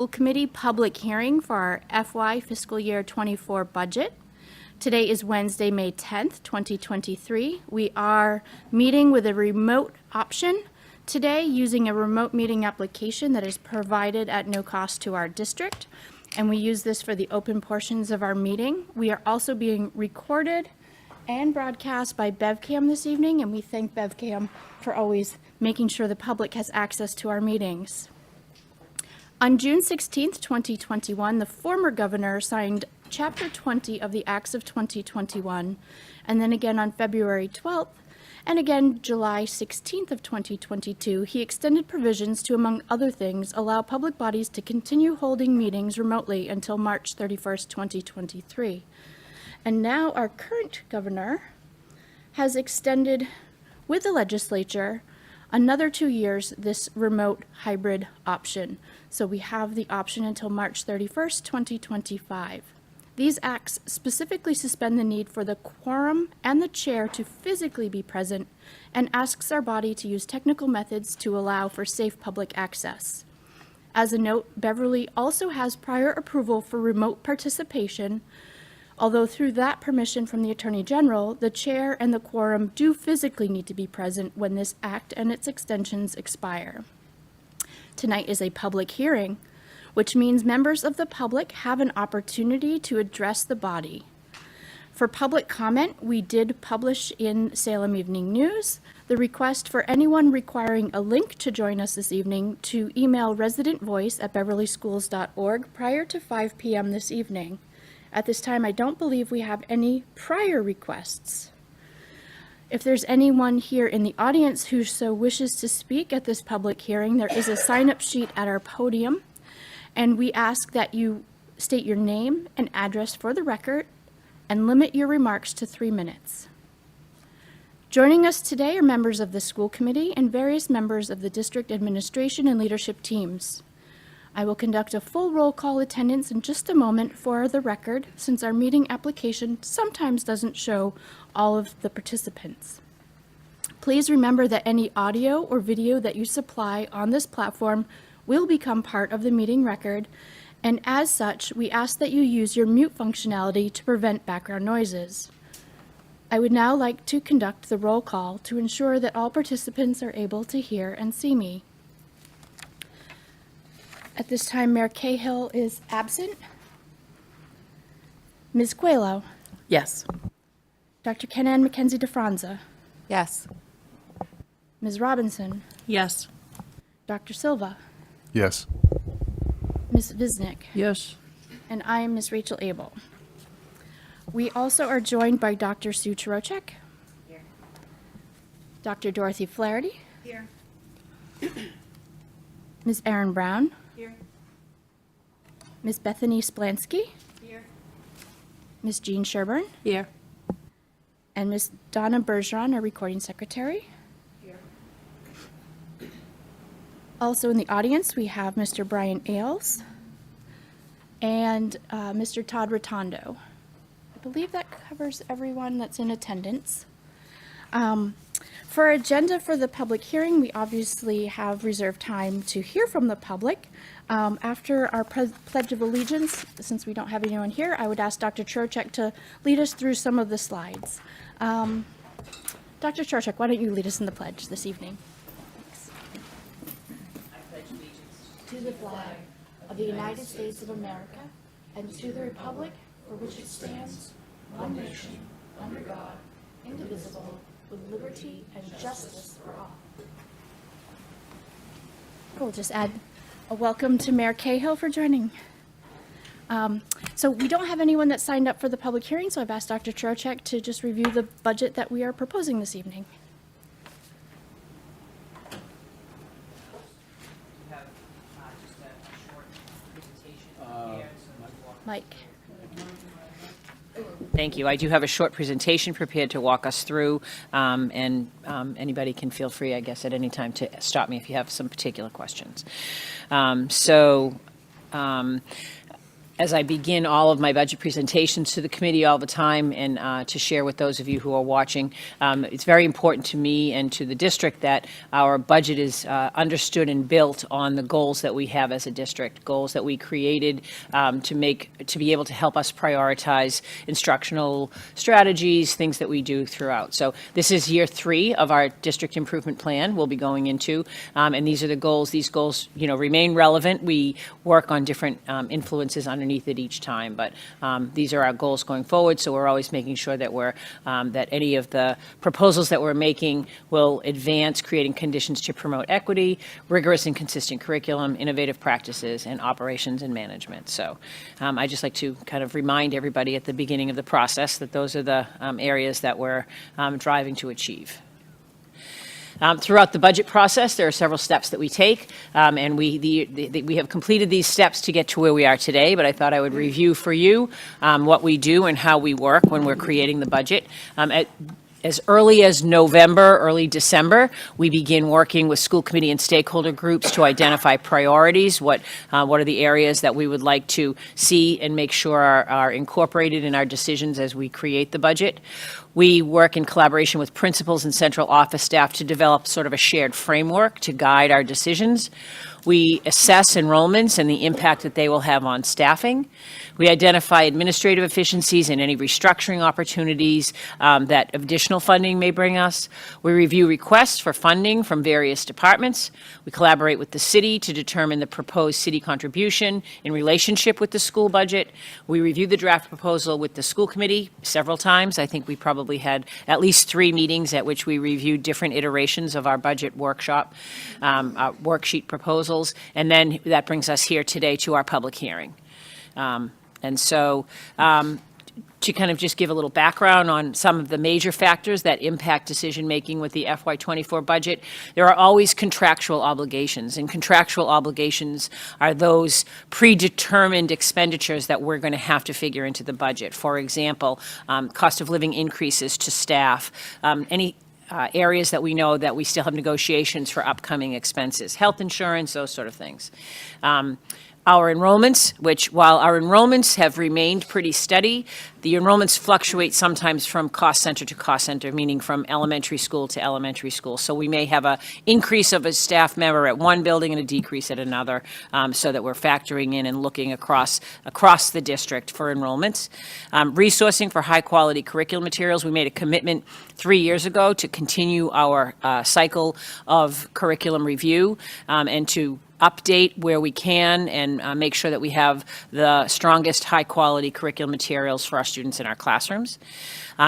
School Committee public hearing for our FY fiscal year 24 budget. Today is Wednesday, May 10th, 2023. We are meeting with a remote option today using a remote meeting application that is provided at no cost to our district. And we use this for the open portions of our meeting. We are also being recorded and broadcast by BevCam this evening, and we thank BevCam for always making sure the public has access to our meetings. On June 16th, 2021, the former governor signed Chapter 20 of the Acts of 2021, and then again on February 12th, and again July 16th of 2022, he extended provisions to, among other things, allow public bodies to continue holding meetings remotely until March 31st, 2023. And now our current governor has extended, with the legislature, another 2 years this remote hybrid option. So we have the option until March 31st, 2025. These acts specifically suspend the need for the quorum and the chair to physically be present and asks our body to use technical methods to allow for safe public access. As a note, Beverly also has prior approval for remote participation, although through that permission from the Attorney General, the chair and the quorum do physically need to be present when this act and its extensions expire. Tonight is a public hearing, which means members of the public have an opportunity to address the body. For public comment, we did publish in Salem Evening News the request for anyone requiring a link to join us this evening to email residentvoice@beverlyschools.org prior to 5 p.m. this evening. At this time, I don't believe we have any prior requests. If there's anyone here in the audience who so wishes to speak at this public hearing, there is a sign-up sheet at our podium, and we ask that you state your name and address for the record and limit your remarks to 3 minutes. Joining us today are members of the school committee and various members of the district administration and leadership teams. I will conduct a full roll call attendance in just a moment for the record, since our meeting application sometimes doesn't show all of the participants. Please remember that any audio or video that you supply on this platform will become part of the meeting record, and as such, we ask that you use your mute functionality to prevent background noises. I would now like to conduct the roll call to ensure that all participants are able to hear and see me. At this time, Mayor Cahill is absent. Ms. Coelho. Yes. Dr. Kenan Mackenzie DeFranza. Yes. Ms. Robinson. Yes. Dr. Silva. Yes. Ms. Visnick. Yes. And I am Ms. Rachel Abel. We also are joined by Dr. Sue Chirocek. Here. Dr. Dorothy Flaherty. Here. Ms. Erin Brown. Here. Ms. Bethany Splansky. Here. Ms. Jean Sherburne. Here. And Ms. Donna Bergeron, our recording secretary. Here. Also in the audience, we have Mr. Brian Ailes and Mr. Todd Rotondo. I believe that covers everyone that's in attendance. For our agenda for the public hearing, we obviously have reserved time to hear from the public. After our Pledge of Allegiance, since we don't have anyone here, I would ask Dr. Chirocek to lead us through some of the slides. Dr. Chirocek, why don't you lead us in the pledge this evening? Thanks. I pledge allegiance To the flag of the United States of America and to the republic for which it stands, one nation, under God, indivisible, with liberty and justice for all. We'll just add a welcome to Mayor Cahill for joining. So we don't have anyone that signed up for the public hearing, so I've asked Dr. Chirocek to just review the budget that we are proposing this evening. We have just a short presentation prepared. Mike. Thank you. I do have a short presentation prepared to walk us through, and anybody can feel free, I guess, at any time to stop me if you have some particular questions. as I begin all of my budget presentations to the committee all the time and to share with those of you who are watching, it's very important to me and to the district that our budget is understood and built on the goals that we have as a district, goals that we created to be able to help us prioritize instructional strategies, things that we do throughout. So this is year 3 of our district improvement plan we'll be going into, and these are the goals. These goals, remain relevant. We work on different influences underneath it each time, but these are our goals going forward. So we're always making sure that that any of the proposals that we're making will advance creating conditions to promote equity, rigorous and consistent curriculum, innovative practices, and operations and management. So I just like to kind of remind everybody at the beginning of the process that those are the areas that we're driving to achieve. Throughout the budget process, there are several steps that we take, and we have completed these steps to get to where we are today, but I thought I would review for you what we do and how we work when we're creating the budget. As early as November, early December, we begin working with school committee and stakeholder groups to identify priorities, what are the areas that we would like to see and make sure are incorporated in our decisions as we create the budget. We work in collaboration with principals and central office staff to develop sort of a shared framework to guide our decisions. We assess enrollments and the impact that they will have on staffing. We identify administrative efficiencies and any restructuring opportunities that additional funding may bring us. We review requests for funding from various departments. We collaborate with the city to determine the proposed city contribution in relationship with the school budget. We review the draft proposal with the school committee several times. I think we probably had at least 3 meetings at which we reviewed different iterations of our budget workshop, worksheet proposals. And then that brings us here today to our public hearing. And so to kind of just give a little background on some of the major factors that impact decision-making with the FY24 budget, there are always contractual obligations, and contractual obligations are those predetermined expenditures that we're going to have to figure into the budget. For example, cost of living increases to staff, any areas that we know that we still have negotiations for upcoming expenses, health insurance, those sort of things. Our enrollments, which while our enrollments have remained pretty steady, the enrollments fluctuate sometimes from cost center to cost center, meaning from elementary school to elementary school. So we may have an increase of a staff member at one building and a decrease at another, so that we're factoring in and looking across the district for enrollments. Resourcing for high quality curriculum materials. We made a commitment 3 years ago to continue our cycle of curriculum review and to update where we can and make sure that we have the strongest high-quality curriculum materials for our students in our classrooms.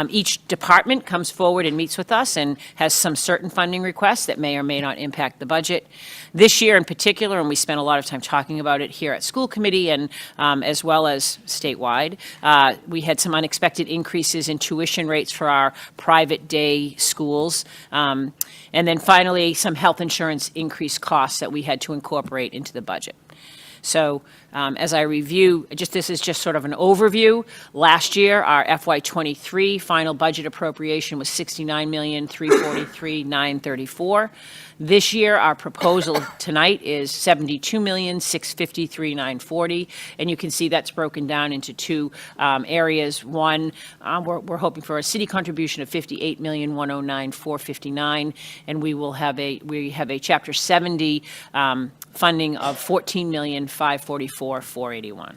Each department comes forward and meets with us and has some certain funding requests that may or may not impact the budget. This year in particular, and we spent a lot of time talking about it here at school committee and as well as statewide, we had some unexpected increases in tuition rates for our private day schools. And then finally, some health insurance increased costs that we had to incorporate into the budget. So as I review, this is just sort of an overview. Last year, our FY23 final budget appropriation was $69,343,934. This year, our proposal tonight is $72,653,940, and you can see that's broken down into 2 areas. One, we're hoping for a city contribution of $58,109,459, and we have a Chapter 70 funding of $14,544,481.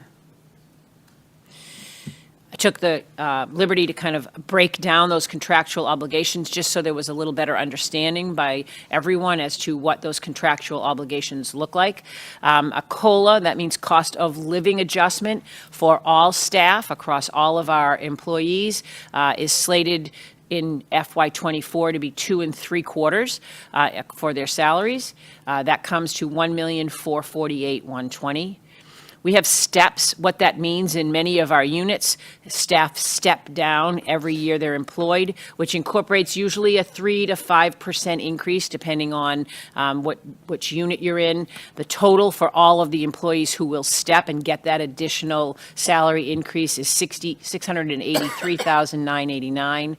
I took the liberty to kind of break down those contractual obligations just so there was a little better understanding by everyone as to what those contractual obligations look like. A COLA, that means cost of living adjustment for all staff across all of our employees, is slated in FY24 to be 2 3/4 for their salaries. That comes to $1,448,120. We have steps. What that means in many of our units, staff step down every year they're employed, which incorporates usually a 3 to 5% increase depending on which unit you're in. The total for all of the employees who will step and get that additional salary increase is $683,989.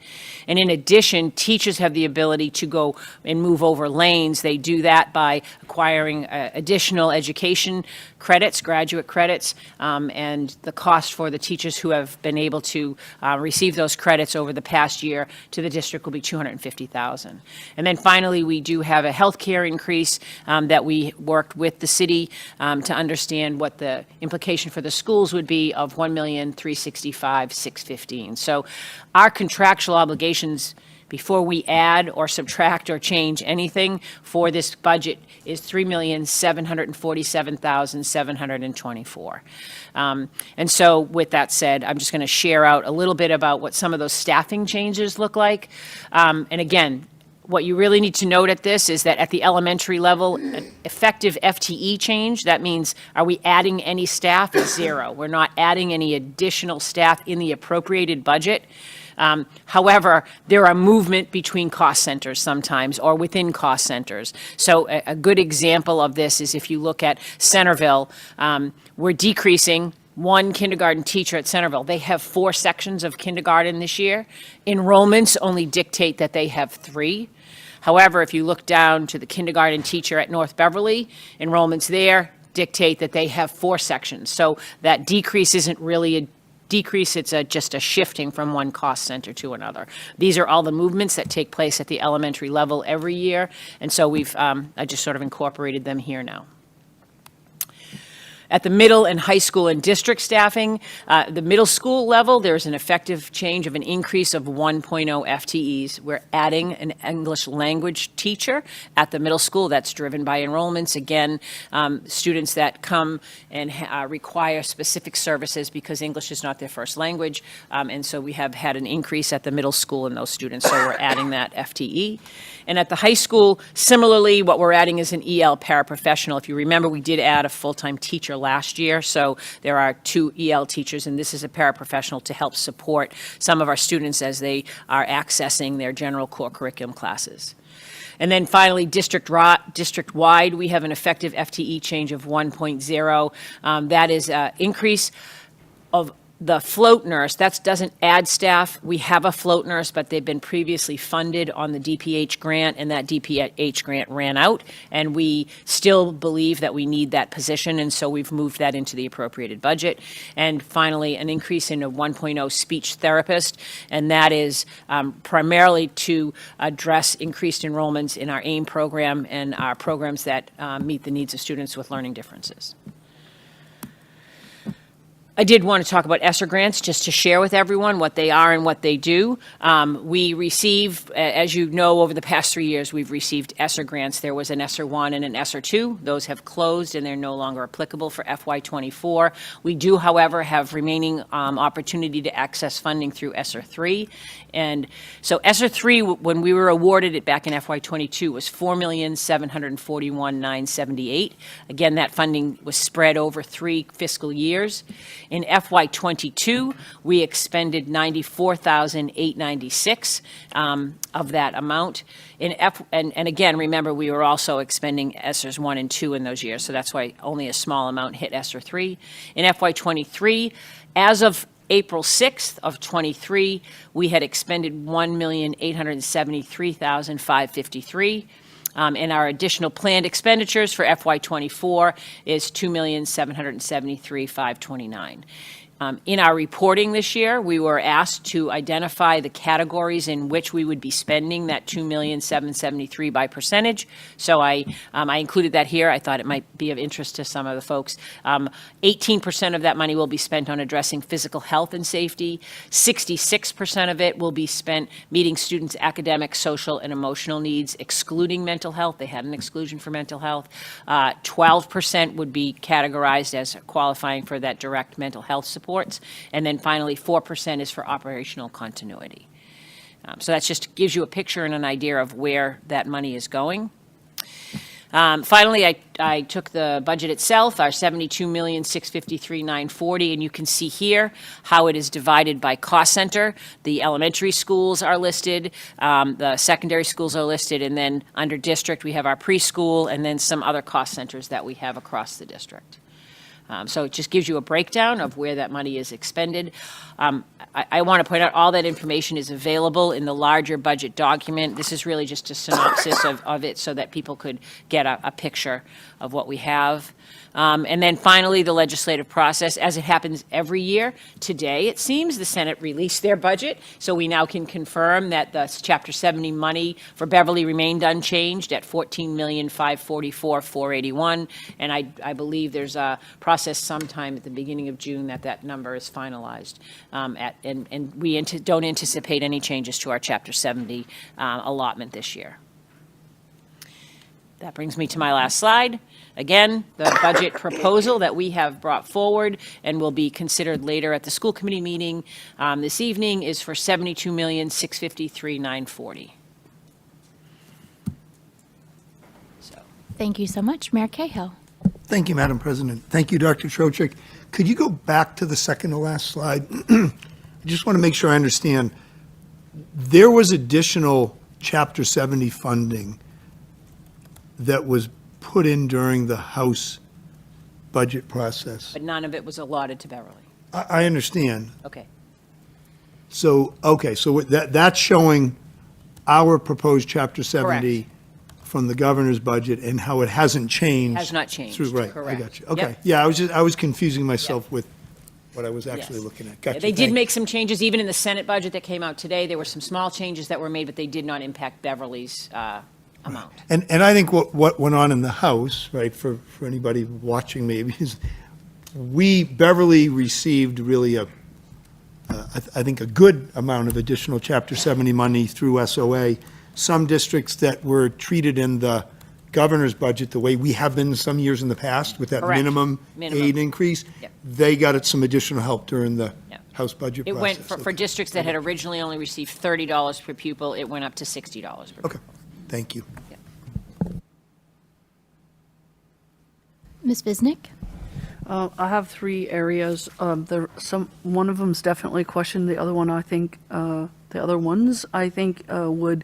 And in addition, teachers have the ability to go and move over lanes. They do that by acquiring additional education credits, graduate credits, and the cost for the teachers who have been able to receive those credits over the past year to the district will be $250,000. And then finally, we do have a healthcare increase that we worked with the city to understand what the implication for the schools would be of $1,365,615. So our contractual obligations before we add or subtract or change anything for this budget is $3,747,724. And so with that said, I'm just going to share out a little bit about what some of those staffing changes look like. And again, what you really need to note at this is that at the elementary level, an effective FTE change, that means are we adding any staff? Is 0. We're not adding any additional staff in the appropriated budget. However, there are movement between cost centers sometimes or within cost centers. So a good example of this is if you look at Centerville, we're decreasing one kindergarten teacher at Centerville. They have 4 sections of kindergarten this year. Enrollments only dictate that they have 3. However, if you look down to the kindergarten teacher at North Beverly, enrollments there dictate that they have 4 sections. So that decrease isn't really a decrease, it's just a shifting from one cost center to another. These are all the movements that take place at the elementary level every year, and so I just sort of incorporated them here now. At the middle and high school and district staffing, the middle school level, there's an effective change of an increase of 1.0 FTEs. We're adding an English language teacher at the middle school. That's driven by enrollments. Again, students that come and require specific services because English is not their first language. And so we have had an increase at the middle school in those students, so we're adding that FTE. And at the high school, similarly, what we're adding is an EL paraprofessional. If you remember, we did add a full-time teacher last year, so there are 2 EL teachers, and this is a paraprofessional to help support some of our students as they are accessing their general core curriculum classes. And then finally, district-wide, we have an effective FTE change of 1.0. That is an increase of the float nurse. That doesn't add staff. We have a float nurse, but they've been previously funded on the DPH grant, and that DPH grant ran out, and we still believe that we need that position, and so we've moved that into the appropriated budget. And finally, an increase in a 1.0 speech therapist, and that is primarily to address increased enrollments in our AIM program and our programs that meet the needs of students with learning differences. I did want to talk about ESSER grants, just to share with everyone what they are and what they do. We receive, as you know, over the past 3 years, we've received ESSER grants. There was an ESSER 1 and an ESSER 2. Those have closed, and they're no longer applicable for FY24. We do, however, have remaining opportunity to access funding through ESSER 3. And so ESSER 3, when we were awarded it back in FY22, was $4,741,978. Again, that funding was spread over 3 fiscal years. In FY22, we expended $94,896 of that amount. And again, remember, we were also expending ESSERs 1 and 2 in those years, so that's why only a small amount hit ESSER 3. In FY23, as of April 6th of 23, we had expended $1,873,553. And our additional planned expenditures for FY24 is $2,773,529. In our reporting this year, we were asked to identify the categories in which we would be spending that $2,773,000 by percentage. So I included that here. I thought it might be of interest to some of the folks. 18% of that money will be spent on addressing physical health and safety. 66% of it will be spent meeting students' academic, social, and emotional needs, excluding mental health. They had an exclusion for mental health. 12% would be categorized as qualifying for that direct mental health support. And then finally, 4% is for operational continuity. So that just gives you a picture and an idea of where that money is going. Finally, I took the budget itself, our $72,653,940, and you can see here how it is divided by cost center. The elementary schools are listed, the secondary schools are listed, and then under district we have our preschool and then some other cost centers that we have across the district. So it just gives you a breakdown of where that money is expended. I want to point out all that information is available in the larger budget document. This is really just a synopsis of it so that people could get a picture of what we have. And then finally, the legislative process, as it happens every year. Today, it seems, the Senate released their budget, so we now can confirm that the Chapter 70 money for Beverly remained unchanged at $14,544,481. And I believe there's a process sometime at the beginning of June that number is finalized. And we don't anticipate any changes to our Chapter 70 allotment this year. That brings me to my last slide. Again, the budget proposal that we have brought forward and will be considered later at the school committee meeting this evening is for $72,653,940. Thank you so much. Mayor Cahill. Thank you, Madam President. Thank you, Dr. Trocheck. Could you go back to the second to last slide? I just want to make sure I understand. There was additional Chapter 70 funding that was put in during the House budget process. But none of it was allotted to Beverly. I understand. Okay. So that's showing our proposed Chapter 70 Correct. from the governor's budget and how it hasn't changed. Has not changed. Right, Correct. I got you. Okay, Yep. yeah, I was confusing myself with what I was actually Yes. looking at. Gotcha. They did Thank- make some changes, even in the Senate budget that came out today. There were some small changes that were made, but they did not impact Beverly's amount. And I think what went on in the House, right, for anybody watching maybe, is Beverly received really I think a good amount of additional Chapter 70 money through SOA. Some districts that were treated in the governor's budget the way we have been some years in the past with that Correct. minimum aid increase, Yep. they got some additional help during the Yep. House budget It process. went, for districts that had originally only received $30 per pupil, it went up to $60 per pupil. Okay, thank you. Ms. Visnick? I have three areas. One of them's definitely a question. The other one, I think, the other ones, I think, would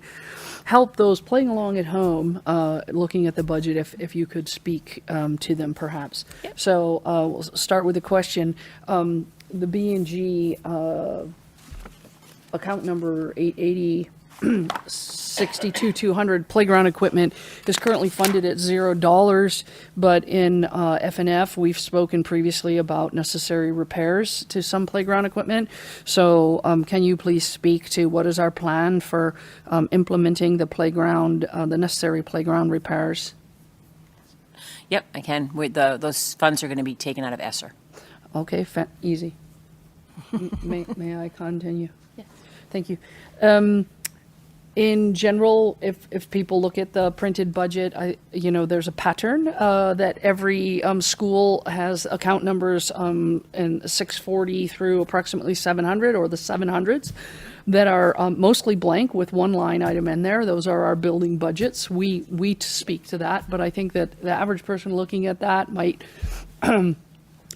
help those playing along at home, looking at the budget, if you could speak to them, perhaps. Yep. So we'll start with the question. The B&G account number 880. 62,200 playground equipment is currently funded at $0, but in F&F, we've spoken previously about necessary repairs to some playground equipment. So can you please speak to what is our plan for implementing the playground, the necessary playground repairs? Yep, I can. Those funds are going to be taken out of ESSER. Okay, easy. May I continue? Yes. Thank you. In general, if people look at the printed budget, there's a pattern that every school has account numbers in 640 through approximately 700, or the 700s, that are mostly blank with one line item in there. Those are our building budgets. We speak to that, but I think that the average person looking at that might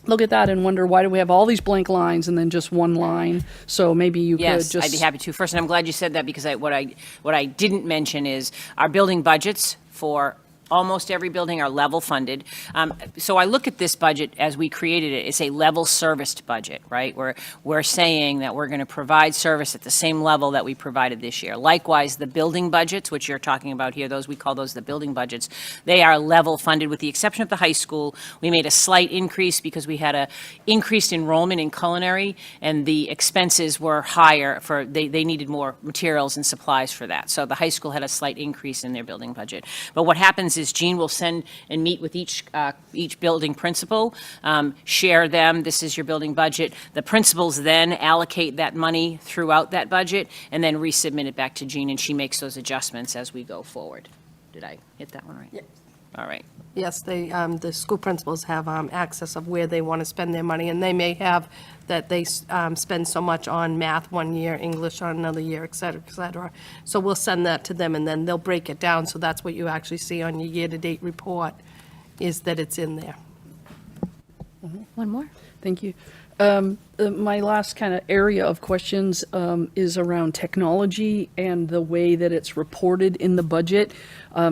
look at that and wonder, why do we have all these blank lines and then just one line? So maybe you could Yes, just... I'd be happy to. First, and I'm glad you said that, because what I didn't mention is our building budgets for almost every building are level funded. So I look at this budget as we created it. It's a level serviced budget, right? We're saying that we're going to provide service at the same level that we provided this year. Likewise, the building budgets, which you're talking about here, we call those the building budgets. They are level funded with the exception of the high school. We made a slight increase because we had a increased enrollment in culinary, and the expenses were higher they needed more materials and supplies for that. So the high school had a slight increase in their building budget. But what happens is Jean will send and meet with each building principal, share them, this is your building budget. The principals then allocate that money throughout that budget and then resubmit it back to Jean, and she makes those adjustments as we go forward. Did I hit that one right? Yes. All right. Yes, the school principals have access of where they want to spend their money, and they may have that they spend so much on math one year, English on another year, et cetera, et cetera. So we'll send that to them, and then they'll break it down, so that's what you actually see on your year-to-date report, is that it's in there. One more. Thank you. My last kind of area of questions is around technology and the way that it's reported in the budget.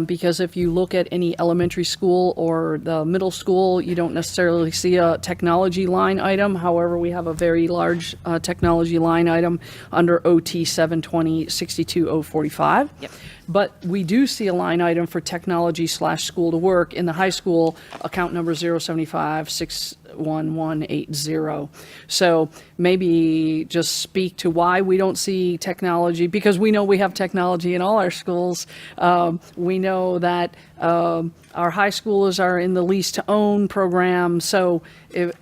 because if you look at any elementary school or the middle school, you don't necessarily see a technology line item. However, we have a very large technology line item under OT 720 62045. Yep. But we do see a line item for technology / school to work in the high school, account number 075 61180. So maybe just speak to why we don't see technology, because we know we have technology in all our schools. We know that our high schoolers are in the lease to own program. So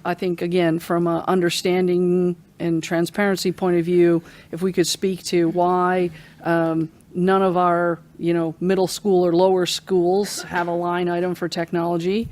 I think, again, from an understanding and transparency point of view, if we could speak to why none of our, middle school or lower schools have a line item for technology,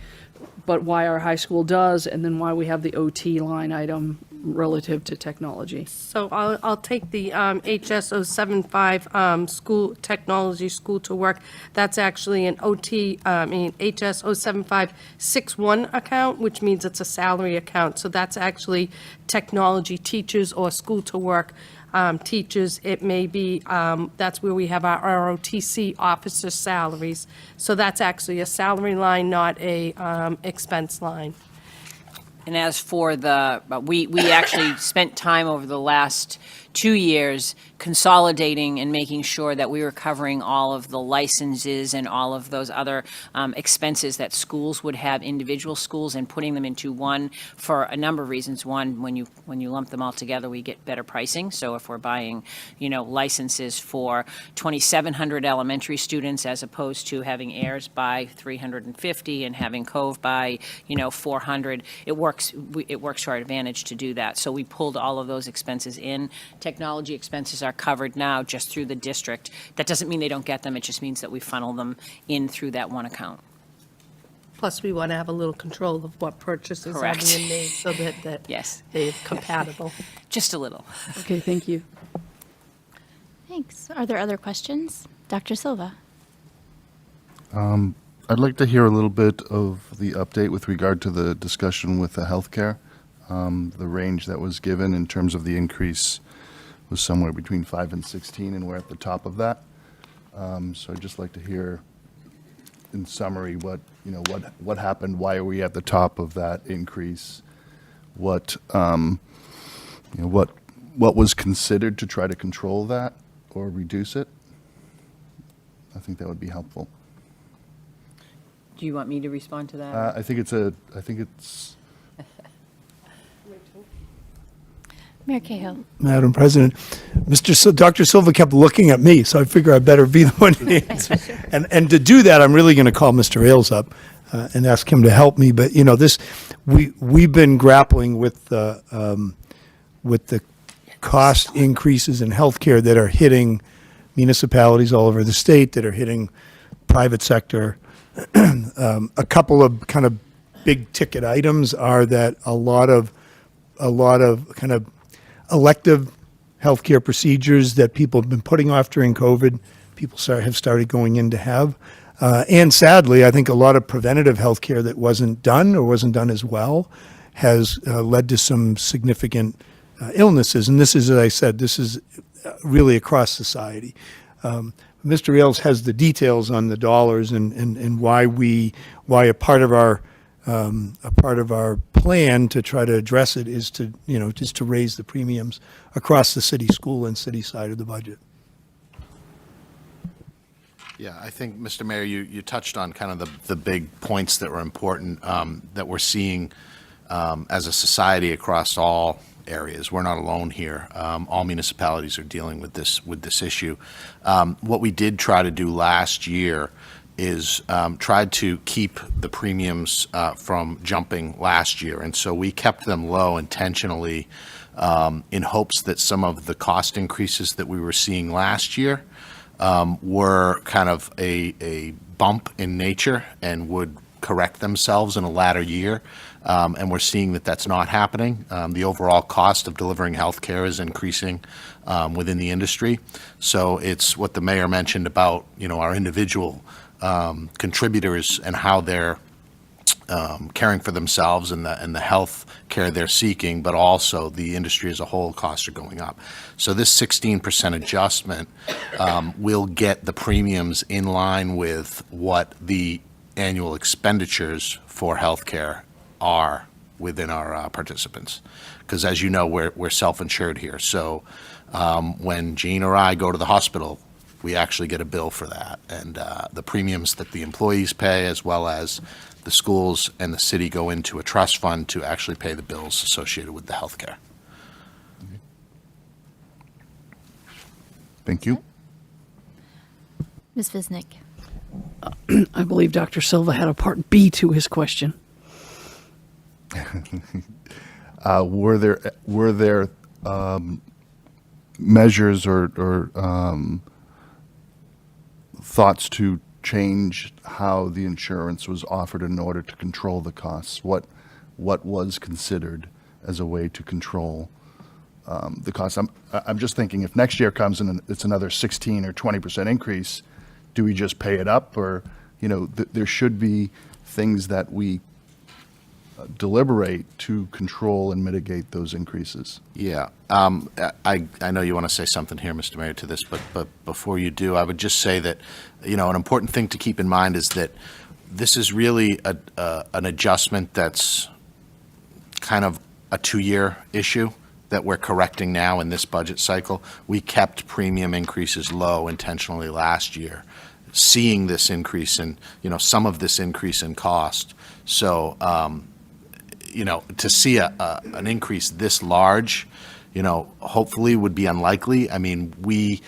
but why our high school does, and then why we have the OT line item relative to technology. So I'll take the HS075 school technology school to work. That's actually an HS07561 account, which means it's a salary account. So that's actually technology teachers or school to work teachers. It may be, that's where we have our ROTC officer salaries. So that's actually a salary line, not a expense line. And as for we actually spent time over the last 2 years consolidating and making sure that we were covering all of the licenses and all of those other expenses that schools would have, individual schools, and putting them into one for a number of reasons. One, when you lump them all together, we get better pricing. So if we're buying, licenses for 2,700 elementary students as opposed to having AIRS buy 350 and having Cove buy, 400, it works to our advantage to do that. So we pulled all of those expenses in. Technology expenses are covered now just through the district. That doesn't mean they don't get them. It just means that we funnel them in through that one account. Plus, we want to have a little control of what purchases are Correct. being made so that Yes. they're compatible. Just a little. Okay, thank you. Thanks. Are there other questions? Dr. Silva? I'd like to hear a little bit of the update with regard to the discussion with the healthcare. The range that was given in terms of the increase was somewhere between 5 and 16, and we're at the top of that. So I'd just like to hear, in summary, what happened, why are we at the top of that increase? What was considered to try to control that or reduce it? I think that would be helpful. Do you want me to respond to that? I think it's Mayor Cahill? Madam President, Dr. Silva kept looking at me, so I figure I better be the one to answer. And to do that, I'm really going to call Mr. Ailes up and ask him to help me. But we've been grappling with the cost increases in healthcare that are hitting municipalities all over the state, that are hitting private sector. A couple of kind of big ticket items are that a lot of kind of elective healthcare procedures that people have been putting off during COVID, people have started going in to have. And sadly, I think a lot of preventative healthcare that wasn't done or wasn't done as well has led to some significant illnesses. And this is, as I said, this is really across society. Mr. Ailes has the details on the dollars and why a part of our plan to try to address it is to just to raise the premiums across the city school and city side of the budget. Yeah, I think, Mr. Mayor, you touched on kind of the big points that were important that we're seeing as a society across all areas. We're not alone here. All municipalities are dealing with this issue. What we did try to do last year is tried to keep the premiums from jumping last year. And so we kept them low intentionally in hopes that some of the cost increases that we were seeing last year were kind of a bump in nature and would correct themselves in a latter year. And we're seeing that that's not happening. The overall cost of delivering health care is increasing within the industry. So it's what the mayor mentioned about, our individual contributors and how they're caring for themselves and the health care they're seeking, but also the industry as a whole, costs are going up. So this 16% adjustment will get the premiums in line with what the annual expenditures for healthcare are within our participants. Because as you know, we're self-insured here. So when Jean or I go to the hospital, we actually get a bill for that. And the premiums that the employees pay, as well as the schools and the city, go into a trust fund to actually pay the bills associated with the healthcare. Thank you. Ms. Visnick? I believe Dr. Silva had a part B to his question. Were there measures or thoughts to change how the insurance was offered in order to control the costs? What was considered as a way to control the costs? I'm just thinking, if next year comes and it's another 16 or 20% increase, do we just pay it up? Or, there should be things that we deliberate to control and mitigate those increases. Yeah. I know you want to say something here, Mr. Mayor, to this, but before you do, I would just say that, an important thing to keep in mind is that this is really an adjustment that's kind of a 2-year issue that we're correcting now in this budget cycle. We kept premium increases low intentionally last year, seeing this increase in, some of this increase in cost. So, to see an increase this large, hopefully would be unlikely. I mean, we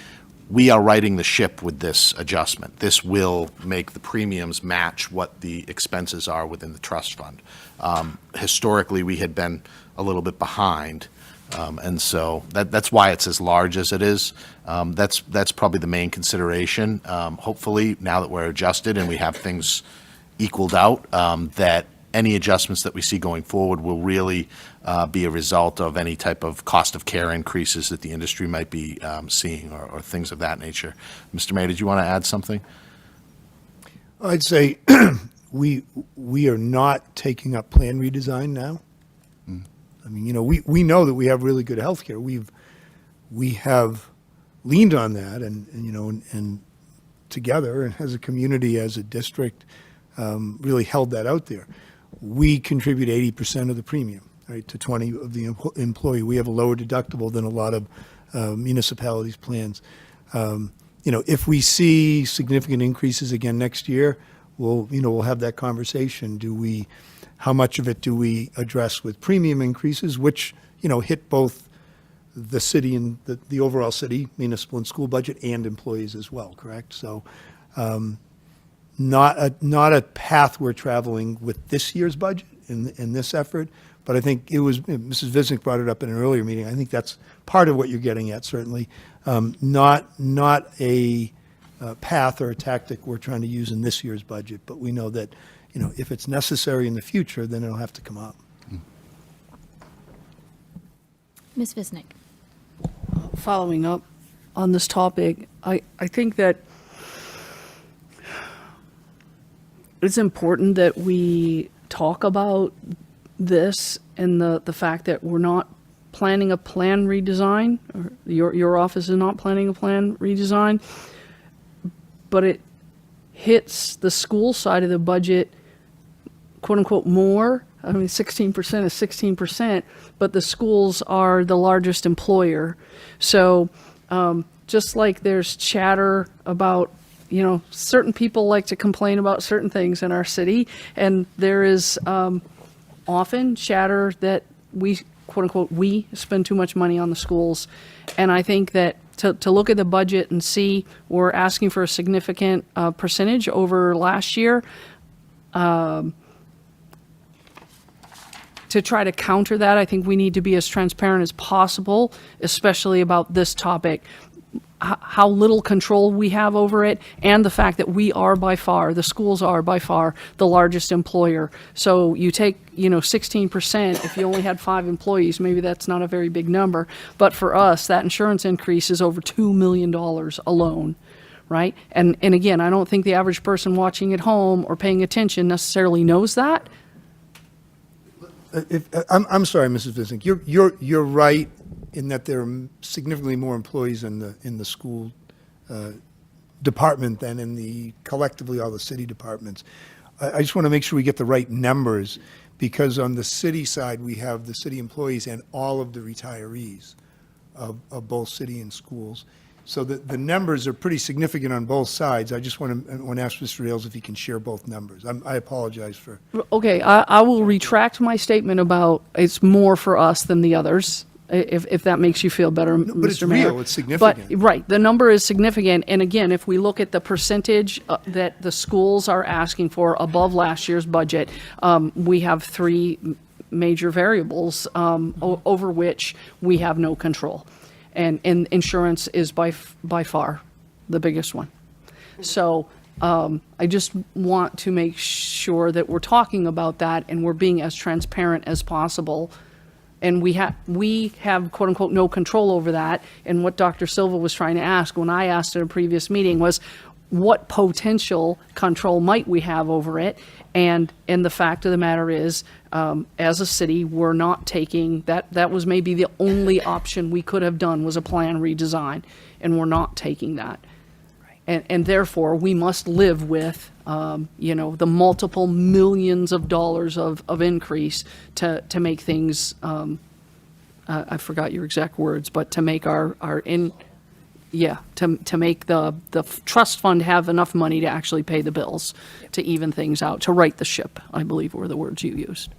are righting the ship with this adjustment. This will make the premiums match what the expenses are within the trust fund. Historically, we had been a little bit behind, and so that's why it's as large as it is. That's probably the main consideration. Hopefully, now that we're adjusted and we have things equaled out, that any adjustments that we see going forward will really be a result of any type of cost of care increases that the industry might be seeing, or things of that nature. Mr. Mayor, did you want to add something? I'd say we are not taking up plan redesign now. I mean, we know that we have really good healthcare. We have leaned on that, and together, and as a community, as a district, really held that out there. We contribute 80% of the premium, right, to 20 of the employee. We have a lower deductible than a lot of municipalities' plans. If we see significant increases again next year, we'll have that conversation. How much of it do we address with premium increases, which, hit both the city and the overall city, municipal and school budget, and employees as well, correct? So, not a path we're traveling with this year's budget in this effort, but I think it was, Mrs. Visnick brought it up in an earlier meeting. I think that's part of what you're getting at, certainly. Not a path or a tactic we're trying to use in this year's budget, but we know that, if it's necessary in the future, then it'll have to come up. Ms. Visnick? Following up on this topic, I think that it's important that we talk about this and the fact that we're not planning a plan redesign, or your office is not planning a plan redesign, but it hits the school side of the budget, quote unquote, more. I mean, 16% is 16%, but the schools are the largest employer. So just like there's chatter about, certain people like to complain about certain things in our city, and there is often chatter that we, quote unquote, we spend too much money on the schools. And I think that to look at the budget and see we're asking for a significant percentage over last year, to try to counter that, I think we need to be as transparent as possible, especially about this topic, how little control we have over it, and the fact that the schools are by far the largest employer. So you take, 16%, if you only had 5 employees, maybe that's not a very big number, but for us, that insurance increase is over $2 million alone, right? And again, I don't think the average person watching at home or paying attention necessarily knows that, I'm sorry, Mrs. Visick, you're right in that there are significantly more employees in the school department than in the, collectively, all the city departments. I just want to make sure we get the right numbers, because on the city side, we have the city employees and all of the retirees of both city and schools. So the numbers are pretty significant on both sides. I just want to ask Mr. Ailes if he can share both numbers. I apologize for. Okay, I will retract my statement about it's more for us than the others, if that makes you feel better, Mr. Mayor. But it's real, it's significant. But, right, the number is significant, and again, if we look at the percentage that the schools are asking for above last year's budget, we have three major variables over which we have no control. And insurance is by far the biggest one. So I just want to make sure that we're talking about that and we're being as transparent as possible. And we have quote unquote no control over that. And what Dr. Silva was trying to ask when I asked in a previous meeting was, what potential control might we have over it? And the fact of the matter is, as a city, we're not taking that. That was maybe the only option we could have done, was a plan redesign, and we're not taking that. And therefore, we must live with, the multiple millions of dollars of increase to make things. I forgot your exact words, but to make to make the trust fund have enough money to actually pay the bills, to even things out, to right the ship, I believe were the words you used.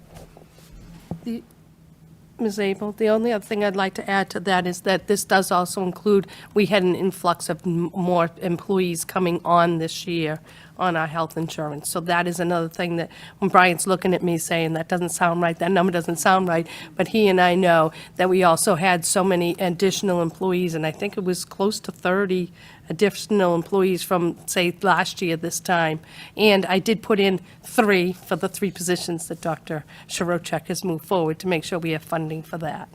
Ms. Abel, the only other thing I'd like to add to that is that this does also include, we had an influx of more employees coming on this year on our health insurance. So that is another thing that, when Brian's looking at me saying, that doesn't sound right, that number doesn't sound right, but he and I know that we also had so many additional employees, and I think it was close to 30 additional employees from, say, last year this time. And I did put in 3 for the 3 positions that Dr. Shirocek has moved forward to make sure we have funding for that.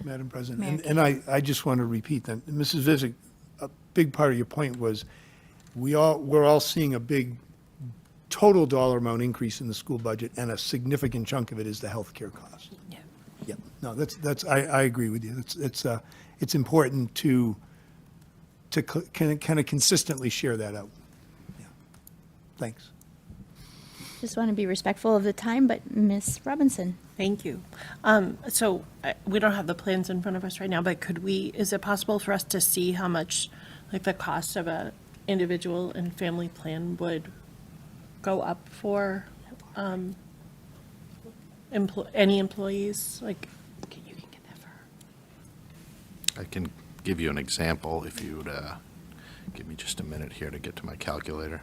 Madam President, and I just want to repeat that. Mrs. Visick, a big part of your point was, we're all seeing a big total dollar amount increase in the school budget, and a significant chunk of it is the healthcare cost. Yeah. Yeah, no, I agree with you. It's important to kind of consistently share that out. Yeah. Thanks. Just want to be respectful of the time, but Ms. Robinson. Thank you. So we don't have the plans in front of us right now, but is it possible for us to see how much, like, the cost of a individual and family plan would go up for any employees? Like, you can get that for her. I can give you an example if you would give me just a minute here to get to my calculator.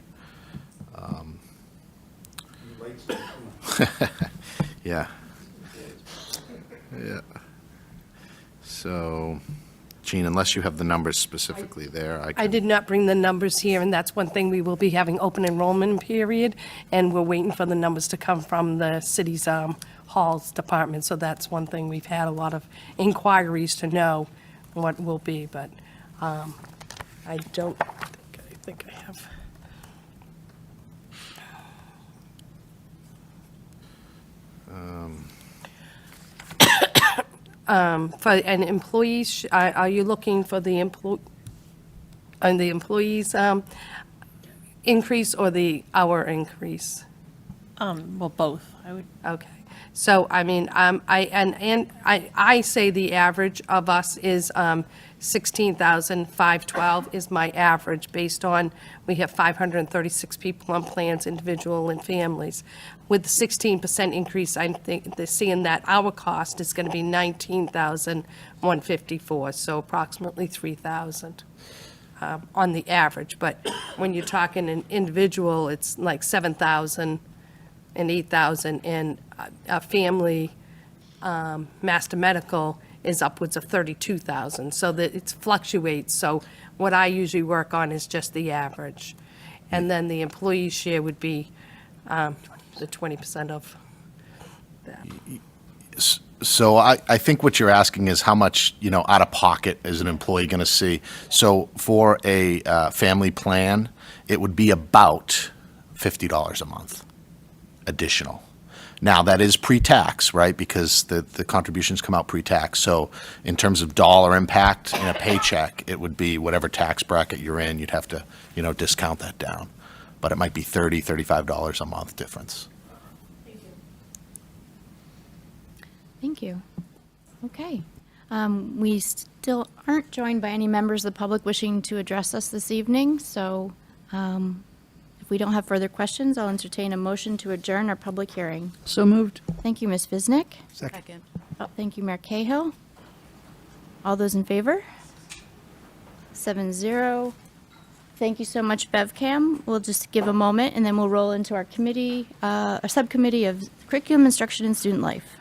Yeah. Yeah. So, Jean, unless you have the numbers specifically there, I did not bring the numbers here, and that's one thing. We will be having open enrollment period, and we're waiting for the numbers to come from the city's halls department. So that's one thing. We've had a lot of inquiries to know what will be, but I think I have. For an employees, are you looking for the employees increase or the hour increase? Well, both, I would. Okay. So, I mean, I say the average of us is 16,512 is my average, based on, we have 536 people on plans, individual and families. With the 16% increase, I think they're seeing that our cost is going to be 19,154, so approximately 3,000 on the average. But when you're talking an individual, it's like 7,000 and 8,000, and a family master medical is upwards of 32,000. So that it fluctuates. So what I usually work on is just the average, and then the employee share would be the 20% of that. So I think what you're asking is how much, out of pocket is an employee going to see. So for a family plan, it would be about $50 a month additional. Now, that is pre-tax, right, because the contributions come out pre-tax. So in terms of dollar impact in a paycheck, it would be whatever tax bracket you're in, you'd have to, discount that down. But it might be $30, $35 a month difference. Thank you. Okay. We still aren't joined by any members of the public wishing to address us this evening, so if we don't have further questions, I'll entertain a motion to adjourn our public hearing. So moved. Thank you, Ms. Visnick. Second. Oh, thank you, Mayor Cahill. All those in favor? 7-0. Thank you so much, BevCam. We'll just give a moment, and then we'll roll into our committee, our subcommittee of curriculum, instruction, and student life.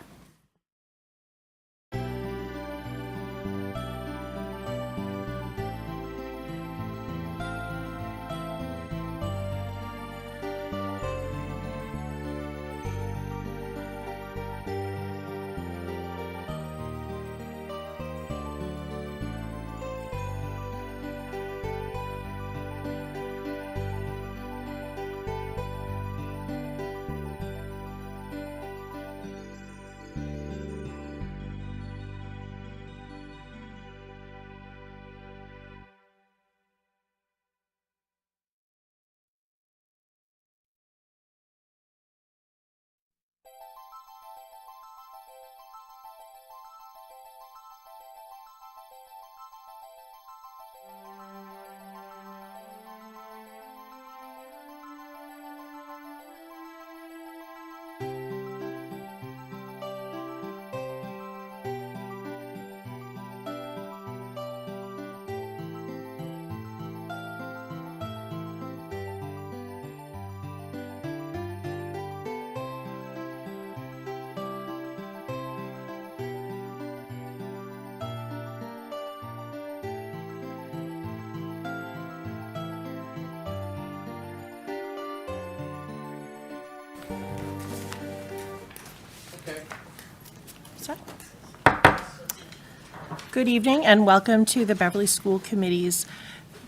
Good evening and welcome to the Beverly School Committee's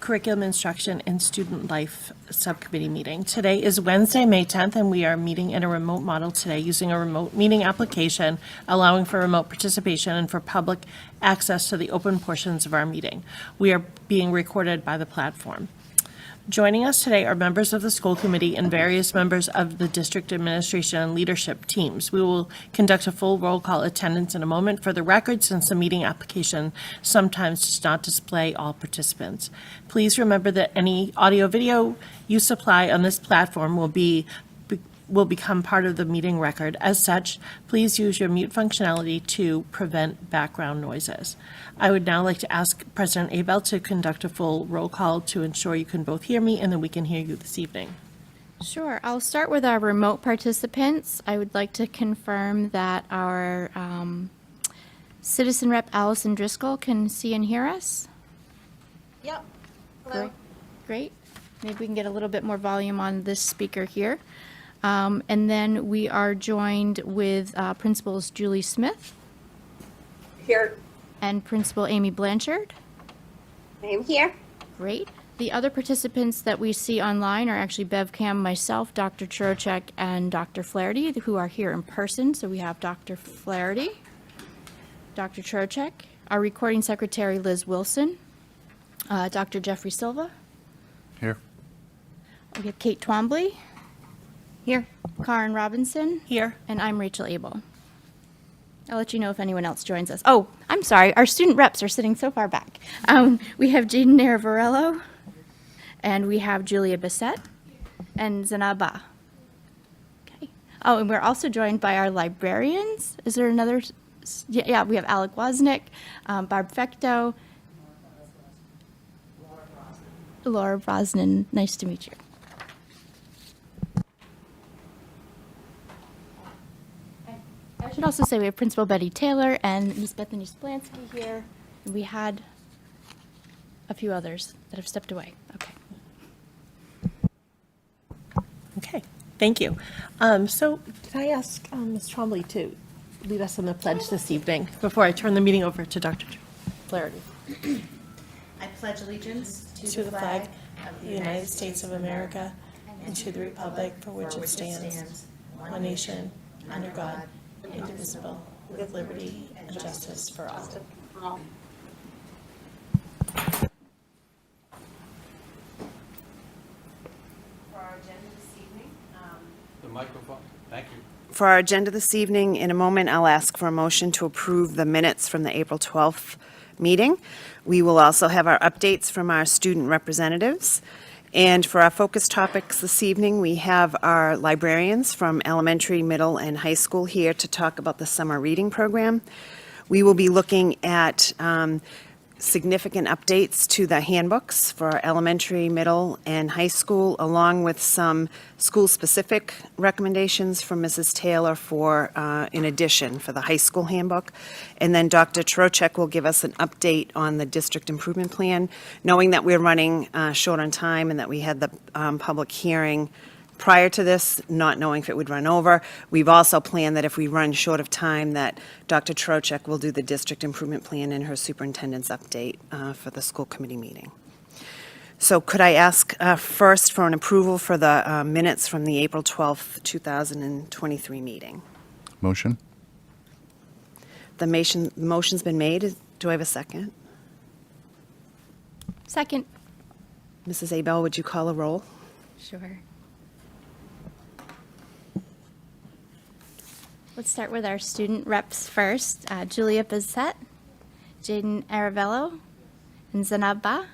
Curriculum Instruction and Student Life Subcommittee meeting. Today is Wednesday, May 10th, and we are meeting in a remote model today using a remote meeting application, allowing for remote participation and for public access to the open portions of our meeting. We are being recorded by the platform. Joining us today are members of the school committee and various members of the district administration and leadership teams. We will conduct a full roll call attendance in a moment. For the record, since the meeting application sometimes does not display all participants. Please remember that any audio video you supply on this platform will become part of the meeting record. As such, please use your mute functionality to prevent background noises. I would now like to ask President Abel to conduct a full roll call to ensure you can both hear me and then we can hear you this evening. Sure. I'll start with our remote participants. I would like to confirm that our citizen rep Allison Driscoll can see and hear us. Yep. Great. Maybe we can get a little bit more volume on this speaker here. And then we are joined with Principals Julie Smith. Here. And Principal Amy Blanchard. I am here. Great. The other participants that we see online are actually BevCam, myself, Dr. Churchek, and Dr. Flaherty, who are here in person. So we have Dr. Flaherty, Dr. Churchek, our recording secretary, Liz Wilson, Dr. Jeffrey Silva. Here. We have Kate Twombly. Here. Karen Robinson. Here. And I'm Rachel Abel. I'll let you know if anyone else joins us. Oh, I'm sorry. Our student reps are sitting so far back. We have Jaden Naravarello, and we have Julia Bissett, and Zanaba. Okay. Oh, and we're also joined by our librarians. Is there another? Yeah, we have Alec Wozniak, Barb Fecto, Laura Brosnan. Nice to meet you. I should also say we have Principal Betty Taylor and Ms. Bethany Splansky here. And we had a few others that have stepped away. Okay. Okay, thank you. So can I ask Ms. Trombley to lead us in the pledge this evening before I turn the meeting over to Dr. Flaherty? I pledge allegiance To the flag of the United States of America and to the republic for which it stands, one nation, under God, indivisible, with liberty and justice for all. The microphone, thank you. For our agenda this evening, in a moment, I'll ask for a motion to approve the minutes from the April 12th meeting. We will also have our updates from our student representatives. And for our focus topics this evening, we have our librarians from elementary, middle, and high school here to talk about the summer reading program. We will be looking at significant updates to the handbooks for elementary, middle, and high school, along with some school-specific recommendations from Mrs. Taylor for, in addition, for the high school handbook. And then Dr. Trocheck will give us an update on the district improvement plan, knowing that we're running short on time and that we had the public hearing prior to this, not knowing if it would run over. We've also planned that if we run short of time, that Dr. Trocheck will do the district improvement plan in her superintendent's update for the school committee meeting. So could I ask first for an approval for the minutes from the April 12th, 2023 meeting? Motion? The motion's been made. Do I have a second? Second. Mrs. Abel, would you call a roll? Sure. Let's start with our student reps first. Julia Bissett, Jaden Aravello, and Zanab Ba.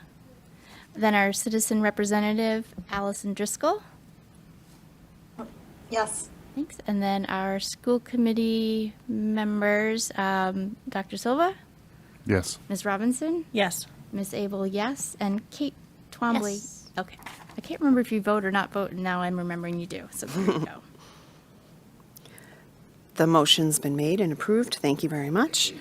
Then our citizen representative, Allison Driscoll. Yes. Thanks. And then our school committee members, Dr. Silva, Yes. Ms. Robinson, Yes. Ms. Abel, yes, and Kate Twombly. Yes. Okay. I can't remember if you vote or not vote, and now I'm remembering you do, so there you go. The motion's been made and approved. Thank you very much.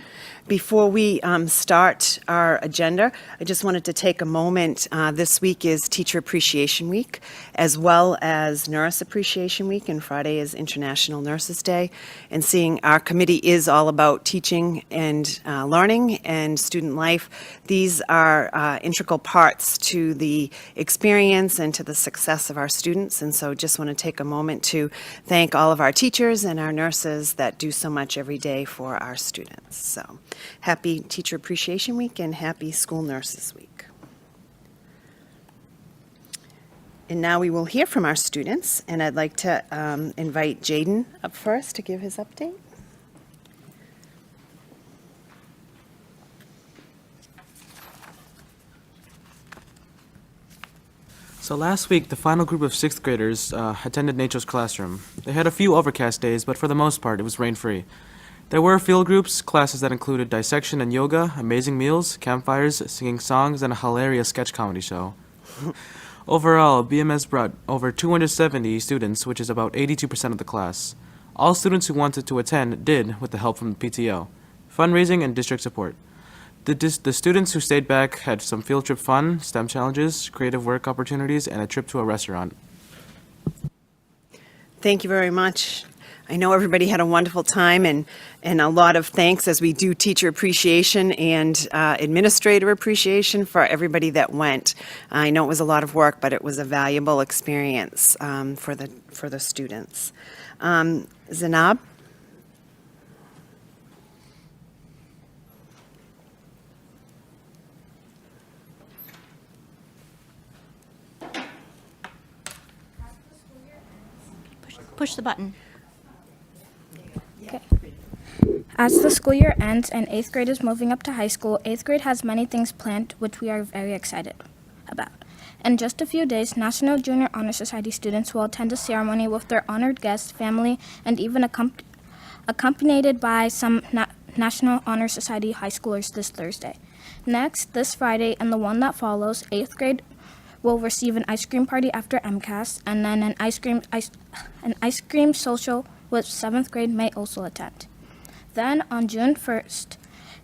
Before we start our agenda, I just wanted to take a moment. This week is Teacher Appreciation Week, as well as Nurse Appreciation Week, and Friday is International Nurses Day. And seeing our committee is all about teaching and learning and student life, these are integral parts to the experience and to the success of our students. And so just want to take a moment to thank all of our teachers and our nurses that do so much every day for our students. So happy Teacher Appreciation Week and happy School Nurses Week. And now we will hear from our students, and I'd like to invite Jaden up first to give his update. So last week, the final group of 6th graders attended Nature's Classroom. They had a few overcast days, but for the most part, it was rain-free. There were field groups, classes that included dissection and yoga, amazing meals, campfires, singing songs, and a hilarious sketch comedy show. Overall, BMS brought over 270 students, which is about 82% of the class. All students who wanted to attend did with the help from the PTO, fundraising, and district support. The students who stayed back had some field trip fun, STEM challenges, creative work opportunities, and a trip to a restaurant. Thank you very much. I know everybody had a wonderful time, and a lot of thanks as we do teacher appreciation and administrator appreciation for everybody that went. I know it was a lot of work, but it was a valuable experience for the students. Zanab? Push the button. As the school year ends and 8th grade is moving up to high school, 8th grade has many things planned, which we are very excited about. In just a few days, National Junior Honor Society students will attend a ceremony with their honored guests, family, and even accompanied by some National Honor Society high schoolers this Thursday. Next, this Friday and the one that follows, 8th grade will receive an ice cream party after MCAS, and then an ice cream social with 7th grade may also attend. Then on June 1st,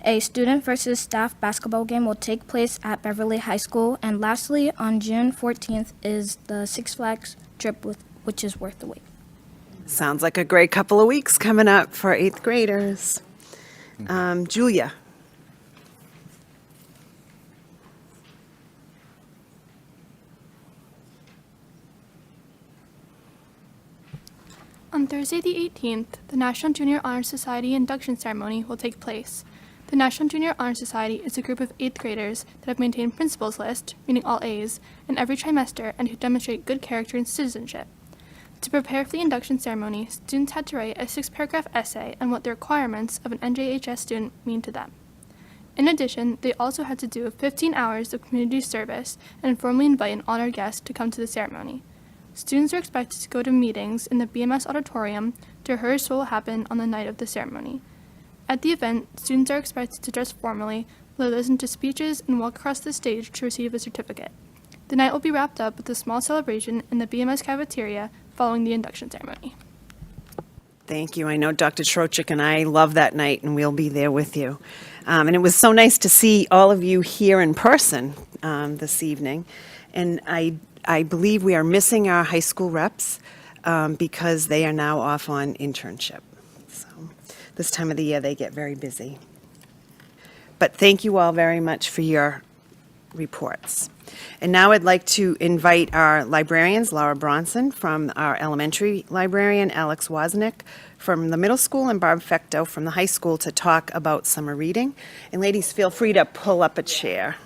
a student versus staff basketball game will take place at Beverly High School, and lastly, on June 14th is the Six Flags trip, which is worth the wait. Sounds like a great couple of weeks coming up for 8th graders. Julia? On Thursday, the 18th, the National Junior Honor Society induction ceremony will take place. The National Junior Honor Society is a group of 8th graders that have maintained principals list, meaning all A's, in every trimester and who demonstrate good character and citizenship. To prepare for the induction ceremony, students had to write a 6-paragraph essay on what the requirements of an NJHS student mean to them. In addition, they also had to do 15 hours of community service and informally invite an honored guest to come to the ceremony. Students are expected to go to meetings in the BMS auditorium to rehearse what will happen on the night of the ceremony. At the event, students are expected to dress formally, while they listen to speeches and walk across the stage to receive a certificate. The night will be wrapped up with a small celebration in the BMS cafeteria following the induction ceremony. Thank you. I know Dr. Trochik and I love that night, and we'll be there with you. And it was so nice to see all of you here in person this evening. And I believe we are missing our high school reps because they are now off on internship. So this time of the year, they get very busy. But thank you all very much for your reports. And now I'd like to invite our librarians, Laura Bronson from our elementary librarian, Alex Wozniak from the middle school, and Barb Fecto from the high school to talk about summer reading. And ladies, feel free to pull up a chair.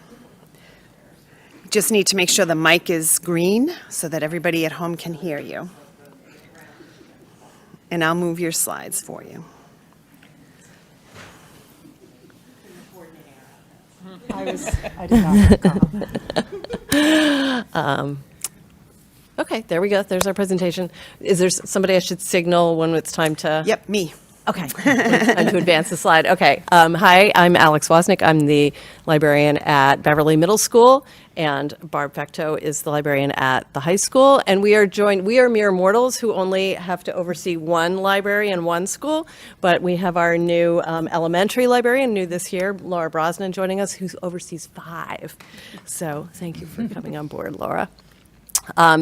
Just need to make sure the mic is green so that everybody at home can hear you. And I'll move your slides for you. I did not. Okay, there we go. There's our presentation. Is there somebody I should signal when it's time to? Yep, me. Okay, time to advance the slide. Okay, hi, I'm Alex Wozniak. I'm the librarian at Beverly Middle School, and Barb Fecto is the librarian at the high school. And we are mere mortals who only have to oversee one library and one school, but we have our new elementary librarian, new this year, Laura Brosnan, joining us, who oversees 5. So thank you for coming on board, Laura.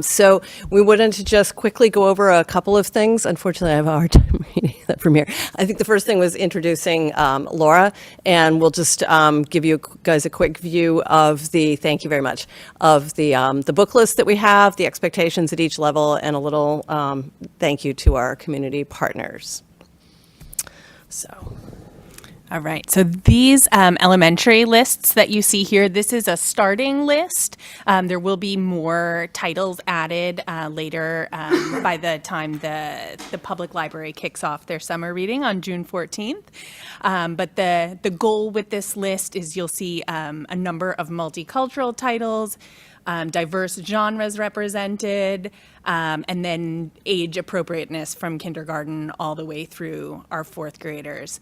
So we wanted to just quickly go over a couple of things. Unfortunately, I have a hard time reading that from here. I think the first thing was introducing Laura, and we'll just give you guys a quick view of thank you very much, of the book list that we have, the expectations at each level, and a little thank you to our community partners. So. All right, so these elementary lists that you see here, this is a starting list. There will be more titles added later by the time the public library kicks off their summer reading on June 14th. But the goal with this list is you'll see a number of multicultural titles, diverse genres represented, and then age appropriateness from kindergarten all the way through our 4th graders.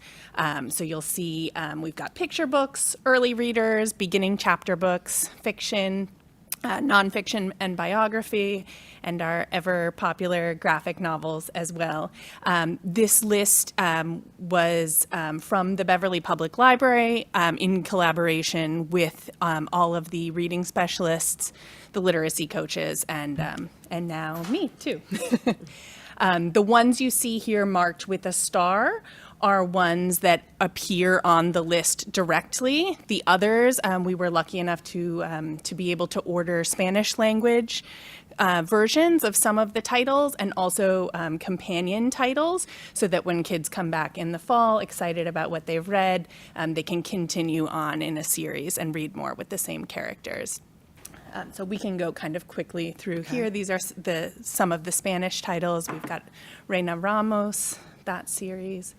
So you'll see we've got picture books, early readers, beginning chapter books, fiction, nonfiction and biography, and our ever popular graphic novels as well. This list was from the Beverly Public Library in collaboration with all of the reading specialists, the literacy coaches, and now me too. The ones you see here marked with a star are ones that appear on the list directly. The others, we were lucky enough to be able to order Spanish language versions of some of the titles, and also companion titles, so that when kids come back in the fall excited about what they've read, they can continue on in a series and read more with the same characters. So we can go kind of quickly through here. These are some of the Spanish titles. We've got Reina Ramos, that series.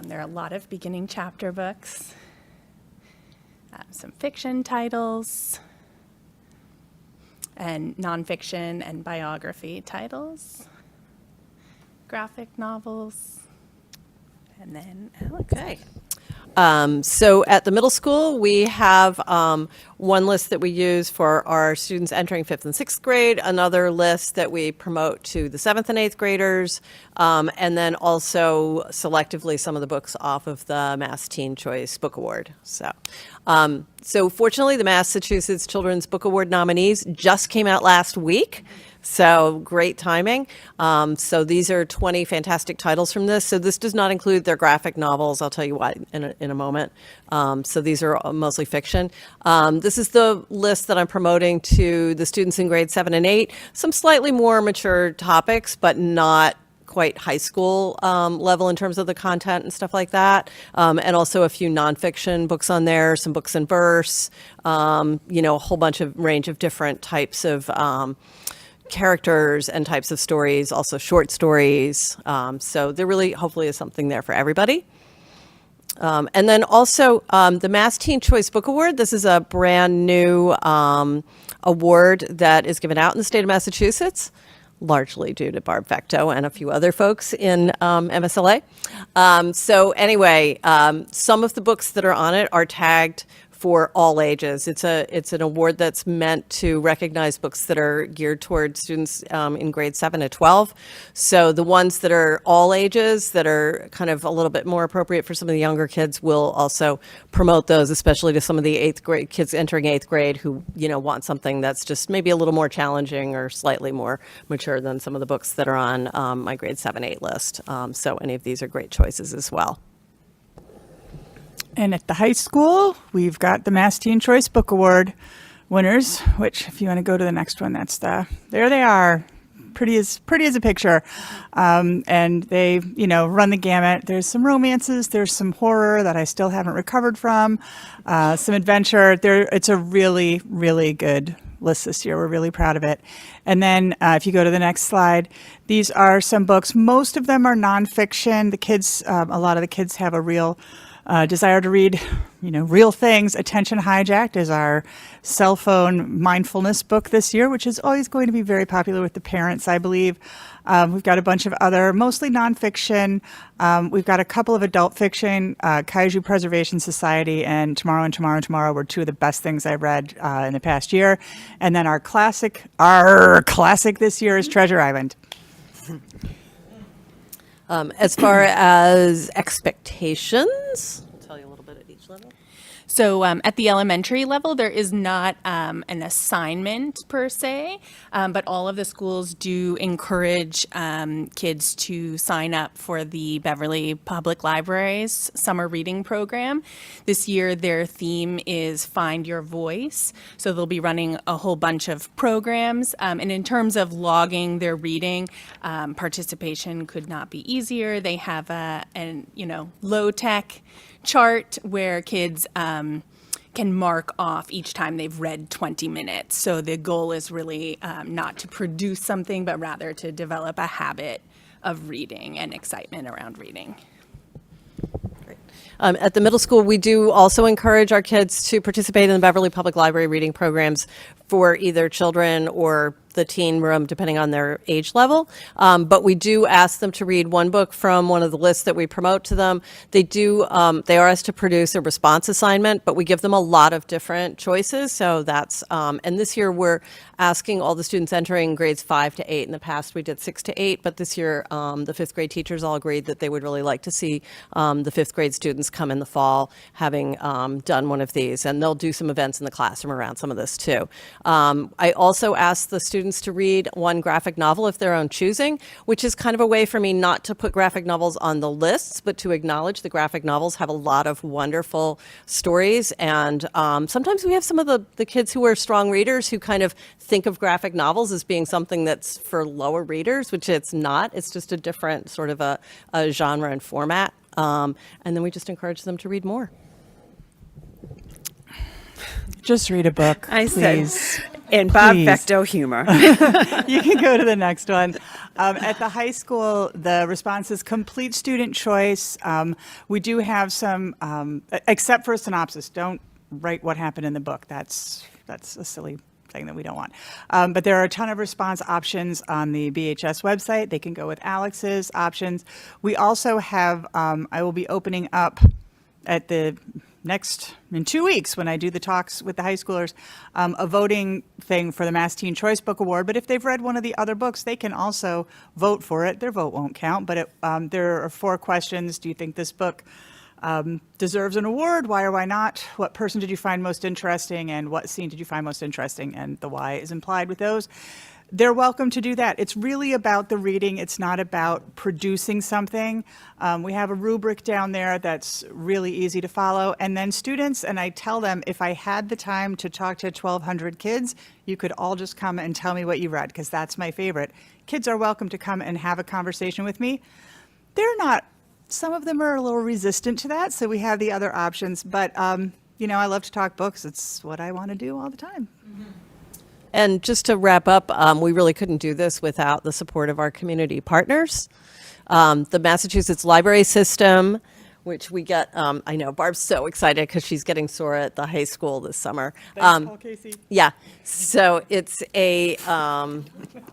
There are a lot of beginning chapter books, some fiction titles, and nonfiction and biography titles, graphic novels, and then Alex. Okay. So at the middle school, we have one list that we use for our students entering 5th and 6th grade, another list that we promote to the 7th and 8th graders, and then also selectively some of the books off of the Mass Teen Choice Book Award. So fortunately, the Massachusetts Children's Book Award nominees just came out last week. So great timing. So these are 20 fantastic titles from this. So this does not include their graphic novels. I'll tell you why in a moment. So these are mostly fiction. This is the list that I'm promoting to the students in grade 7 and 8. Some slightly more mature topics, but not quite high school level in terms of the content and stuff like that. And also a few nonfiction books on there, some books in verse, a whole bunch of range of different types of characters and types of stories, also short stories. So there really hopefully is something there for everybody. And then also the Mass Teen Choice Book Award. This is a brand new award that is given out in the state of Massachusetts, largely due to Barb Fecto and a few other folks in MSLA. So anyway, some of the books that are on it are tagged for all ages. It's an award that's meant to recognize books that are geared towards students in grades 7 to 12. So the ones that are all ages, that are kind of a little bit more appropriate for some of the younger kids, will also promote those, especially to some of the 8th grade kids entering 8th grade who, want something that's just maybe a little more challenging or slightly more mature than some of the books that are on my grade 7-8 list. So any of these are great choices as well. And at the high school, we've got the Mass Teen Choice Book Award winners, which if you want to go to the next one, there they are. Pretty as a picture. And they, run the gamut. There's some romances, there's some horror that I still haven't recovered from, some adventure. It's a really, really good list this year. We're really proud of it. And then if you go to the next slide, these are some books. Most of them are nonfiction. The kids, a lot of the kids have a real desire to read, real things. Attention Hijacked is our cell phone mindfulness book this year, which is always going to be very popular with the parents, I believe. We've got a bunch of other, mostly nonfiction. We've got a couple of adult fiction. Kaiju Preservation Society and Tomorrow and Tomorrow and Tomorrow were two of the best things I read in the past year. And then our classic this year is Treasure Island. As far as expectations, I'll tell you a little bit at each level. So at the elementary level, there is not an assignment per se, but all of the schools do encourage kids to sign up for the Beverly Public Library's summer reading program. This year, their theme is Find Your Voice. So they'll be running a whole bunch of programs. And in terms of logging their reading, participation could not be easier. They have a low-tech chart where kids can mark off each time they've read 20 minutes. So the goal is really not to produce something, but rather to develop a habit of reading and excitement around reading. At the middle school, we do also encourage our kids to participate in the Beverly Public Library reading programs for either children or the teen room, depending on their age level. But we do ask them to read one book from one of the lists that we promote to them. They are asked to produce a response assignment, but we give them a lot of different choices. So that's, and this year we're asking all the students entering grades 5 to 8. In the past, we did 6 to 8, but this year the 5th grade teachers all agreed that they would really like to see the 5th grade students come in the fall having done one of these. And they'll do some events in the classroom around some of this too. I also asked the students to read one graphic novel of their own choosing, which is kind of a way for me not to put graphic novels on the lists, but to acknowledge the graphic novels have a lot of wonderful stories. And sometimes we have some of the kids who are strong readers who kind of think of graphic novels as being something that's for lower readers, which it's not. It's just a different sort of a genre and format. And then we just encourage them to read more. Just read a book, I please. said, in Bob Fecto humor. You can go to the next one. At the high school, the response is complete student choice. We do have some, except for a synopsis. Don't write what happened in the book. That's a silly thing that we don't want. But there are a ton of response options on the BHS website. They can go with Alex's options. We also have, I will be opening up at in 2 weeks when I do the talks with the high schoolers, a voting thing for the Mass Teen Choice Book Award. But if they've read one of the other books, they can also vote for it. Their vote won't count, but there are 4 questions. Do you think this book deserves an award? Why or why not? What person did you find most interesting? And what scene did you find most interesting? And the why is implied with those. they're welcome to do that. It's really about the reading. It's not about producing something. We have a rubric down there that's really easy to follow. And then students, and I tell them, if I had the time to talk to 1,200 kids, you could all just come and tell me what you read, because that's my favorite. Kids are welcome to come and have a conversation with me. They're not, some of them are a little resistant to that, so we have the other options. But, you know, I love to talk books. It's what I want to do all the time. And just to wrap up, we really couldn't do this without the support of our community partners. The Massachusetts Library System, which we get, I know Barb's so excited because she's getting Sora at the high school this summer. Thanks, Paul Casey. Yeah, so it's a,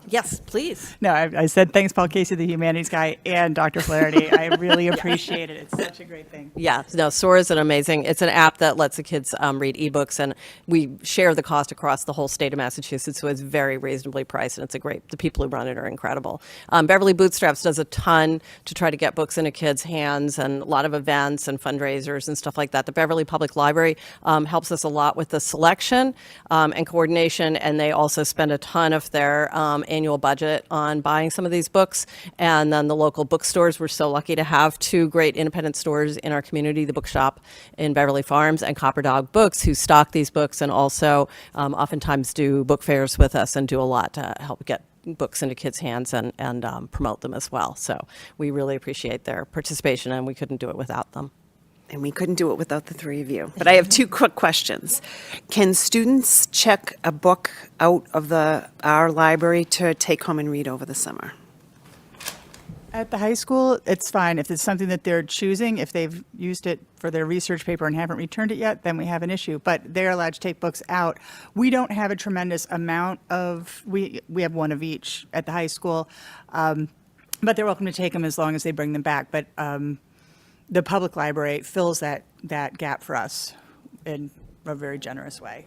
yes, please. No, I said thanks, Paul Casey, the humanities guy, and Dr. Flaherty. I really appreciate it. It's such a great thing. Yeah, no, Sora is an amazing, it's an app that lets the kids read ebooks, and we share the cost across the whole state of Massachusetts, so it's very reasonably priced, and it's a great, the people who run it are incredible. Beverly Bootstraps does a ton to try to get books into kids' hands, and a lot of events and fundraisers and stuff like that. The Beverly Public Library helps us a lot with the selection and coordination, and they also spend a ton of their annual budget on buying some of these books. And then the local bookstores, we're so lucky to have two great independent stores in our community, the Bookshop in Beverly Farms and Copper Dog Books, who stock these books and also oftentimes do book fairs with us and do a lot to help get books into kids' hands and promote them as well. So we really appreciate their participation, and we couldn't do it without them. And we couldn't do it without the three of you. But I have two quick questions. Can students check a book out of our library to take home and read over the summer? At the high school, it's fine. If it's something that they're choosing, if they've used it for their research paper and haven't returned it yet, then we have an issue. But they're allowed to take books out. We don't have a tremendous amount of, we have one of each at the high school. But they're welcome to take them as long as they bring them back. But the public library fills that gap for us in a very generous way.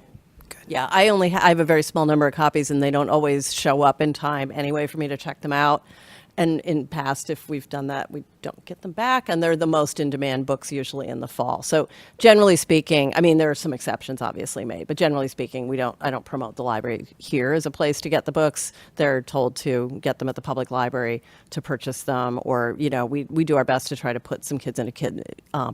Yeah, I have a very small number of copies, and they don't always show up in time anyway for me to check them out. And in past, if we've done that, we don't get them back, and they're the most in-demand books usually in the fall. So generally speaking, I mean, there are some exceptions obviously made, but generally speaking, I don't promote the library here as a place to get the books. They're told to get them at the public library to purchase them, or, you know, we do our best to try to put some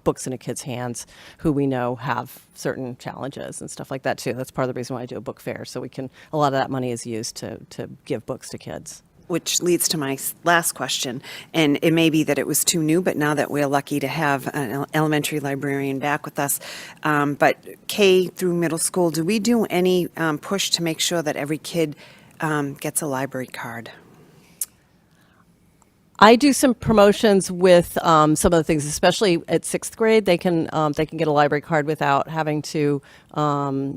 books into kids' hands who we know have certain challenges and stuff like that too. That's part of the reason why I do a book fair, so a lot of that money is used to give books to kids. Which leads to my last question, and it may be that it was too new, but now that we're lucky to have an elementary librarian back with us, but K through middle school, do we do any push to make sure that every kid gets a library card? I do some promotions with some of the things, especially at sixth grade. They can get a library card without having to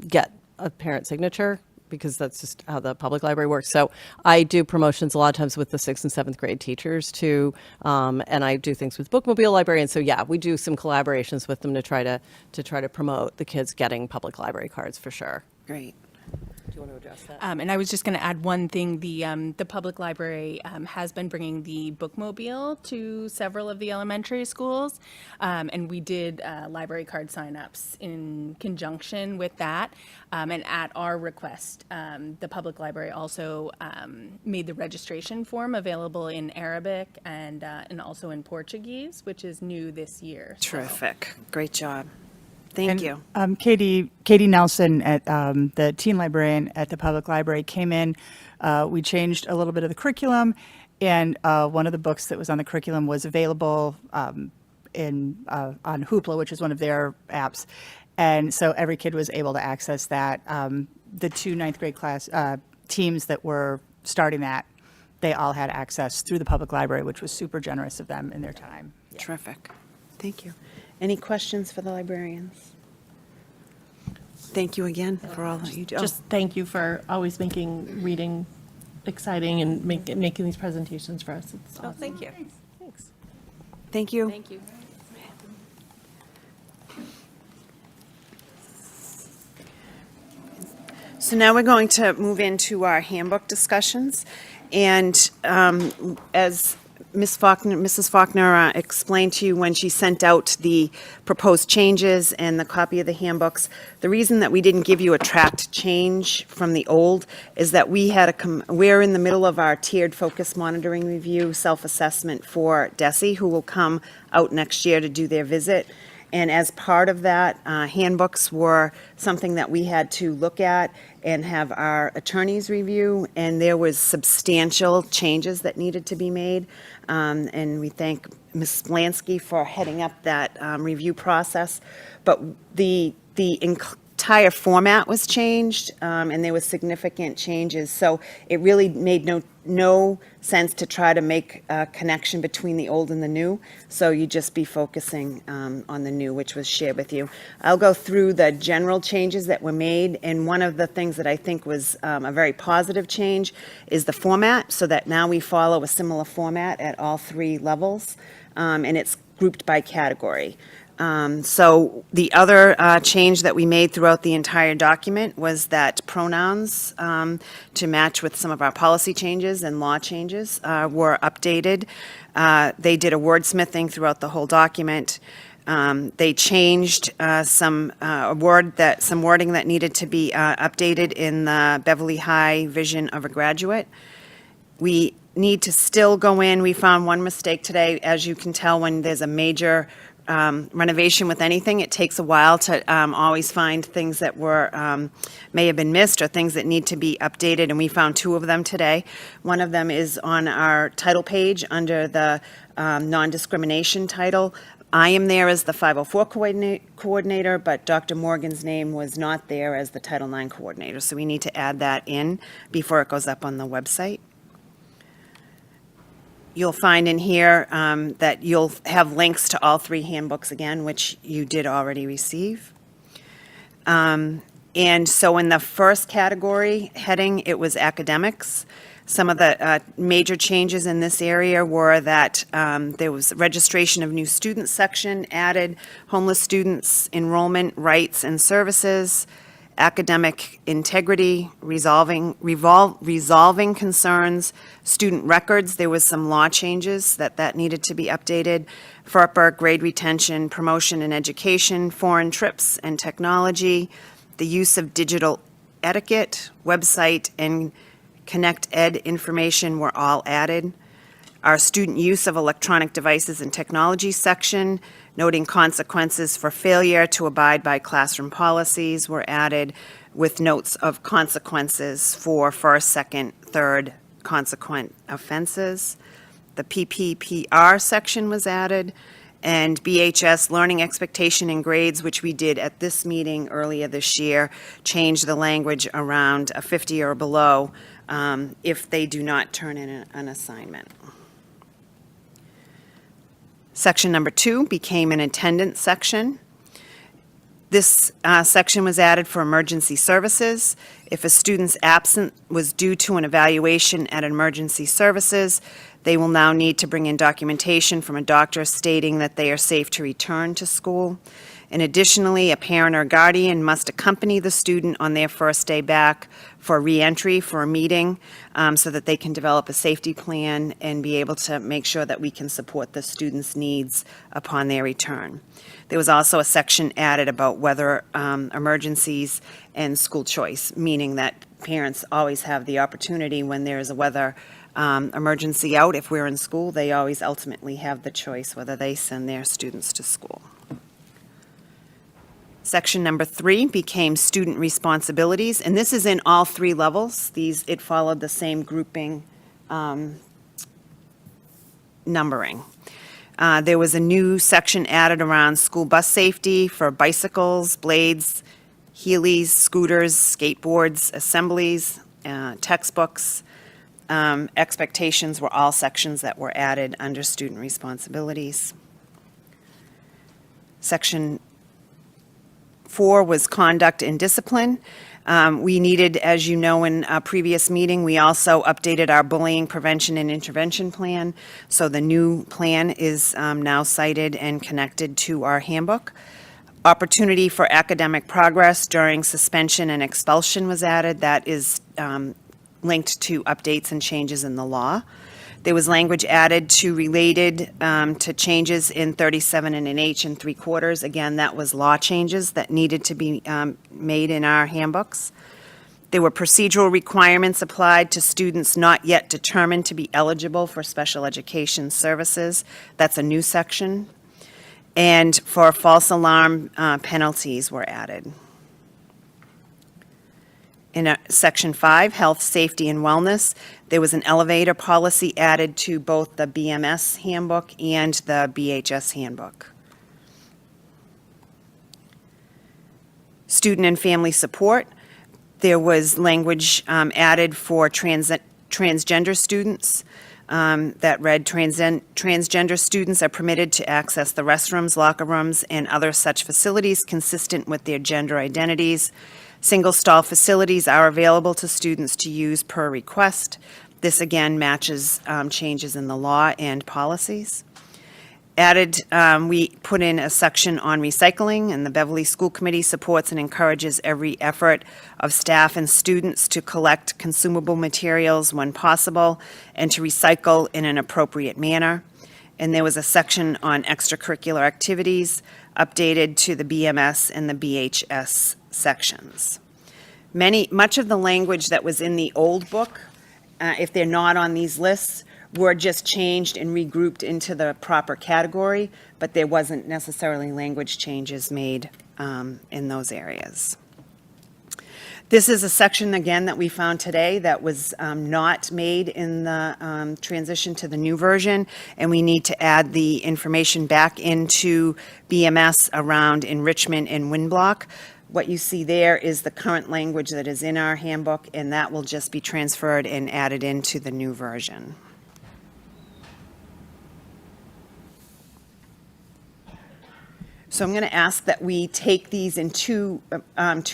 get a parent signature, because that's just how the public library works. So I do promotions a lot of times with the 6th and 7th grade teachers too, and I do things with Bookmobile librarians. So yeah, we do some collaborations with them to try to promote the kids getting public library cards for sure. Great. Do you want to address that? And I was just going to add one thing. The public library has been bringing the Bookmobile to several of the elementary schools, and we did library card signups in conjunction with that. And at our request, the public library also made the registration form available in Arabic and also in Portuguese, which is new this year. Terrific. Great job. Thank you. Katie Nelson, at the teen librarian at the public library, came in. We changed a little bit of the curriculum, and one of the books that was on the curriculum was available on Hoopla, which is one of their apps. And so every kid was able to access that. The two ninth grade class teams that were starting that, they all had access through the public library, which was super generous of them in their time. Yeah. Terrific. Thank you. Any questions for the librarians? Thank you again for all that you do. Just thank you for always making reading exciting and making these presentations for us. It's awesome. Thank you. Thanks. Thank you. Thank you. So now we're going to move into our handbook discussions. And as Mrs. Faulkner explained to you when she sent out the proposed changes and the copy of the handbooks. The reason that we didn't give you a tracked change from the old is that we're in the middle of our tiered focus monitoring review self-assessment for DESE, who will come out next year to do their visit. And as part of that, handbooks were something that we had to look at and have our attorneys review, and there was substantial changes that needed to be made. And we thank Ms. Blansky for heading up that review process. But the entire format was changed, and there was significant changes. So it really made no sense to try to make a connection between the old and the new. So you just be focusing on the new, which was shared with you. I'll go through the general changes that were made, and one of the things that I think was a very positive change is the format, so that now we follow a similar format at all three levels, and it's grouped by category. So the other change that we made throughout the entire document was that pronouns, to match with some of our policy changes and law changes, were updated. They did a wordsmithing throughout the whole document. They changed some wording that needed to be updated in the Beverly High vision of a graduate. We need to still go in. We found one mistake today. As you can tell, when there's a major renovation with anything, it takes a while to always find things that may have been missed or things that need to be updated, and we found two of them today. One of them is on our title page under the non-discrimination title. I am there as the 504 coordinator, but Dr. Morgan's name was not there as the Title IX coordinator, so we need to add that in before it goes up on the website. You'll find in here that you'll have links to all three handbooks again, which you did already receive. And so in the first category heading, it was academics. Some of the major changes in this area were that there was registration of new students section added, homeless students, enrollment, rights and services, academic integrity, resolving concerns, student records. There was some law changes that needed to be updated. FERPA, grade retention, promotion and education, foreign trips and technology, the use of digital etiquette, website and Connect Ed information were all added. Our student use of electronic devices and technology section, noting consequences for failure to abide by classroom policies, were added with notes of consequences for first, second, third consequent offenses. The PPPR section was added, and BHS, learning expectation and grades, which we did at this meeting earlier this year, changed the language around a 50 or below if they do not turn in an assignment. Section number 2 became an attendance section. This section was added for emergency services. If a student's absence was due to an evaluation at emergency services, they will now need to bring in documentation from a doctor stating that they are safe to return to school. And additionally, a parent or guardian must accompany the student on their first day back for reentry for a meeting so that they can develop a safety plan and be able to make sure that we can support the student's needs upon their return. There was also a section added about weather emergencies and school choice, meaning that parents always have the opportunity when there is a weather emergency out. If we're in school, they always ultimately have the choice whether they send their students to school. Section number 3 became student responsibilities, and this is in all three levels. It followed the same grouping numbering. There was a new section added around school bus safety for bicycles, blades, Heelys, scooters, skateboards, assemblies, textbooks. Expectations were all sections that were added under student responsibilities. Section 4 was conduct and discipline. We needed, as you know, in a previous meeting, we also updated our bullying prevention and intervention plan. So the new plan is now cited and connected to our handbook. Opportunity for academic progress during suspension and expulsion was added. That is linked to updates and changes in the law. There was language added to related to changes in 37 and an H and 3/4. Again, that was law changes that needed to be made in our handbooks. There were procedural requirements applied to students not yet determined to be eligible for special education services. That's a new section. And for false alarm penalties were added. In Section 5, Health, Safety, and Wellness, there was an elevator policy added to both the BMS handbook and the BHS handbook. Student and family support, there was language added for transgender students that read, transgender students are permitted to access the restrooms, locker rooms, and other such facilities consistent with their gender identities. Single-stall facilities are available to students to use per request. This again matches changes in the law and policies. Added, we put in a section on recycling, and the Beverly School Committee supports and encourages every effort of staff and students to collect consumable materials when possible and to recycle in an appropriate manner. And there was a section on extracurricular activities updated to the BMS and the BHS sections. Much of the language that was in the old book, if they're not on these lists, were just changed and regrouped into the proper category, but there wasn't necessarily language changes made in those areas. This is a section, again, that we found today that was not made in the transition to the new version, and we need to add the information back into BMS around enrichment and wind block. What you see there is the current language that is in our handbook, and that will just be transferred and added into the new version. So I'm going to ask that we take these in two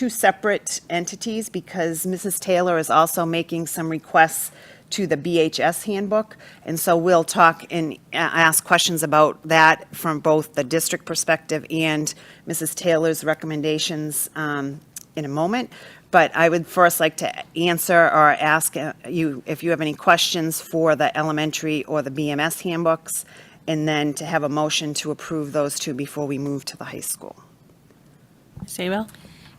separate entities, because Mrs. Taylor is also making some requests to the BHS handbook, and so we'll talk and ask questions about that from both the district perspective and Mrs. Taylor's recommendations in a moment. But I would first like to answer or ask you if you have any questions for the elementary or the BMS handbooks, and then to have a motion to approve those two before we move to the high school. Saywell?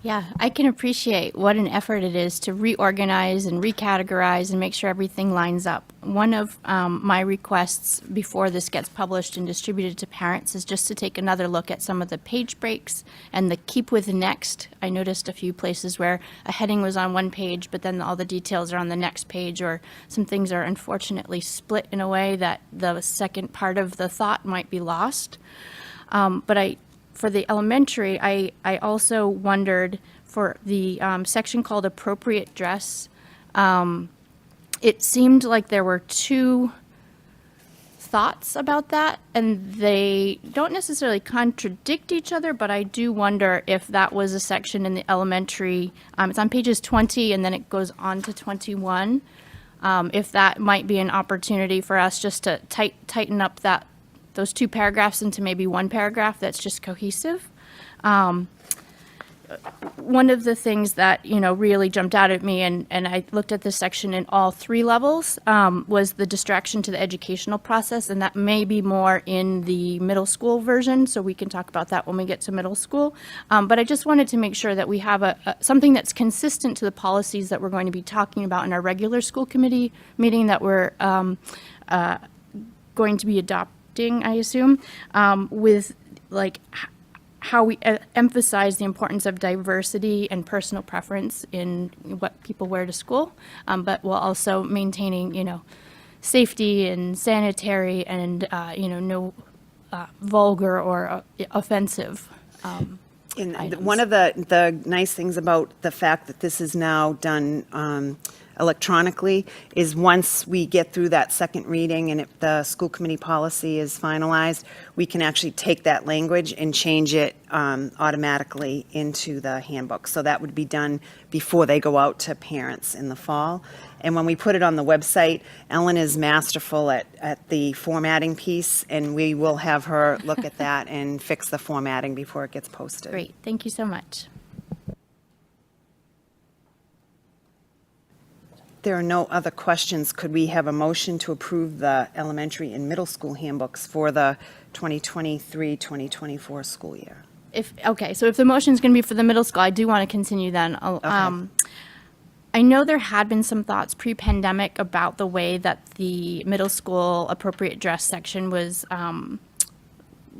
Yeah, I can appreciate what an effort it is to reorganize and recategorize and make sure everything lines up. One of my requests before this gets published and distributed to parents is just to take another look at some of the page breaks and the keep with next. I noticed a few places where a heading was on one page, but then all the details are on the next page, or some things are unfortunately split in a way that the second part of the thought might be lost. For the elementary, I also wondered for the section called appropriate dress. It seemed like there were two thoughts about that, and they don't necessarily contradict each other, but I do wonder if that was a section in the elementary. It's on pages 20, and then it goes on to 21. If that might be an opportunity for us just to tighten up those two paragraphs into maybe one paragraph that's just cohesive. One of the things that, really jumped out at me, and I looked at this section in all three levels, was the distraction to the educational process, and that may be more in the middle school version, so we can talk about that when we get to middle school. But I just wanted to make sure that we have something that's consistent to the policies that we're going to be talking about in our regular school committee meeting that we're going to be adopting, I assume, with how we emphasize the importance of diversity and personal preference in what people wear to school, but while also maintaining, safety and sanitary and, no vulgar or offensive items. One of the nice things about the fact that this is now done electronically is once we get through that second reading and if the school committee policy is finalized, we can actually take that language and change it automatically into the handbook. So that would be done before they go out to parents in the fall. And when we put it on the website, Ellen is masterful at the formatting piece, and we will have her look at that and fix the formatting before it gets posted. Great, thank you so much. there are no other questions, could we have a motion to approve the elementary and middle school handbooks for the 2023-2024 school year? Okay, so if the motion is going to be for the middle school, I do want to continue then. I know there had been some thoughts pre-pandemic about the way that the middle school appropriate dress section was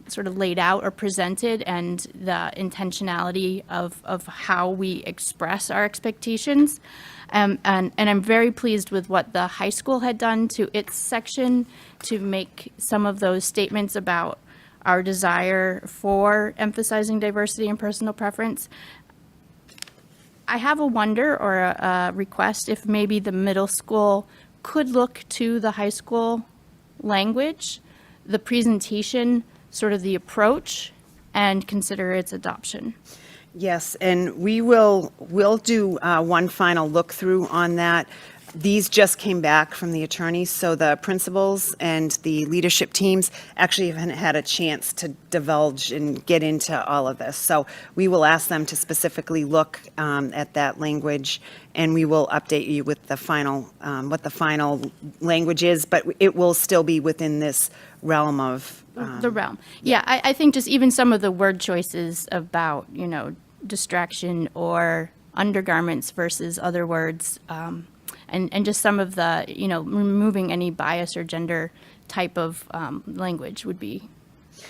sort of laid out or presented, and the intentionality of how we express our expectations. And I'm very pleased with what the high school had done to its section to make some of those statements about our desire for emphasizing diversity and personal preference. I have a wonder or a request if maybe the middle school could look to the high school language, the presentation, sort of the approach, and consider its adoption. Yes, and we'll do one final look through on that. These just came back from the attorneys, so the principals and the leadership teams actually haven't had a chance to divulge and get into all of this. So we will ask them to specifically look at that language, and we will update you with the final, what the final language is, but it will still be within this realm of. The realm. Yeah, I think just even some of the word choices about, distraction or undergarments versus other words, and just some of the, removing any bias or gender type of language would be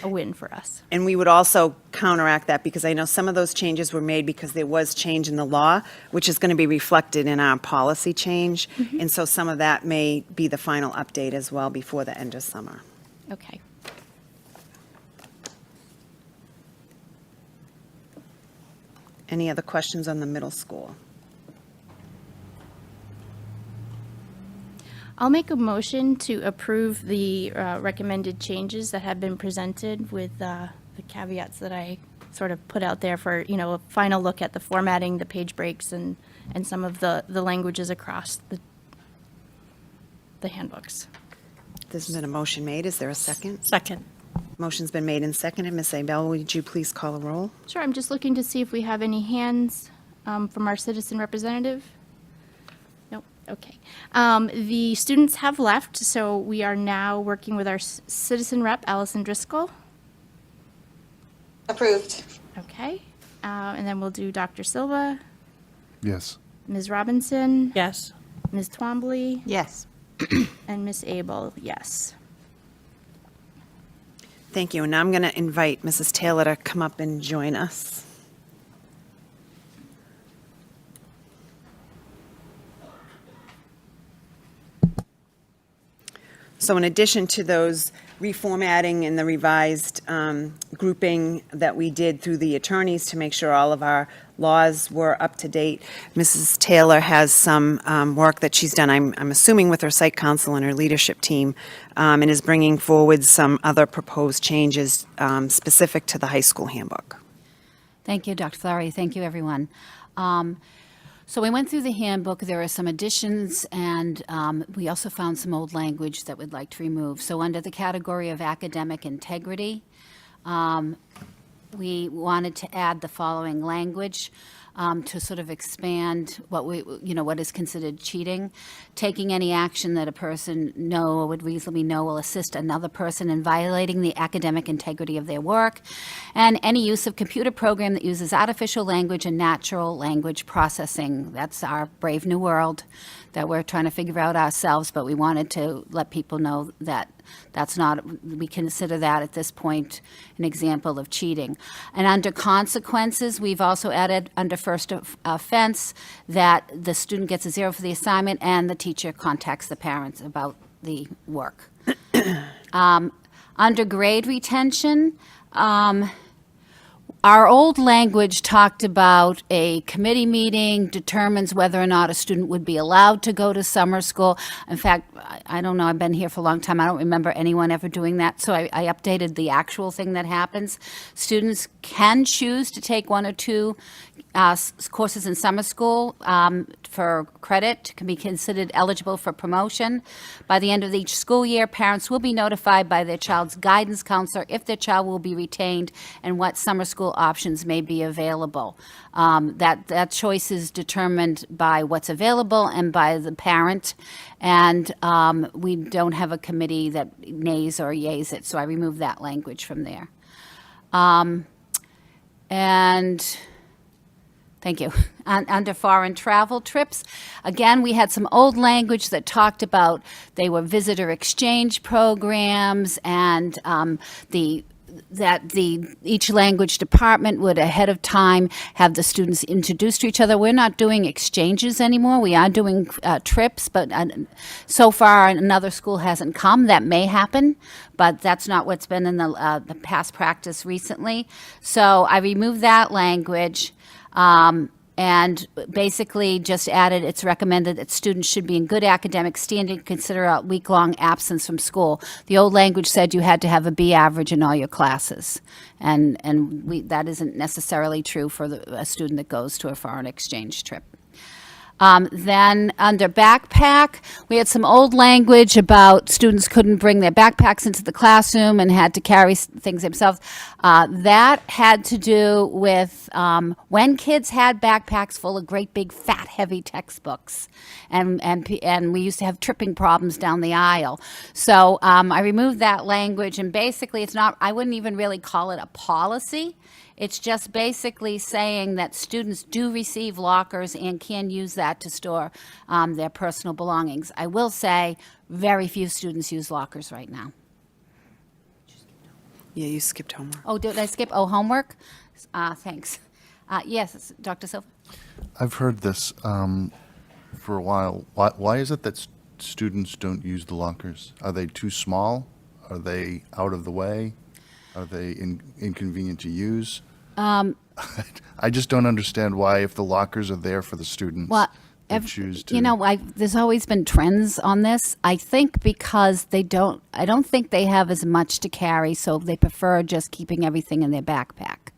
a win for us. And we would also counteract that, because I know some of those changes were made because there was change in the law, which is going to be reflected in our policy change. And so some of that may be the final update as well before the end of summer. Okay. Any other questions on the middle school? I'll make a motion to approve the recommended changes that have been presented with the caveats that I sort of put out there for, a final look at the formatting, the page breaks, and some of the languages across the handbooks. There's been a motion made. Is there a second? Second. Motion's been made and seconded. Ms. Abel, would you please call a roll? Sure, I'm just looking to see if we have any hands from our citizen representative. Nope, okay. The students have left, so we are now working with our citizen rep, Allison Driscoll. Approved. Okay, and then we'll do Dr. Silva, Yes. Ms. Robinson, Yes. Ms. Twombly, Yes. and Ms. Abel, yes. Thank you. And now I'm going to invite Mrs. Taylor to come up and join us. So in addition to those reformatting and the revised grouping that we did through the attorneys to make sure all of our laws were up to date, Mrs. Taylor has some work that she's done, I'm assuming with her site council and her leadership team, and is bringing forward some other proposed changes specific to the high school handbook. Thank you, Dr. Flowry. Thank you, everyone. So we went through the handbook. There are some additions, and we also found some old language that we'd like to remove. So under the category of academic integrity, we wanted to add the following language to sort of expand what is considered cheating. Taking any action that a person would reasonably know will assist another person in violating the academic integrity of their work, and any use of computer program that uses artificial language and natural language processing. That's our brave new world that we're trying to figure out ourselves, but we wanted to let people know that we consider that at this point an example of cheating. And under consequences, we've also added under first offense that the student gets a 0 for the assignment and the teacher contacts the parents about the work. Under grade retention, our old language talked about a committee meeting determines whether or not a student would be allowed to go to summer school. In fact, I don't know, I've been here for a long time. I don't remember anyone ever doing that, so I updated the actual thing that happens. Students can choose to take 1 or 2 courses in summer school for credit can be considered eligible for promotion. By the end of each school year, parents will be notified by their child's guidance counselor if their child will be retained and what summer school options may be available. That choice is determined by what's available and by the parent, and we don't have a committee that nays or yays it, so I removed that language from there. And thank you. Under foreign travel trips, again, we had some old language that talked about they were visitor exchange programs, and each language department would ahead of time have the students introduced to each other. We're not doing exchanges anymore. We are doing trips, but so far another school hasn't come. That may happen, but that's not what's been in the past practice recently. So I removed that language. And basically just added, it's recommended that students should be in good academic standing, consider a week-long absence from school. The old language said you had to have a B average in all your classes. And that isn't necessarily true for a student that goes to a foreign exchange trip. Then under backpack, we had some old language about students couldn't bring their backpacks into the classroom and had to carry things themselves. That had to do with when kids had backpacks full of great big fat heavy textbooks, and we used to have tripping problems down the aisle. So I removed that language, and basically it's not, I wouldn't even really call it a policy. It's just basically saying that students do receive lockers and can use that to store their personal belongings. I will say very few students use lockers right now. Yeah, you skipped homework. Oh, did I skip? Oh, homework? Thanks. Yes, Dr. Silva? I've heard this for a while. Why is it that students don't use the lockers? Are they too small? Are they out of the way? Are they inconvenient to use? I just don't understand why, if the lockers are there for the students, they choose to. You know, there's always been trends on this. I think because I don't think they have as much to carry, so they prefer just keeping everything in their backpack.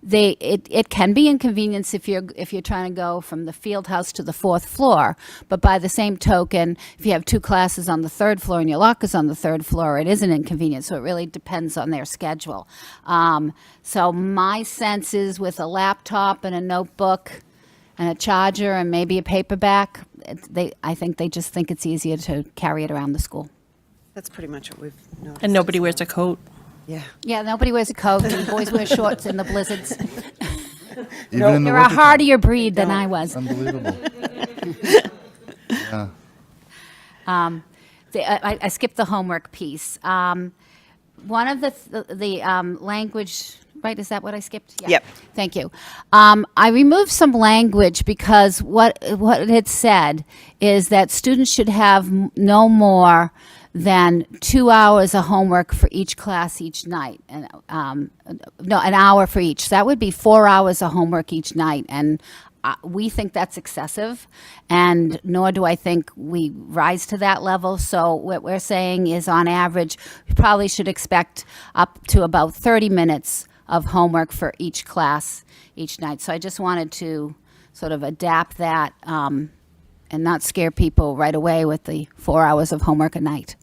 It can be inconvenience if you're trying to go from the field house to the 4th floor, but by the same token, if you have 2 classes on the 3rd floor and your locker's on the 3rd floor, it is an inconvenience, so it really depends on their schedule. So my sense is with a laptop and a notebook and a charger and maybe a paperback, I think they just think it's easier to carry it around the school. That's pretty much what we've noticed. And nobody wears a coat. Yeah. Yeah, nobody wears a coat, and boys wear shorts in the blizzards. Even in the You're a wintertime. hardier breed than I was. Unbelievable. Yeah. I skipped the homework piece. One of the language, right, is that what I skipped? Yeah. Yep. Thank you. I removed some language because what it had said is that students should have no more than 2 hours of homework for each class each night, and no, an hour for each. So that would be 4 hours of homework each night, and we think that's excessive, and nor do I think we rise to that level. So what we're saying is, on average, we probably should expect up to about 30 minutes of homework for each class each night. So I just wanted to sort of adapt that and not scare people right away with the 4 hours of homework a night.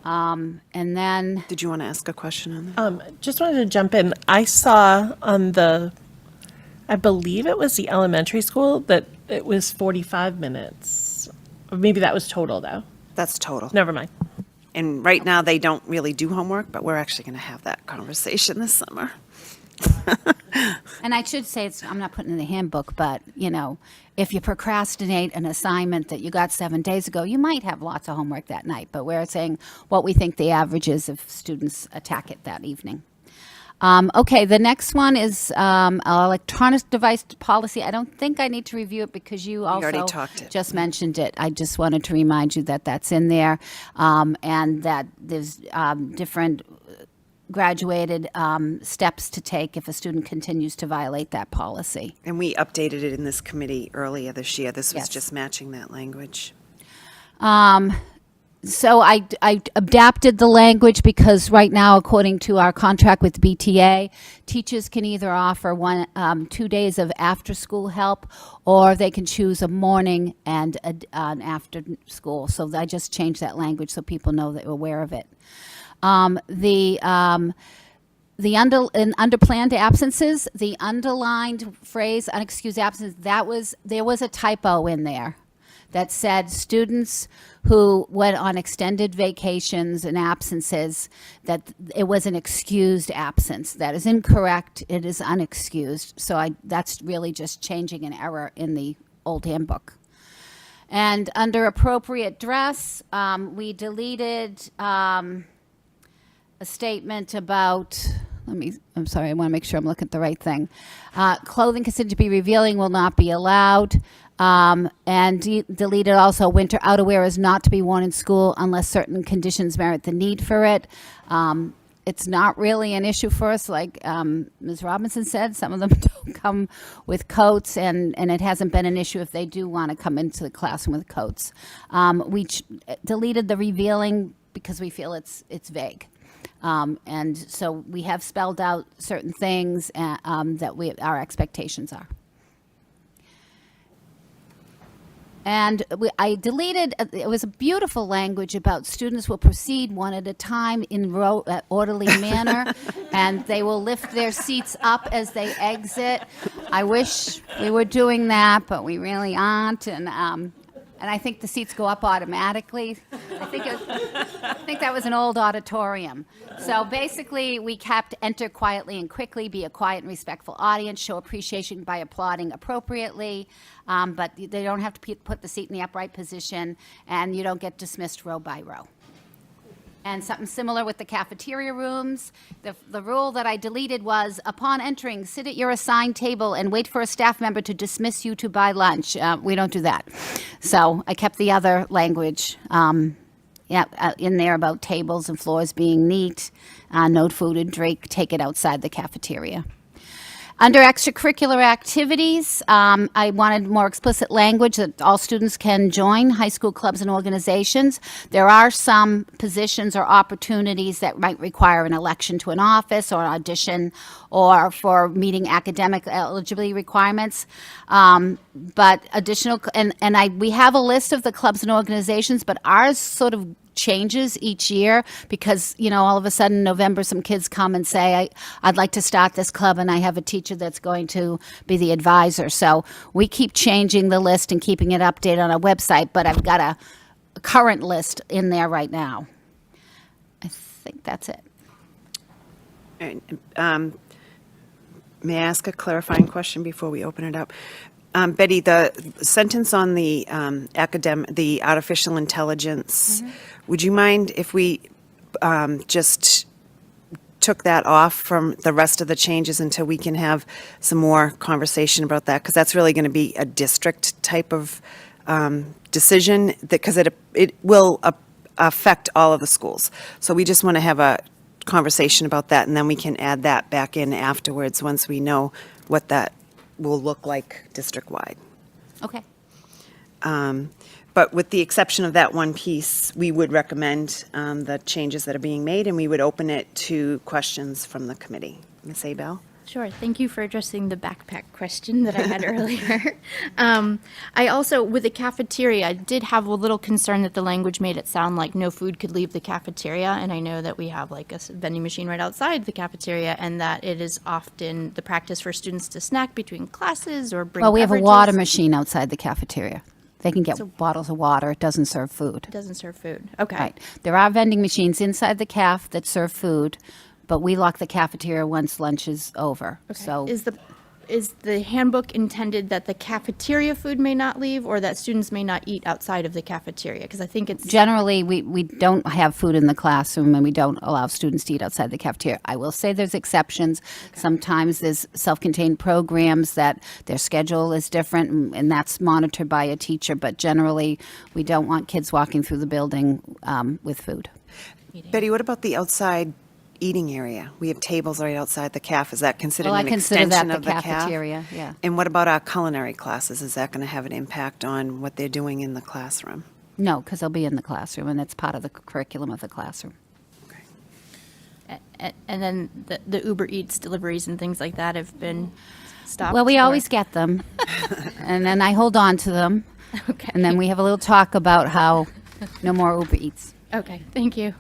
And then, Did you want to ask a question on that? Just wanted to jump in. I saw on I believe it was the elementary school, that it was 45 minutes. Or maybe that was total, though. That's total. Never mind. And right now, they don't really do homework, but we're actually going to have that conversation this summer. and I should say, I'm not putting in the handbook, but, if you procrastinate an assignment that you got 7 days ago, you might have lots of homework that night, but we're saying what we think the average is if students attack it that evening. Okay, the next one is electronic device policy. I don't think I need to review it because you also already talked it. just mentioned it. I just wanted to remind you that that's in there, and that there's different graduated steps to take if a student continues to violate that policy. And we updated it in this committee earlier this year. This was Yes. just matching that language. So I adapted the language because right now, according to our contract with BTA, teachers can either offer 2 days of after-school help, or they can choose a morning and an after-school. So I just changed that language so people know that we're aware of it. Under planned absences, the underlined phrase unexcused absence, there was a typo in there that said students who went on extended vacations and absences, that it was an excused absence. That is incorrect. It is unexcused. So that's really just changing an error in the old handbook. And under appropriate dress, we deleted a statement about, I'm sorry, I want to make sure I'm looking at the right thing. Clothing considered to be revealing will not be allowed. And deleted also, winter outerwear is not to be worn in school unless certain conditions merit the need for it. It's not really an issue for us, like Ms. Robinson said. Some of them don't come with coats, and it hasn't been an issue if they do want to come into the classroom with coats. We deleted the revealing because we feel it's vague. And so we have spelled out certain things that our expectations are. And I deleted, it was a beautiful language about students will proceed one at a time in orderly manner, and they will lift their seats up as they exit. I wish we were doing that, but we really aren't. And I think the seats go up automatically. I think that was an old auditorium. So basically, we kept enter quietly and quickly, be a quiet and respectful audience, show appreciation by applauding appropriately, but they don't have to put the seat in the upright position, and you don't get dismissed row by row. And something similar with the cafeteria rooms. The rule that I deleted was, upon entering, sit at your assigned table and wait for a staff member to dismiss you to buy lunch. We don't do that. So I kept the other language in there about tables and floors being neat, no food and drink, take it outside the cafeteria. Under extracurricular activities, I wanted more explicit language that all students can join high school clubs and organizations. There are some positions or opportunities that might require an election to an office or an audition or for meeting academic eligibility requirements. But additional, we have a list of the clubs and organizations, but ours sort of changes each year because, all of a sudden in November some kids come and say, I'd like to start this club, and I have a teacher that's going to be the advisor. So we keep changing the list and keeping it updated on our website, but I've got a current list in there right now. I think that's it. May I ask a clarifying question before we open it up? Betty, the sentence on the the artificial intelligence, would you mind if we just took that off from the rest of the changes until we can have some more conversation about that? Because that's really going to be a district type of decision, because it will affect all of the schools. So we just want to have a conversation about that, and then we can add that back in afterwards once we know what that will look like district-wide. Okay. But with the exception of that one piece, we would recommend the changes that are being made, and we would open it to questions from the committee. Ms. Abel? Sure. Thank you for addressing the backpack question that I had earlier. I also, with the cafeteria, I did have a little concern that the language made it sound like no food could leave the cafeteria. And I know that we have like a vending machine right outside the cafeteria, and that it is often the practice for students to snack between classes or bring Well, we have a beverages. water machine outside the cafeteria. They can get bottles of water. It doesn't serve food. It doesn't serve food. Okay. Right. There are vending machines inside the caf that serve food, but we lock the cafeteria once lunch is over. Okay. So is the handbook intended that the cafeteria food may not leave, or that students may not eat outside of the cafeteria? Because I think it's generally we don't have food in the classroom, and we don't allow students to eat outside the cafeteria. I will say there's exceptions. Okay. Sometimes there's self-contained programs that their schedule is different, and that's monitored by a teacher. But generally, we don't want kids walking through the building with food. Betty, what about the outside eating area? We have tables right outside the caf. Is that considered an extension of the cafeteria? caf? Yeah. And what about our culinary classes? Is that going to have an impact on what they're doing in the classroom? No, because they'll be in the classroom, and it's part of the curriculum of the classroom. And then the Uber Eats deliveries and things like that have been stopped? Well, we or- always get them, and then I hold on to them. Okay. And then we have a little talk about how no more Uber Eats. Okay, thank you.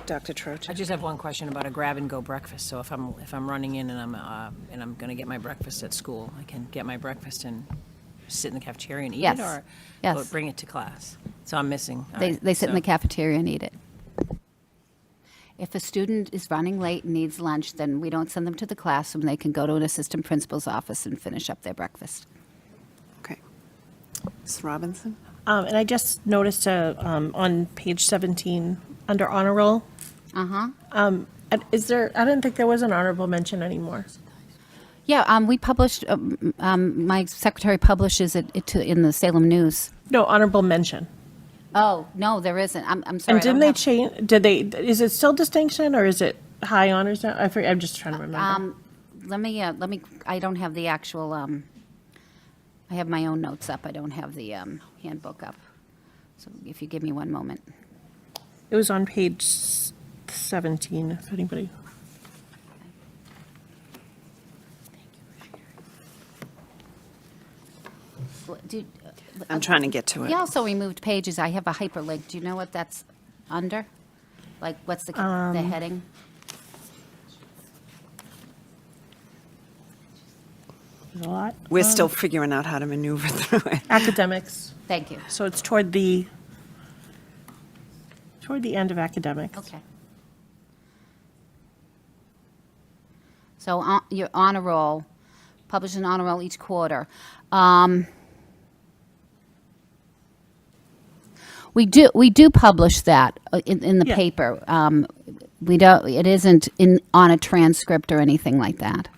Dr. Trocha? I just have one question about a grab-and-go breakfast. So if I'm running in and I'm going to get my breakfast at school, I can get my breakfast and sit in the cafeteria and eat Yes. it, or Yes. bring it to class? So I'm missing. All They right, sit in the so- cafeteria and eat it. If a student is running late and needs lunch, then we don't send them to the classroom. They can go to an assistant principal's office and finish up their breakfast. Okay. Ms. Robinson? And I just noticed on page 17, under honor roll, is there, I didn't think there was an honorable mention anymore. Yeah, we published, my secretary publishes it in the Salem News. No, honorable mention. Oh, no, there isn't. I'm sorry. And I didn't don't they have- change, is it still distinction or is it high honors now? I'm just trying to remember. Let me, I don't have the actual, I have my own notes up. I don't have the handbook up. So if you give me one moment. It was on page 17, if anybody. I'm trying to get to it. We also removed pages. I have a hyperlink. Do you know what that's under? Like, what's the heading? There's a lot. We're still figuring out how to maneuver through it. Academics. Thank you. So it's toward the end of academics. Okay. So your honor roll, publish an honor roll each quarter. We do publish that in the Yeah. paper. We don't. It isn't on a transcript or anything like that.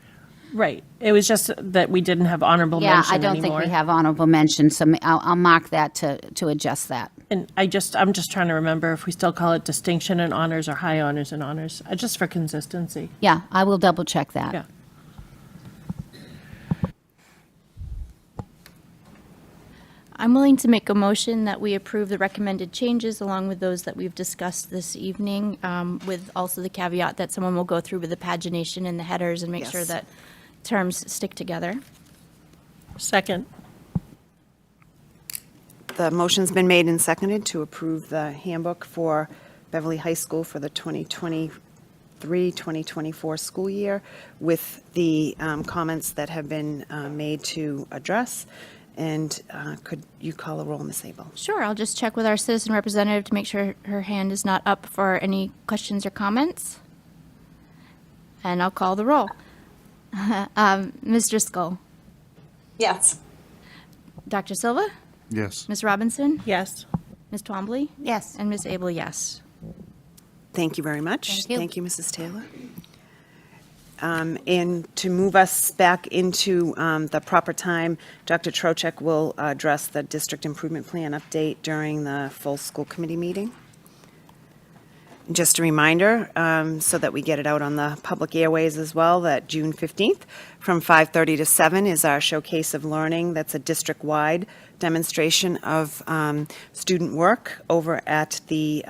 Right. It was just that we didn't have honorable Yeah, mention I don't anymore. think we have honorable mention, so I'll mark that to adjust that. And I'm just trying to remember if we still call it distinction and honors or high honors and honors, just for consistency. Yeah, I will double check that. Yeah. I'm willing to make a motion that we approve the recommended changes along with those that we've discussed this evening, with also the caveat that someone will go through with the pagination and the headers and make sure Yes. that terms stick together. Second. The motion's been made and seconded to approve the handbook for Beverly High School for the 2023-2024 school year with the comments that have been made to address. And could you call a roll, Ms. Abel? Sure, I'll just check with our citizen representative to make sure her hand is not up for any questions or comments. And I'll call the roll. Ms. Driscoll, Yes. Dr. Silva, Yes. Ms. Robinson, Yes. Ms. Twombly, Yes. and Ms. Abel, yes. Thank you very much. Thank you. Thank you, Mrs. Taylor. And to move us back into the proper time, Dr. Trocheck will address the district improvement plan update during the full school committee meeting. Just a reminder, so that we get it out on the public airways as well, that June 15th from 5:30 to 7 is our Showcase of Learning. That's a district-wide demonstration of student work over at the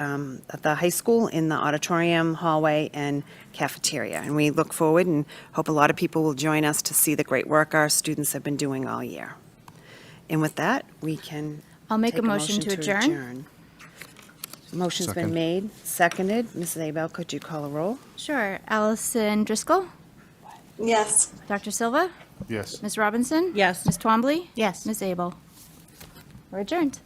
high school in the auditorium, hallway, and cafeteria. And we look forward and hope a lot of people will join us to see the great work our students have been doing all year. And with that, we can I'll make take a motion to adjourn. Motion's been Second. made, seconded. Mrs. Abel, could you call a roll? Sure. Allison Driscoll, Yes. Dr. Silva, Yes. Ms. Robinson? Yes. Ms. Twombly? Yes. Ms. Abel? We're adjourned.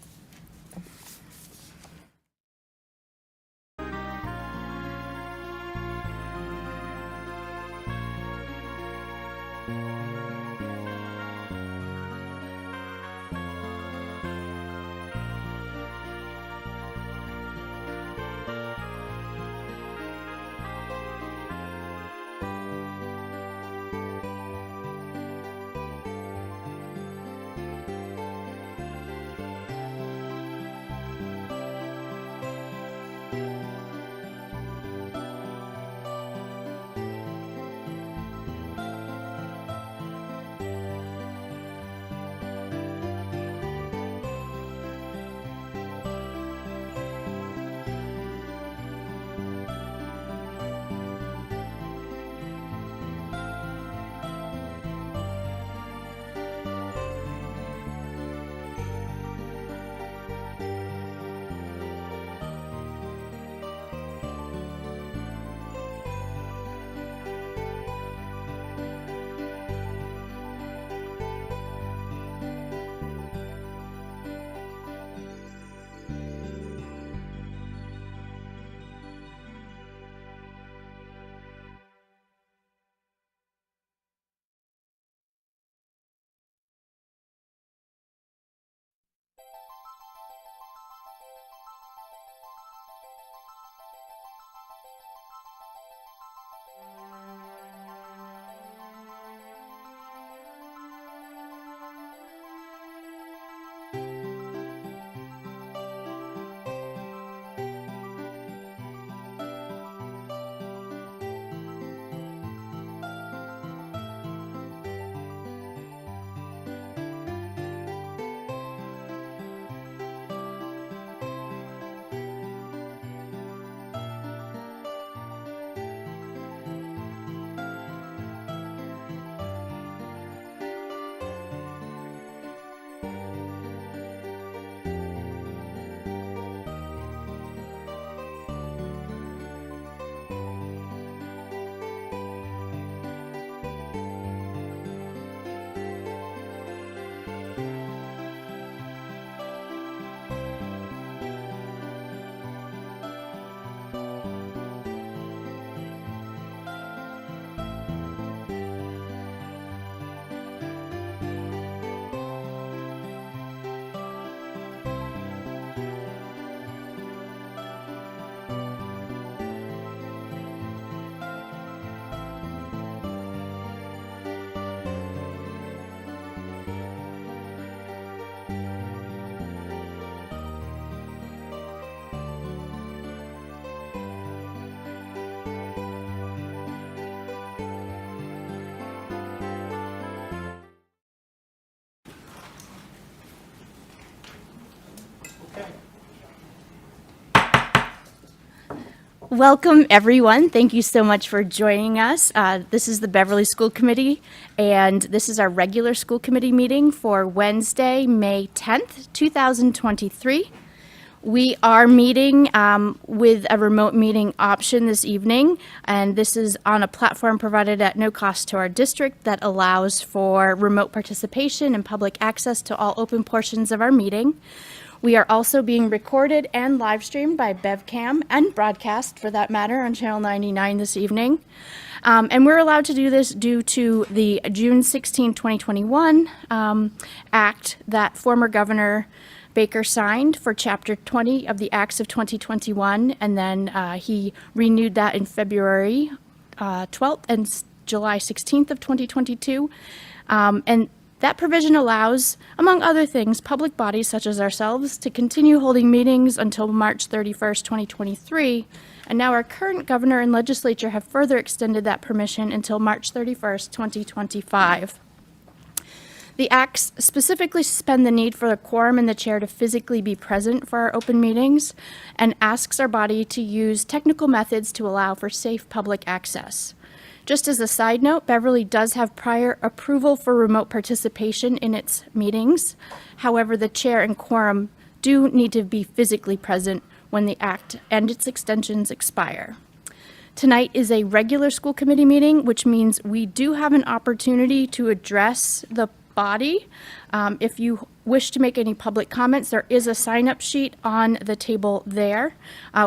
Welcome, everyone. Thank you so much for joining us. This is the Beverly School Committee, and this is our regular school committee meeting for Wednesday, May 10th, 2023. We are meeting with a remote meeting option this evening, and this is on a platform provided at no cost to our district that allows for remote participation and public access to all open portions of our meeting. We are also being recorded and live streamed by BevCam and broadcast, for that matter, on Channel 99 this evening. And we're allowed to do this due to the June 16, 2021 act that former Governor Baker signed for Chapter 20 of the Acts of 2021, and then he renewed that in February 12th and July 16th of 2022. And that provision allows, among other things, public bodies such as ourselves to continue holding meetings until March 31st, 2023. And now our current governor and legislature have further extended that permission until March 31st, 2025. The acts specifically suspend the need for the quorum and the chair to physically be present for our open meetings and asks our body to use technical methods to allow for safe public access. Just as a side note, Beverly does have prior approval for remote participation in its meetings. However, the chair and quorum do need to be physically present when the act and its extensions expire. Tonight is a regular school committee meeting, which means we do have an opportunity to address the body. If you wish to make any public comments, there is a sign-up sheet on the table there.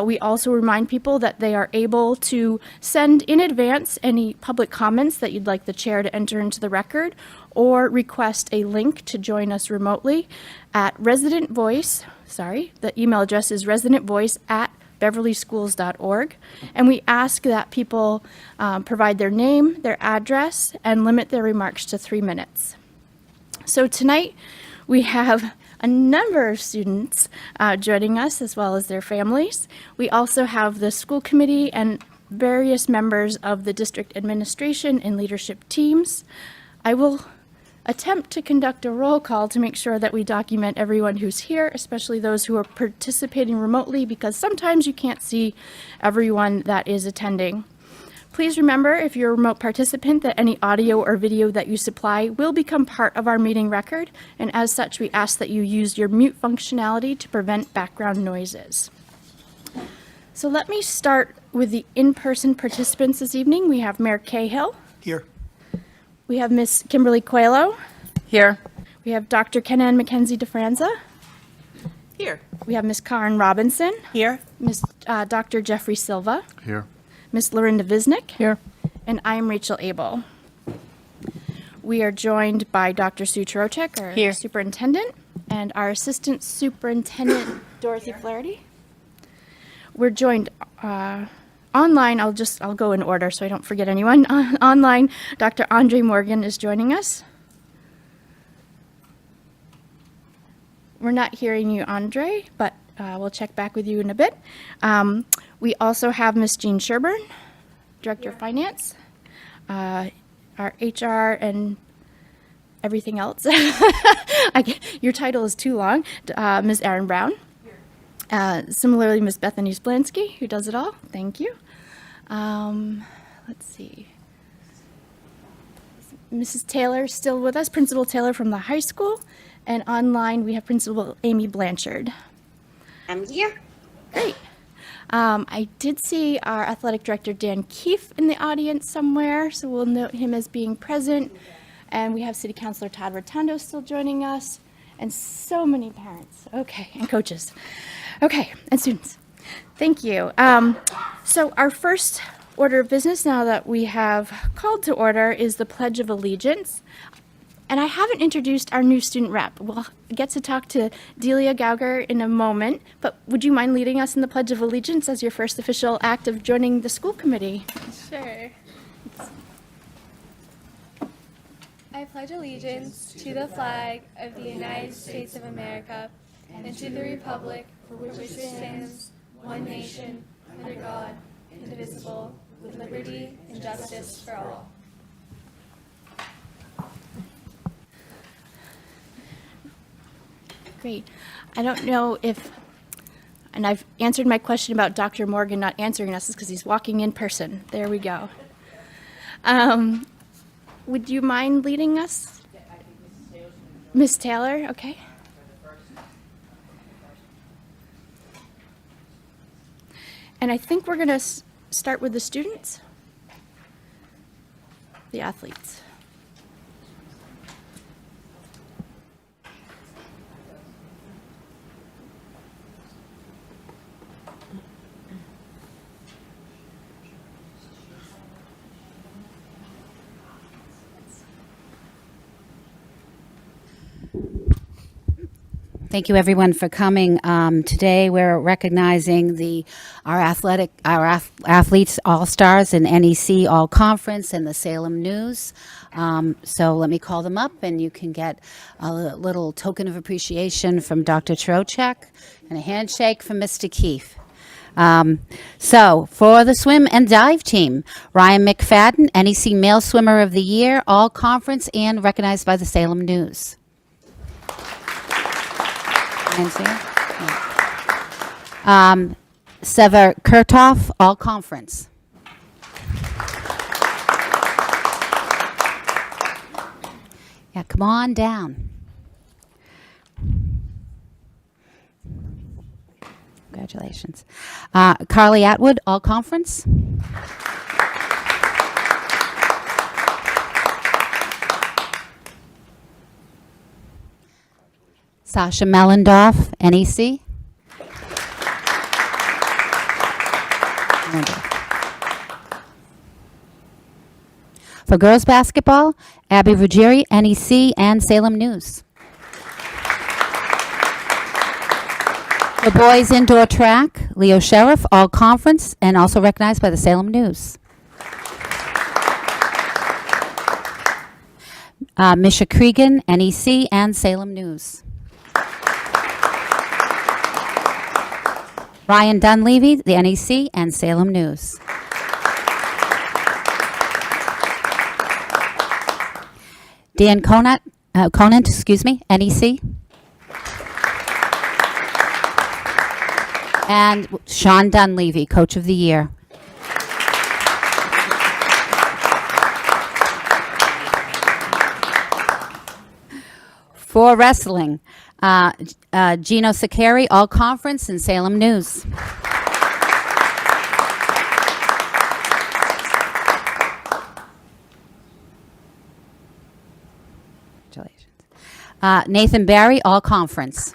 We also remind people that they are able to send in advance any public comments that you'd like the chair to enter into the record, or request a link to join us remotely at the email address is residentvoice@beverlyschools.org. And we ask that people provide their name, their address, and limit their remarks to 3 minutes. So tonight, we have a number of students joining us, as well as their families. We also have the school committee and various members of the district administration and leadership teams. I will attempt to conduct a roll call to make sure that we document everyone who's here, especially those who are participating remotely, because sometimes you can't see everyone that is attending. Please remember, if you're a remote participant, that any audio or video that you supply will become part of our meeting record, and as such, we ask that you use your mute functionality to prevent background noises. So let me start with the in-person participants this evening. We have Mayor Cahill. Here. We have Miss Kimberly Coelho. Here. We have Dr. Kenan Mackenzie DeFranza. Here. We have Miss Karen Robinson. Here. Miss Dr. Jeffrey Silva. Here. Miss Lorinda Visnick. Here. And I'm Rachel Abel. We are joined by Dr. Sue Chorocek, our Here. superintendent, and our assistant superintendent, Dorothy Flaherty. We're joined online. I'll go in order so I don't forget anyone. Online, Dr. Andre Morgan is joining us. We're not hearing you, Andre, but we'll check back with you in a bit. We also have Miss Jean Sherburne, Director of Finance, our HR and everything else. Your title is too long. Ms. Erin Brown. Similarly, Ms. Bethany Splansky, who does it all. Thank you. Let's see. Mrs. Taylor still with us, Principal Taylor from the high school. And online, we have Principal Amy Blanchard. I'm here. Great. I did see our athletic director, Dan Keefe, in the audience somewhere, so we'll note him as being present. And we have City Councilor Todd Rotundo still joining us, and so many parents. Okay, and coaches. Okay, and students. Thank you. So our first order of business, now that we have called to order, is the Pledge of Allegiance. And I haven't introduced our new student rep. We'll get to talk to Delia Gauger in a moment, but would you mind leading us in the Pledge of Allegiance as your first official act of joining the school committee? Sure. I pledge allegiance to the flag of the United States of America and to the republic for which it stands, one nation, under God, indivisible, with liberty and justice for all. Great. I don't know if, and I've answered my question about Dr. Morgan not answering us is because he's walking in person. There we go. Would you mind leading us? Miss Taylor, okay. And I think we're going to start with the students, the athletes. Thank you, everyone, for coming. Today, we're recognizing our athletes all-stars in NEC All-Conference and the Salem News. So let me call them up, and you can get a little token of appreciation from Dr. Trocheck and a handshake from Mr. Keefe. So, for the swim and dive team, Ryan McFadden, NEC Male Swimmer of the Year, All-Conference, and recognized by the Salem News. Sever Kurtoff, All Conference. Yeah, come on down. Congratulations. Carly Atwood, All Conference. Sasha Mellendorf, NEC. For girls basketball, Abby Ruggieri, NEC, and Salem News. For boys indoor track, Leo Sheriff, All Conference, and also recognized by the Salem News. Misha Cregan, NEC, and Salem News. Ryan Dunleavy, the NEC, and Salem News. Dan Conant, NEC. And Sean Dunleavy, Coach of the Year. For wrestling, Gino Sakari, All Conference, and Salem News. Congratulations. Nathan Barry, All Conference.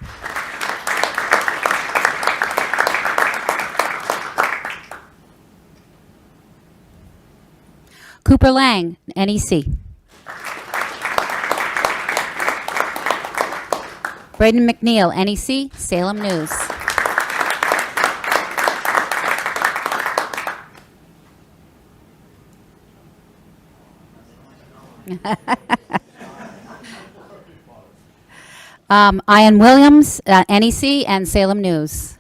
Cooper Lang, NEC. Braden McNeil, NEC, Salem News. Ian Williams, NEC, and Salem News.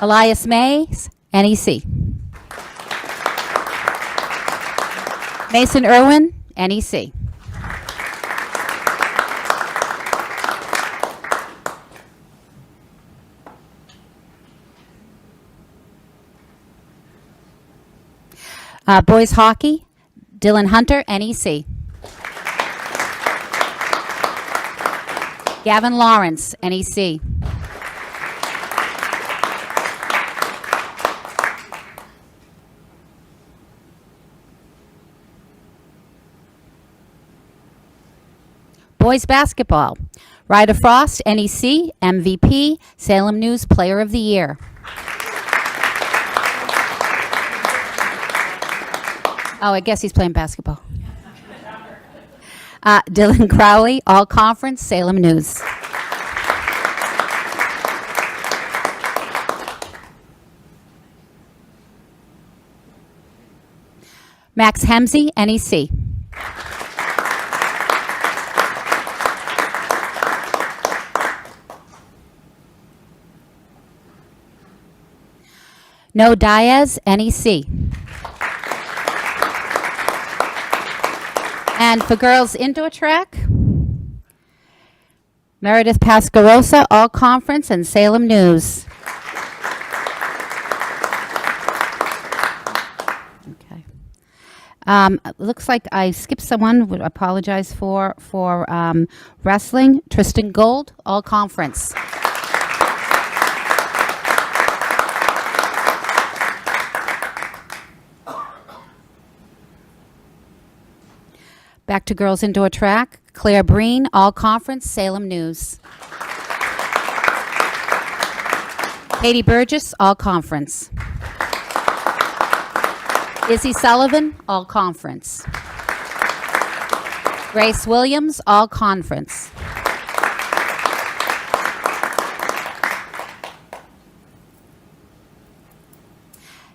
Elias Mays, NEC. Mason Irwin, NEC. Boys hockey, Dylan Hunter, NEC. Gavin Lawrence, NEC. Boys basketball, Ryder Frost, NEC, MVP, Salem News Player of the Year. Oh, I guess he's playing basketball. Dylan Crowley, All Conference, Salem News. Max Hemsey, NEC. No Diaz, NEC. And for girls indoor track, Meredith Pascarosa, All Conference and Salem News. Okay. Looks like I skipped someone, would apologize for wrestling. Tristan Gold, All Conference. Back to girls indoor track. Claire Breen, All Conference, Salem News. Katie Burgess, All Conference. Izzy Sullivan, All Conference. Grace Williams, All Conference.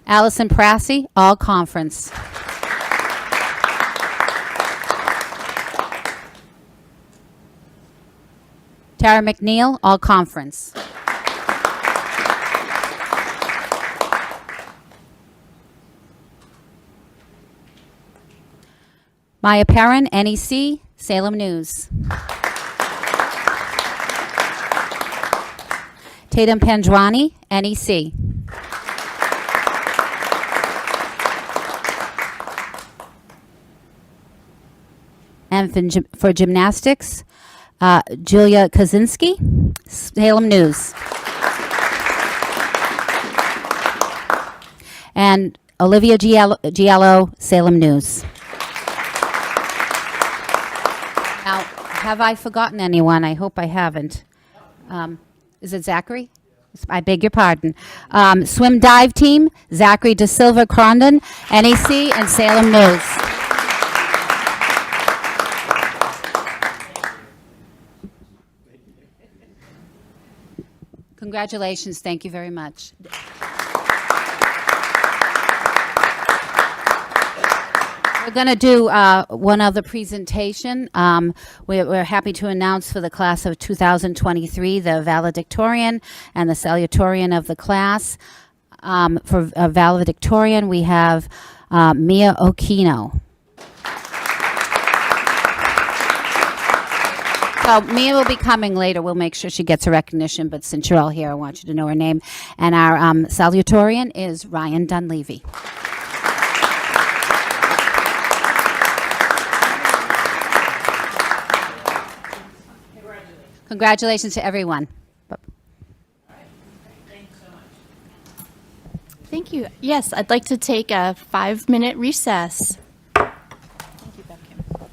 Allison Prassey, All Conference. Tara McNeil, All Conference. Maya Perrin, NEC, Salem News. Tatum Panjwani, NEC. And for gymnastics, Julia Kaczynski, Salem News. And Olivia Giallo, Salem News. Now, have I forgotten anyone? I hope I haven't. Is it Zachary? I beg your pardon. Swim dive team, Zachary Da Silva Crondon, NEC, and Salem News. Congratulations. Thank you very much. We're going to do one other presentation. We're happy to announce for the class of 2023 the valedictorian and the salutatorian of the class. For valedictorian, we have Mia Okino. So Mia will be coming later. We'll make sure she gets a recognition, but since you're all here, I want you to know her name. And our salutatorian is Ryan Dunleavy. Congratulations to everyone. Thank you. Yes, I'd like to take a 5-minute recess. Thank you, BevCam.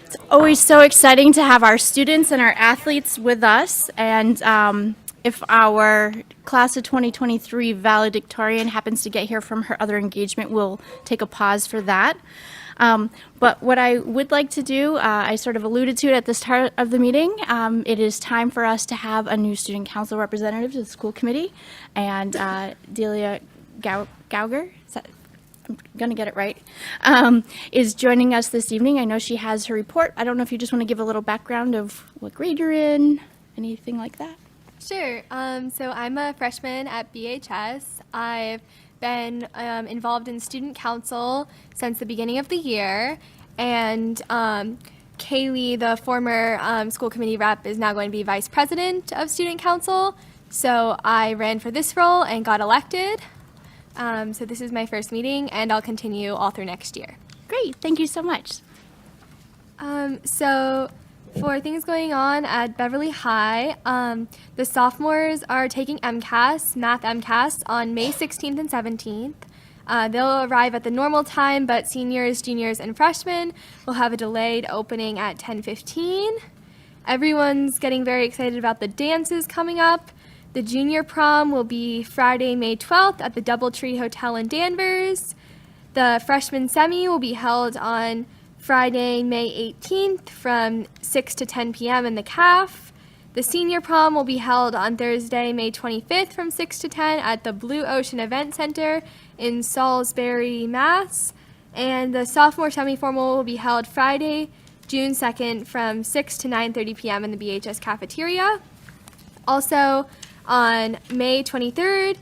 It's always so exciting to have our students and our athletes with us. And if our class of 2023 valedictorian happens to get here from her other engagement, we'll take a pause for that. But what I would like to do, I sort of alluded to it at the start of the meeting, it is time for us to have a new student council representative to the school committee. And Delia Gauger, is that, I'm going to get it right, is joining us this evening. I know she has her report. I don't know if you just want to give a little background of what grade you're in, anything like that. Sure. So I'm a freshman at BHS. I've been involved in student council since the beginning of the year, and Kaylee, the former school committee rep, is now going to be vice president of student council. So I ran for this role and got elected. So this is my first meeting, and I'll continue all through next year. Great, thank you so much. So for things going on at Beverly High, the sophomores are taking MCAS, Math MCAS, on May 16th and 17th. They'll arrive at the normal time, but seniors, juniors, and freshmen will have a delayed opening at 10:15. Everyone's getting very excited about the dances coming up. The junior prom will be Friday, May 12th at the Doubletree Hotel in Danvers. The freshman semi will be held on Friday, May 18th from 6 to 10 p.m. in the CAF. The senior prom will be held on Thursday, May 25th from 6 to 10 at the Blue Ocean Event Center in Salisbury, Mass. And the sophomore semi-formal will be held Friday, June 2nd from 6 to 9:30 p.m. in the BHS cafeteria. Also, on May 23rd,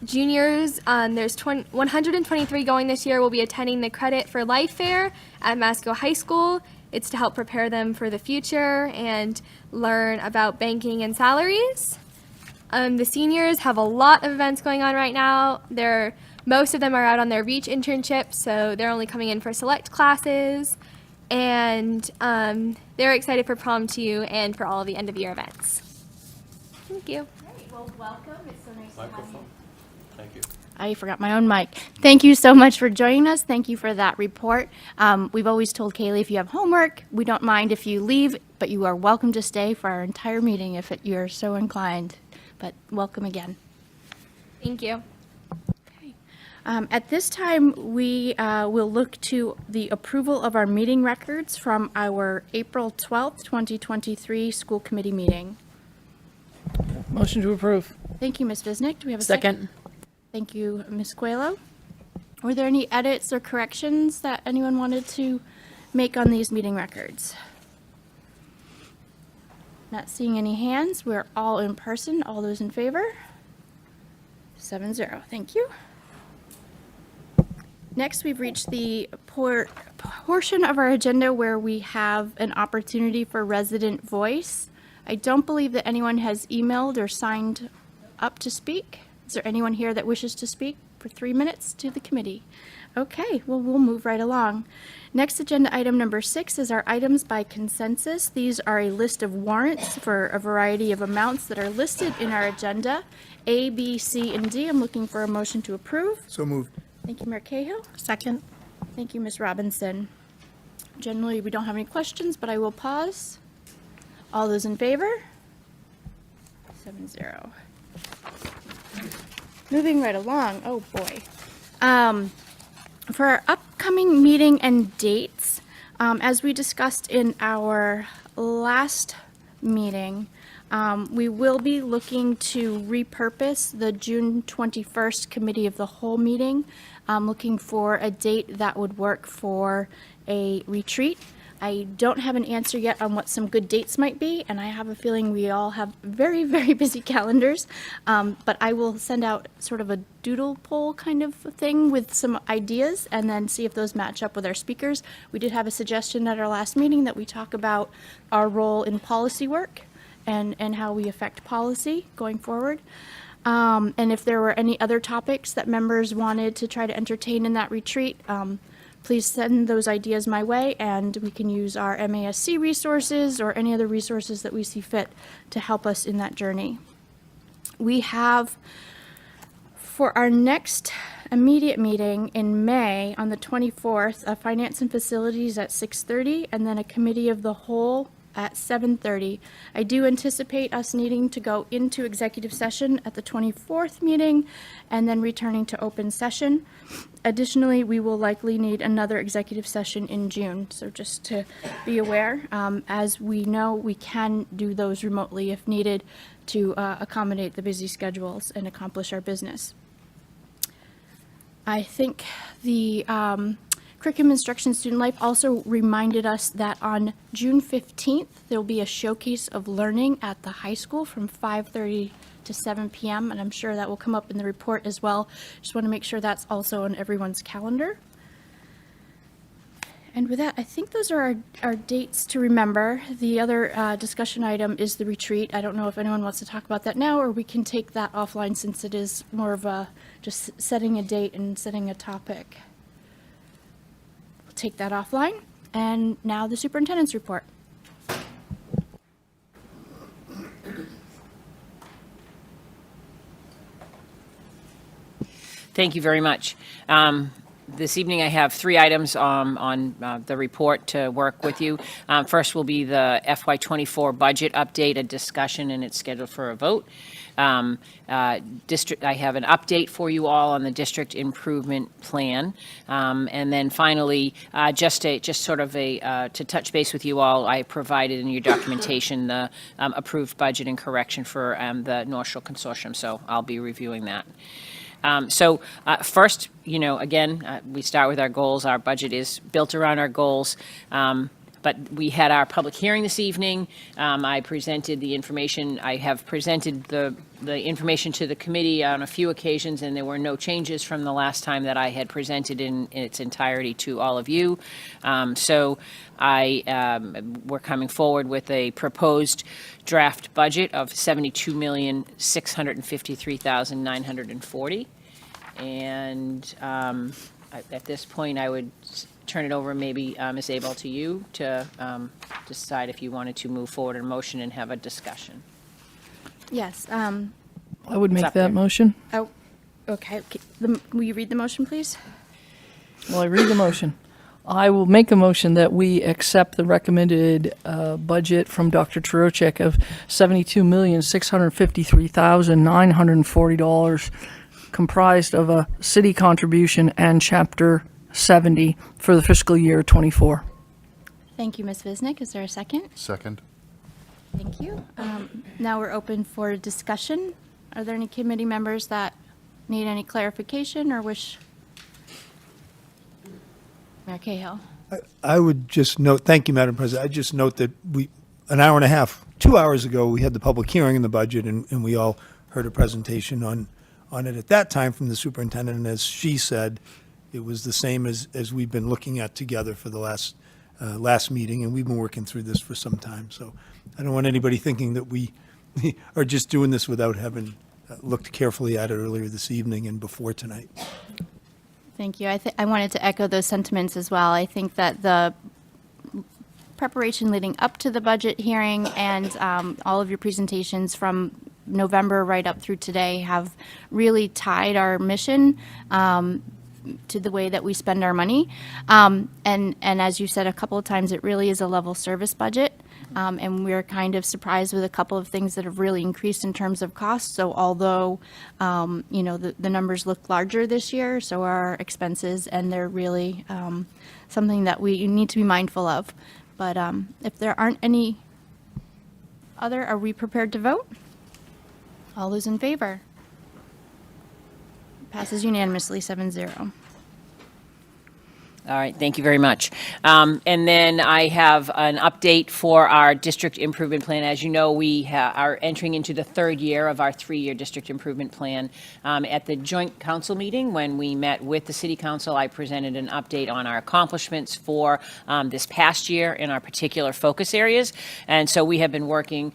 juniors, there's 123 going this year, will be attending the Credit for Life Fair at Masco High School. It's to help prepare them for the future and learn about banking and salaries. The seniors have a lot of events going on right now. Most of them are out on their REACH internship, so they're only coming in for select classes. And they're excited for prom too and for all of the end of year events. Thank you. Great, well, welcome. It's so nice to have you. Thank you. I forgot my own mic. Thank you so much for joining us. Thank you for that report. We've always told Kaylee, if you have homework, we don't mind if you leave, but you are welcome to stay for our entire meeting if you're so inclined. But welcome again. Thank you. At this time, we will look to the approval of our meeting records from our April 12th, 2023 school committee meeting. Motion to approve. Thank you, Ms. Visnick. Do we have a second? Thank you, Ms. Coelho. Were there any edits or corrections that anyone wanted to make on these meeting records? Not seeing any hands. We're all in person. All those in favor? 7-0. Thank you. Next, we've reached the portion of our agenda where we have an opportunity for resident voice. I don't believe that anyone has emailed or signed up to speak. Is there anyone here that wishes to speak for 3 minutes to the committee? Okay, well, we'll move right along. Next agenda item number 6 is our items by consensus. These are a list of warrants for a variety of amounts that are listed in our agenda, A, B, C, and D. I'm looking for a motion to approve. So moved. Thank you, Mayor Cahill. Second. Thank you, Ms. Robinson. Generally, we don't have any questions, but I will pause. All those in favor? 7-0. Moving right along, oh boy. For our upcoming meeting and dates, as we discussed in our last meeting, we will be looking to repurpose the June 21st Committee of the Whole meeting, looking for a date that would work for a retreat. I don't have an answer yet on what some good dates might be, and I have a feeling we all have very, very busy calendars, but I will send out sort of a doodle poll kind of thing with some ideas and then see if those match up with our speakers. We did have a suggestion at our last meeting that we talk about our role in policy work and how we affect policy going forward. And if there were any other topics that members wanted to try to entertain in that retreat, please send those ideas my way, and we can use our MASC resources or any other resources that we see fit to help us in that journey. We have, for our next immediate meeting in May on the 24th, Finance and Facilities at 6:30, and then a Committee of the Whole at 7:30. I do anticipate us needing to go into executive session at the 24th meeting and then returning to open session. Additionally, we will likely need another executive session in June, so just to be aware. As we know, we can do those remotely if needed to accommodate the busy schedules and accomplish our business. I think the Curriculum Instruction Student Life also reminded us that on June 15th, there'll be a showcase of learning at the high school from 5:30 to 7 p.m., and I'm sure that will come up in the report as well. Just want to make sure that's also on everyone's calendar. And with that, I think those are our dates to remember. The other discussion item is the retreat. I don't know if anyone wants to talk about that now, or we can take that offline since it is more of a just setting a date and setting a topic. We'll take that offline. And now the superintendent's report. Thank you very much. This evening, I have 3 items on the report to work with you. First will be the FY24 budget update, a discussion, and it's scheduled for a vote. I have an update for you all on the district improvement plan. And then finally, to touch base with you all, I provided in your documentation the approved budget and correction for the North Shore Consortium, so I'll be reviewing that. First, again, we start with our goals. Our budget is built around our goals. But we had our public hearing this evening. I presented the information. I have presented the information to the committee on a few occasions, and there were no changes from the last time that I had presented in its entirety to all of you. We're coming forward with a proposed draft budget of $72,653,940. And at this point, I would turn it over, maybe, Ms. Abel, to you to decide if you wanted to move forward in motion and have a discussion. Yes. I would make that motion. Oh, okay. Will you read the motion, please? Well, I read the motion. I will make a motion that we accept the recommended budget from Dr. Trocheck of $72,653,940, comprised of a city contribution and Chapter 70 for the fiscal year 24. Thank you, Ms. Visnick. Is there a second? Second. Thank you. Now we're open for discussion. Are there any committee members that need any clarification or wish? Mayor Cahill. I would just note, thank you, Madam President. I just note that an hour and a half, 2 hours ago, we had the public hearing in the budget, and we all heard a presentation on it at that time from the superintendent. And as she said, it was the same as we've been looking at together for the last meeting, and we've been working through this for some time. So I don't want anybody thinking that we are just doing this without having looked carefully at it earlier this evening and before tonight. Thank you. I wanted to echo those sentiments as well. I think that the preparation leading up to the budget hearing and all of your presentations from November right up through today have really tied our mission to the way that we spend our money. And as you said a couple of times, it really is a level service budget. And we're kind of surprised with a couple of things that have really increased in terms of cost. So although, the numbers look larger this year, so are our expenses, and they're really something that we need to be mindful of. But if there aren't any other, are we prepared to vote? All those in favor? Passes unanimously, 7-0. All right, thank you very much. And then I have an update for our district improvement plan. As you know, we are entering into the 3rd year of our 3-year district improvement plan. At the joint council meeting, when we met with the city council, I presented an update on our accomplishments for this past year in our particular focus areas. And so we have been working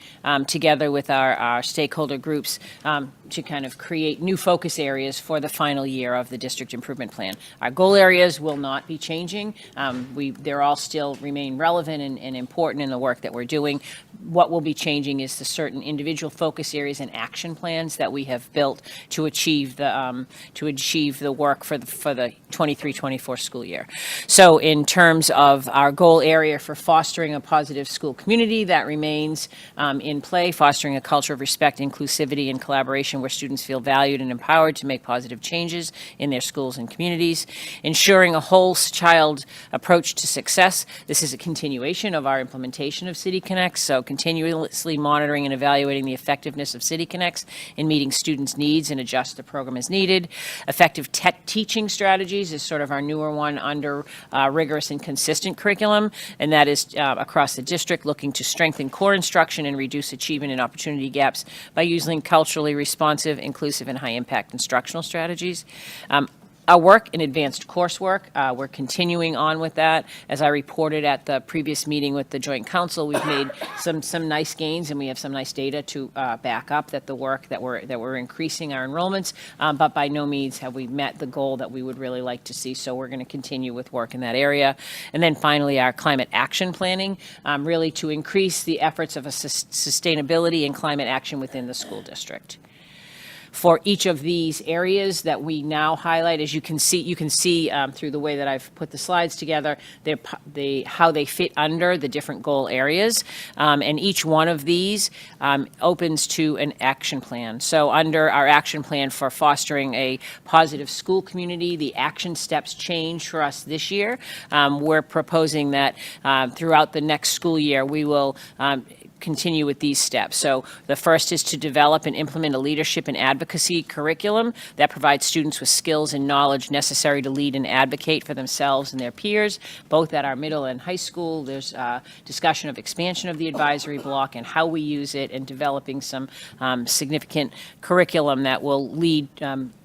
together with our stakeholder groups to kind of create new focus areas for the final year of the district improvement plan. Our goal areas will not be changing. They're all still remain relevant and important in the work that we're doing. What will be changing is the certain individual focus areas and action plans that we have built to achieve the work for the 23-24 school year. So in terms of our goal area for fostering a positive school community, that remains in play, fostering a culture of respect, inclusivity, and collaboration where students feel valued and empowered to make positive changes in their schools and communities. Ensuring a whole child approach to success. This is a continuation of our implementation of City Connects, so continuously monitoring and evaluating the effectiveness of City Connects in meeting students' needs and adjust the program as needed. Effective teaching strategies is sort of our newer one under rigorous and consistent curriculum, and that is across the district, looking to strengthen core instruction and reduce achievement and opportunity gaps by using culturally responsive, inclusive, and high-impact instructional strategies. Our work in advanced coursework, we're continuing on with that. As I reported at the previous meeting with the Joint Council, we've made some nice gains, and we have some nice data to back up that the work that we're increasing our enrollments, but by no means have we met the goal that we would really like to see. So we're going to continue with work in that area. And then finally, our climate action planning, really to increase the efforts of sustainability and climate action within the school district. For each of these areas that we now highlight, as you can see through the way that I've put the slides together, how they fit under the different goal areas, and each one of these opens to an action plan. So under our action plan for fostering a positive school community, the action steps change for us this year. We're proposing that throughout the next school year, we will continue with these steps. So the first is to develop and implement a leadership and advocacy curriculum that provides students with skills and knowledge necessary to lead and advocate for themselves and their peers, both at our middle and high school. There's discussion of expansion of the advisory block and how we use it, and developing some significant curriculum that will lead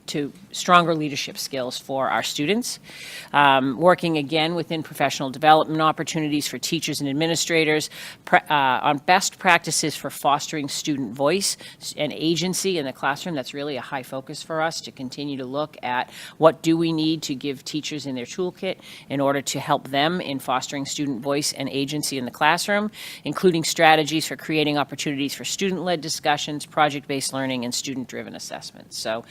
to stronger leadership skills for our students. Working again within professional development opportunities for teachers and administrators on best practices for fostering student voice and agency in the classroom. That's really a high focus for us to continue to look at what do we need to give teachers in their toolkit in order to help them in fostering student voice and agency in the classroom, including strategies for creating opportunities for student-led discussions, project-based learning, and student-driven assessments. So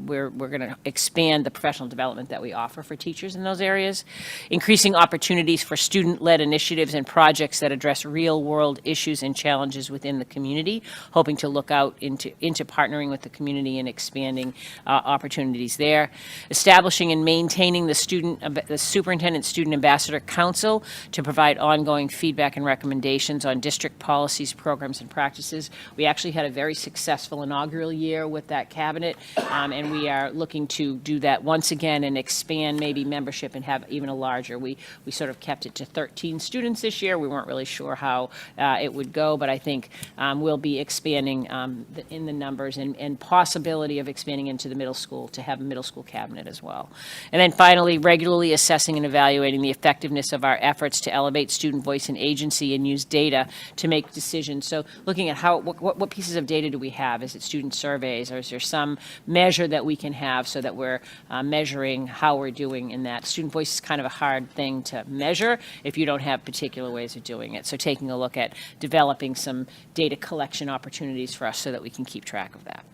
we're going to expand the professional development that we offer for teachers in those areas, increasing opportunities for student-led initiatives and projects that address real-world issues and challenges within the community, hoping to look out into partnering with the community and expanding opportunities there, establishing and maintaining the Superintendent Student Ambassador Council to provide ongoing feedback and recommendations on district policies, programs, and practices. We actually had a very successful inaugural year with that cabinet, and we are looking to do that once again and expand maybe membership and have even a larger. We sort of kept it to 13 students this year. We weren't really sure how it would go, but I think we'll be expanding in the numbers and possibility of expanding into the middle school to have a middle school cabinet as well. And then finally, regularly assessing and evaluating the effectiveness of our efforts to elevate student voice and agency and use data to make decisions. So looking at what pieces of data do we have? Is it student surveys, or is there some measure that we can have so that we're measuring how we're doing in that? Student voice is kind of a hard thing to measure if you don't have particular ways of doing it. So taking a look at developing some data collection opportunities for us so that we can keep track of that.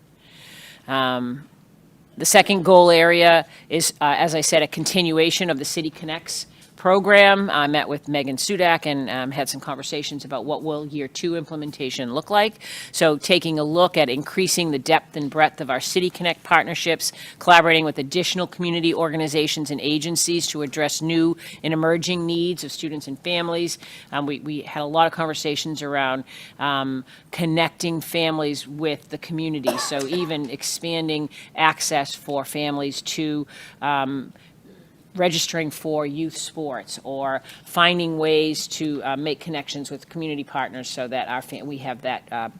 The second goal area is, as I said, a continuation of the City Connects program. I met with Megan Sudak and had some conversations about what will year 2 implementation look like. So taking a look at increasing the depth and breadth of our City Connect partnerships, collaborating with additional community organizations and agencies to address new and emerging needs of students and families. We had a lot of conversations around connecting families with the community. So even expanding access for families to registering for youth sports, or finding ways to make connections with community partners so that we have that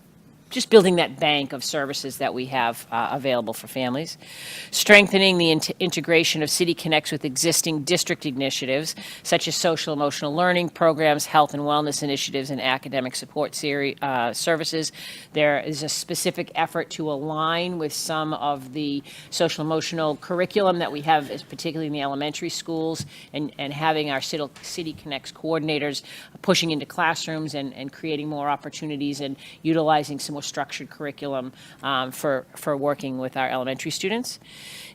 just building that bank of services that we have available for families. Strengthening the integration of City Connects with existing district initiatives, such as social emotional learning programs, health and wellness initiatives, and academic support services. There is a specific effort to align with some of the social emotional curriculum that we have, particularly in the elementary schools, and having our City Connects coordinators pushing into classrooms and creating more opportunities and utilizing some more structured curriculum for working with our elementary students.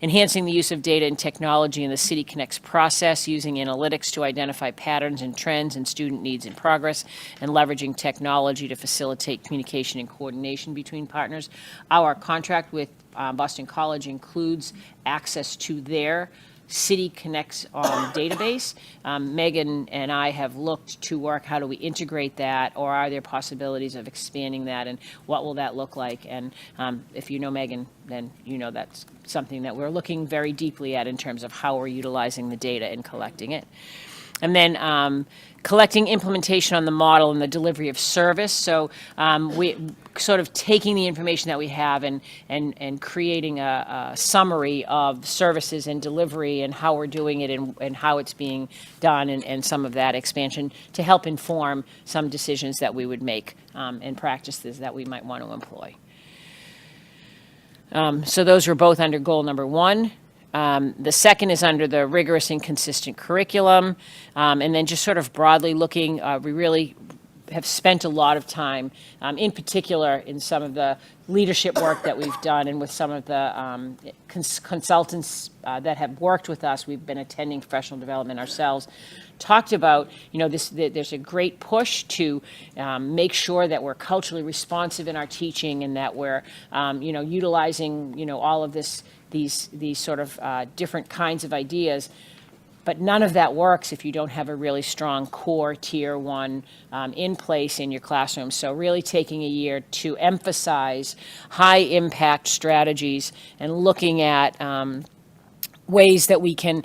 Enhancing the use of data and technology in the City Connects process, using analytics to identify patterns and trends in student needs and progress, and leveraging technology to facilitate communication and coordination between partners. Our contract with Boston College includes access to their City Connects database. Megan and I have looked to work, how do we integrate that, or are there possibilities of expanding that, and what will that look like? And if you know Megan, then you know that's something that we're looking very deeply at in terms of how we're utilizing the data and collecting it. And then collecting implementation on the model and the delivery of service. So we sort of taking the information that we have and creating a summary of services and delivery and how we're doing it and how it's being done, and some of that expansion to help inform some decisions that we would make and practices that we might want to employ. So those were both under goal number 1. The second is under the rigorous and consistent curriculum. And then just sort of broadly looking, we really have spent a lot of time, in particular in some of the leadership work that we've done and with some of the consultants that have worked with us. We've been attending professional development ourselves. Talked about, there's a great push to make sure that we're culturally responsive in our teaching, and that we're, utilizing, all of these sort of different kinds of ideas. But none of that works if you don't have a really strong core tier 1 in place in your classroom. So really taking a year to emphasize high impact strategies and looking at ways that we can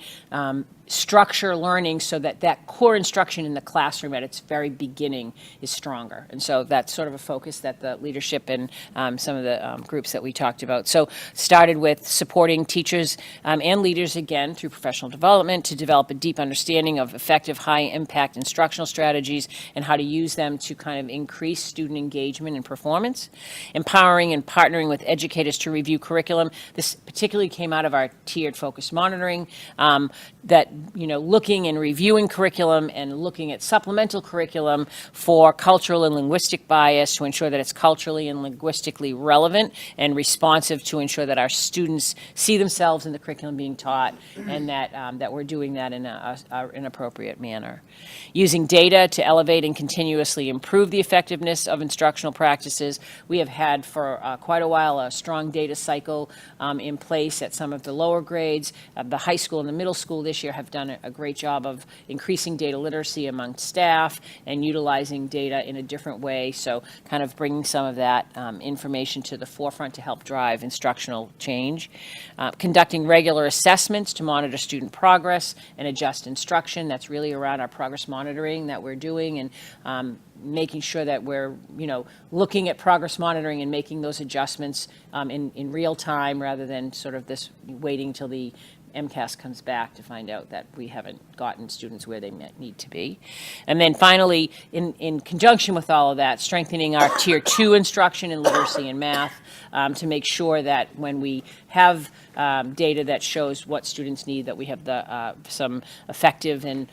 structure learning so that that core instruction in the classroom at its very beginning is stronger. And so that's sort of a focus that the leadership and some of the groups that we talked about. So started with supporting teachers and leaders, again, through professional development to develop a deep understanding of effective high-impact instructional strategies and how to use them to kind of increase student engagement and performance. Empowering and partnering with educators to review curriculum. This particularly came out of our tiered focus monitoring, that looking and reviewing curriculum and looking at supplemental curriculum for cultural and linguistic bias to ensure that it's culturally and linguistically relevant and responsive, to ensure that our students see themselves in the curriculum being taught, and that we're doing that in an appropriate manner. Using data to elevate and continuously improve the effectiveness of instructional practices. We have had for quite a while a strong data cycle in place at some of the lower grades. The high school and the middle school this year have done a great job of increasing data literacy among staff and utilizing data in a different way. So kind of bringing some of that information to the forefront to help drive instructional change. Conducting regular assessments to monitor student progress and adjust instruction. That's really around our progress monitoring that we're doing, and making sure that we're, looking at progress monitoring and making those adjustments in real time, rather than sort of this waiting till the MCAS comes back to find out that we haven't gotten students where they need to be. And then finally, in conjunction with all of that, strengthening our Tier 2 instruction in literacy and math to make sure that when we have data that shows what students need, that we have some effective and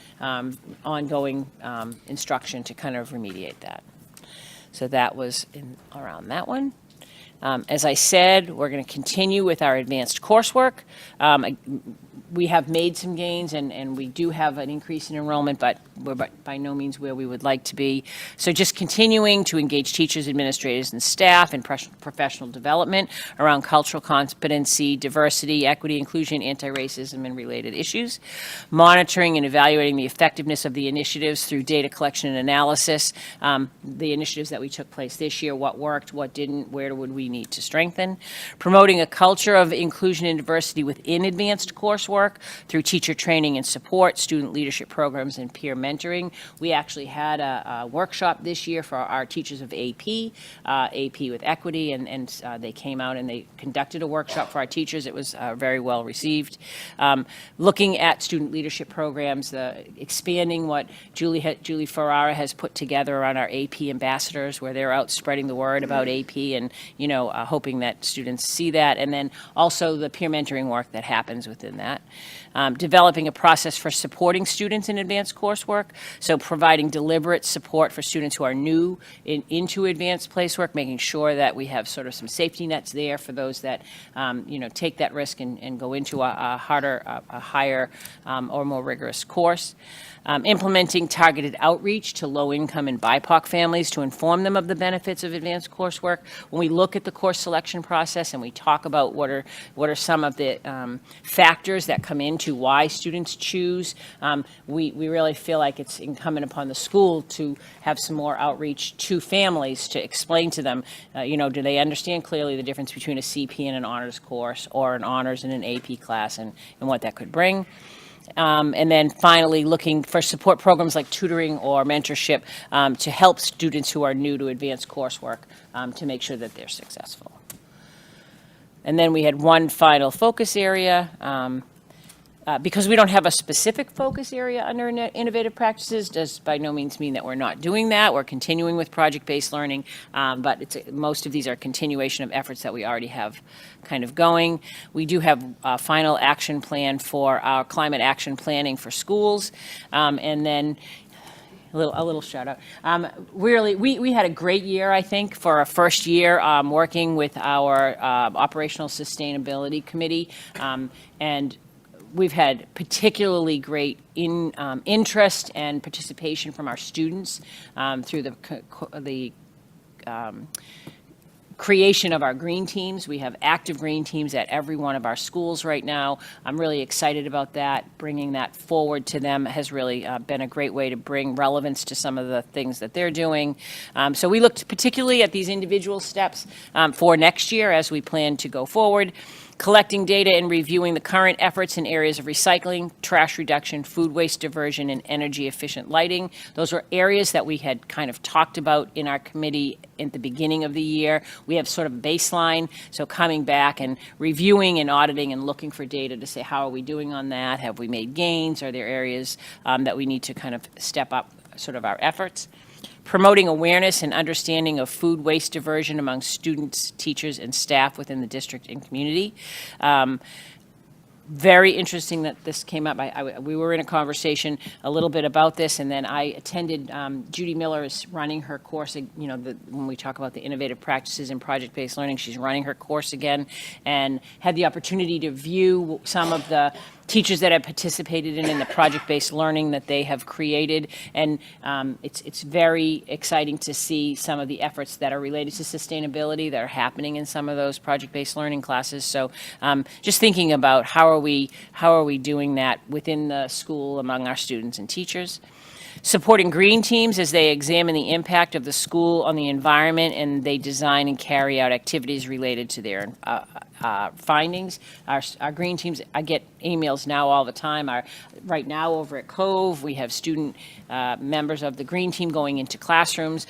ongoing instruction to kind of remediate that. So that was around that one. As I said, we're going to continue with our advanced coursework. We have made some gains, and we do have an increase in enrollment, but we're by no means where we would like to be. So just continuing to engage teachers, administrators, and staff in professional development around cultural competency, diversity, equity, inclusion, anti-racism, and related issues. Monitoring and evaluating the effectiveness of the initiatives through data collection and analysis. The initiatives that we took place this year, what worked, what didn't, where would we need to strengthen. Promoting a culture of inclusion and diversity within advanced coursework through teacher training and support, student leadership programs, and peer mentoring. We actually had a workshop this year for our teachers of AP with equity, and they came out and they conducted a workshop for our teachers. It was very well received. Looking at student leadership programs, expanding what Julie Ferrara has put together around our AP ambassadors, where they're out spreading the word about AP and, hoping that students see that. And then also the peer mentoring work that happens within that. Developing a process for supporting students in advanced coursework, so providing deliberate support for students who are new into advanced placework, making sure that we have sort of some safety nets there for those that, take that risk and go into a higher or more rigorous course. Implementing targeted outreach to low-income and BIPOC families to inform them of the benefits of advanced coursework. When we look at the course selection process and we talk about what are some of the factors that come into why students choose, we really feel like it's incumbent upon the school to have some more outreach to families to explain to them, do they understand clearly the difference between a CP and an honors course or an honors and an AP class and what that could bring. And then finally, looking for support programs like tutoring or mentorship to help students who are new to advanced coursework to make sure that they're successful. And then we had one final focus area. Because we don't have a specific focus area under innovative practices, does by no means mean that we're not doing that. We're continuing with project-based learning, but most of these are continuation of efforts that we already have kind of going. We do have a final action plan for our climate action planning for schools, and then a little shout out. Really, we had a great year, I think, for our first year working with our operational sustainability committee, and we've had particularly great interest and participation from our students through the creation of our green teams. We have active green teams at every one of our schools right now. I'm really excited about that. Bringing that forward to them has really been a great way to bring relevance to some of the things that they're doing. So we looked particularly at these individual steps for next year as we plan to go forward. Collecting data and reviewing the current efforts in areas of recycling, trash reduction, food waste diversion, and energy efficient lighting. Those were areas that we had kind of talked about in our committee at the beginning of the year. We have sort of baseline, so coming back and reviewing and auditing and looking for data to say, how are we doing on that? Have we made gains? Are there areas that we need to kind of step up sort of our efforts? Promoting awareness and understanding of food waste diversion among students, teachers, and staff within the district and community. Very interesting that this came up. We were in a conversation a little bit about this, and then I attended, Judy Miller is running her course, when we talk about the innovative practices in project-based learning, she's running her course again, and had the opportunity to view some of the teachers that have participated in the project-based learning that they have created, and it's very exciting to see some of the efforts that are related to sustainability that are happening in some of those project-based learning classes. So just thinking about how are we doing that within the school among our students and teachers. Supporting green teams as they examine the impact of the school on the environment and they design and carry out activities related to their findings. Our green teams, I get emails now all the time. Right now over at Cove, we have student members of the green team going into classrooms,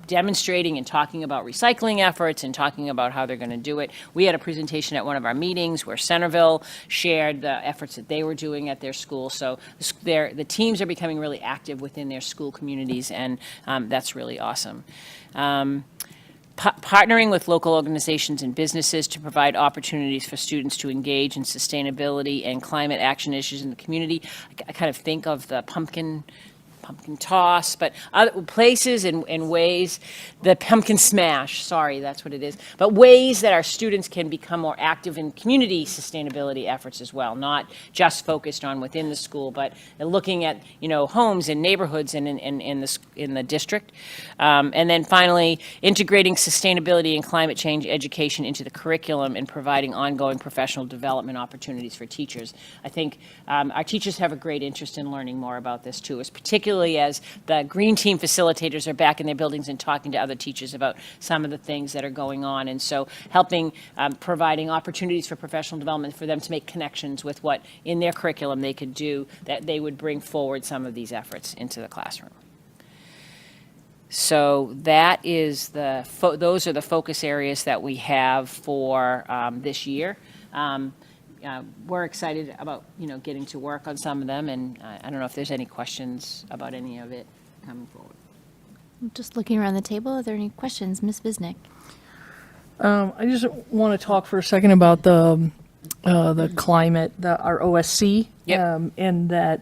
demonstrating and talking about recycling efforts and talking about how they're going to do it. We had a presentation at one of our meetings where Centerville shared the efforts that they were doing at their school. So the teams are becoming really active within their school communities, and that's really awesome. Partnering with local organizations and businesses to provide opportunities for students to engage in sustainability and climate action issues in the community. I kind of think of the pumpkin toss, but other places and ways, the pumpkin smash, sorry, that's what it is, but ways that our students can become more active in community sustainability efforts as well, not just focused on within the school, but looking at, homes and neighborhoods and in the district. And then finally, integrating sustainability and climate change education into the curriculum and providing ongoing professional development opportunities for teachers. I think our teachers have a great interest in learning more about this too, particularly particularly as the green team facilitators are back in their buildings and talking to other teachers about some of the things that are going on. And so helping, providing opportunities for professional development for them to make connections with what in their curriculum they could do, that they would bring forward some of these efforts into the classroom. So that is those are the focus areas that we have for this year. We're excited about, getting to work on some of them, and I don't know if there's any questions about any of it coming forward. Just looking around the table, are there any questions? Ms. Bisnick? I just want to talk for a second about the climate, our OSC, and that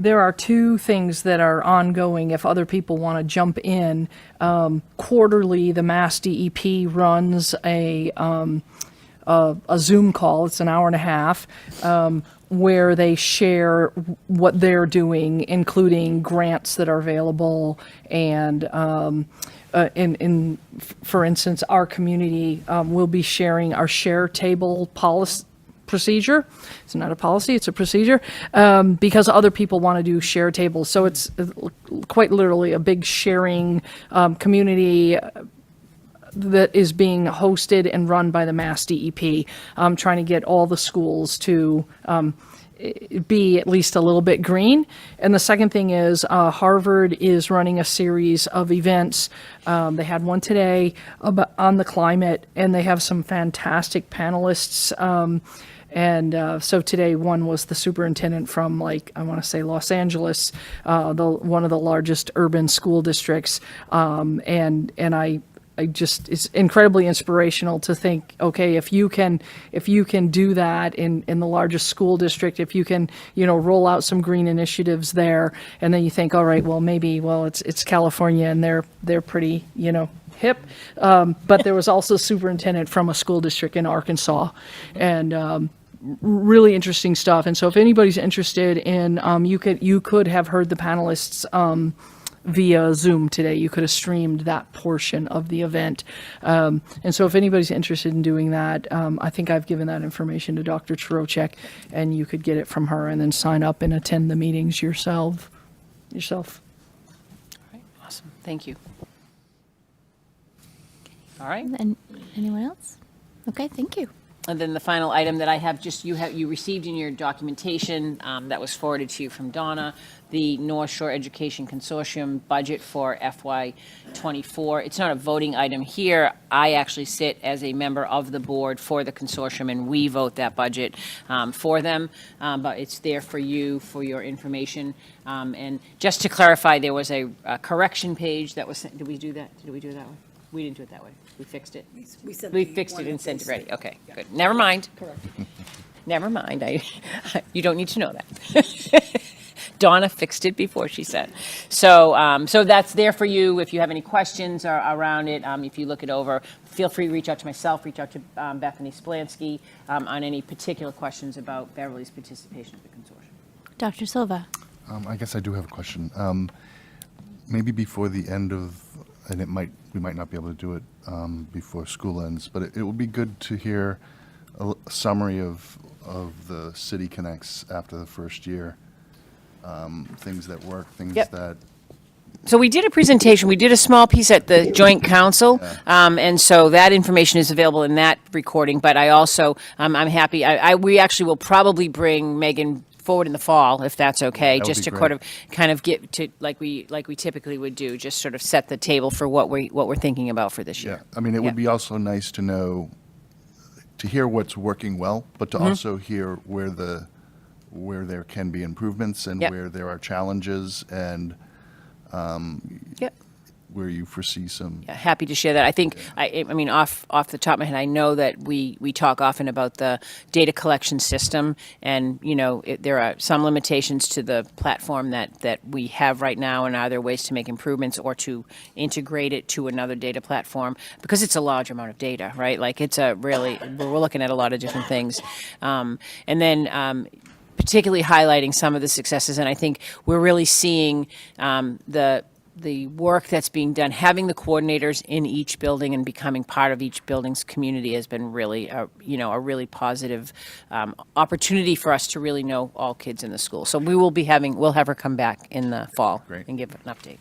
there are two things that are ongoing if other people want to jump in. Quarterly, the Mass DEP runs a Zoom call. It's an hour and a half, where they share what they're doing, including grants that are available. And for instance, our community will be sharing our share table policy. Procedure. It's not a policy, it's a procedure, because other people want to do share tables. So it's quite literally a big sharing community that is being hosted and run by the Mass DEP, trying to get all the schools to be at least a little bit green. And the second thing is Harvard is running a series of events. They had one today on the climate, and they have some fantastic panelists. So today one was the superintendent from, I want to say Los Angeles, one of the largest urban school districts. I just, it's incredibly inspirational to think, okay, if you can do that in the largest school district, if you can, roll out some green initiatives there, and then you think, all right, well, maybe, it's California and they're pretty, hip. But there was also a superintendent from a school district in Arkansas, and really interesting stuff. And so if anybody's interested in, you could have heard the panelists via Zoom today. You could have streamed that portion of the event. And so if anybody's interested in doing that, I think I've given that information to Dr. Chirocek, and you could get it from her and then sign up and attend the meetings yourself. All right, awesome. Thank you. All right. And anyone else? Okay, thank you. And then the final item that I have, you received in your documentation that was forwarded to you from Donna, the North Shore Education Consortium budget for FY24. It's not a voting item here. I actually sit as a member of the board for the consortium, and we vote that budget for them. But it's there for you, for your information. And just to clarify, there was a correction page that was sent. Did we do that? Did we do it that way? We didn't do it that way. We fixed it. We fixed it and sent it ready. Okay, good. Never mind. Correct. Never mind. You don't need to know that. Donna fixed it before she said. So that's there for you. If you have any questions around it, if you look it over, feel free to reach out to myself, reach out to Bethany Splansky on any particular questions about Beverly's participation in the consortium. Dr. Silva. I guess I do have a question. Maybe before the end of, and we might not be able to do it before school ends, but it would be good to hear a summary of the City Connects after the first year. Things that work, things that... So we did a presentation. We did a small piece at the Joint Council, and so that information is available in that recording. But I also, I'm happy. We actually will probably bring Megan forward in the fall, if that's okay, just to kind of get to like we typically would do, just sort of set the table for what we're thinking about for this year. Yeah, I mean, it would be also nice to know, to hear what's working well, but to also hear where there can be improvements and where there are challenges, and where you foresee some. Yeah, happy to share that. I think, I mean, off the top of my head, I know that we talk often about the data collection system, and, there are some limitations to the platform that we have right now, and are there ways to make improvements or to integrate it to another data platform, because it's a large amount of data, right? Like, it's we're looking at a lot of different things. And then, particularly highlighting some of the successes, and I think we're really seeing the the work that's being done, having the coordinators in each building and becoming part of each building's community has been really, a really positive opportunity for us to really know all kids in the school. So we'll have her come back in the fall and give an update.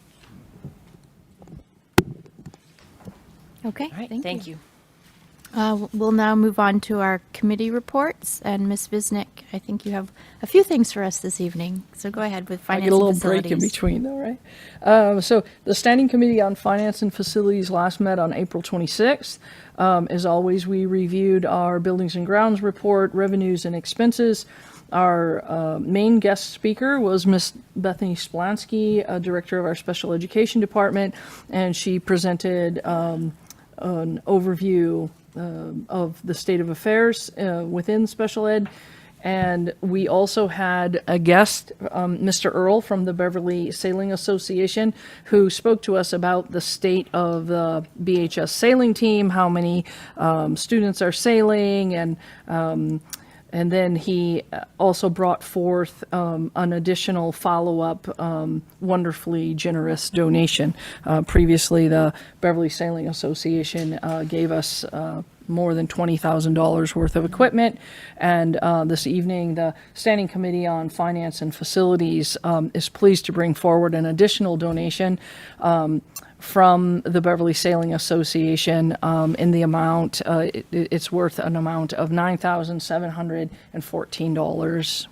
Okay, All right, thank you. We'll now move on to our committee reports, and Ms. Visnick, I think you have a few things for us this evening, so go ahead with I finance get a little and break in facilities. between though, right? So the Standing Committee on Finance and Facilities last met on April 26th. As always, we reviewed our buildings and grounds report, revenues and expenses. Our main guest speaker was Miss Bethany Splansky, director of our special education department, and she presented an overview of the state of affairs within special ed. And we also had a guest, Mr. Earl from the Beverly Sailing Association, who spoke to us about the state of the BHS sailing team, how many students are sailing, and then he also brought forth an additional follow-up wonderfully generous donation. Previously, the Beverly Sailing Association gave us more than $20,000 worth of equipment. And this evening, the Standing Committee on Finance and Facilities is pleased to bring forward an additional donation from the Beverly Sailing Association in the amount, it's worth an amount of $9,714.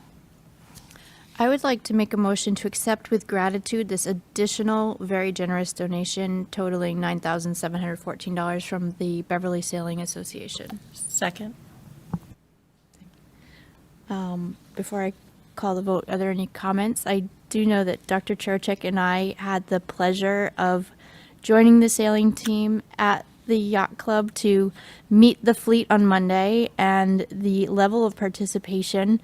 I would like to make a motion to accept with gratitude this additional, very generous donation totaling $9,714 from the Beverly Sailing Association. Second. Before I call the vote, are there any comments? I do know that Dr. Cherchik and I had the pleasure of joining the sailing team at the yacht club to meet the fleet on Monday, and the level of participation,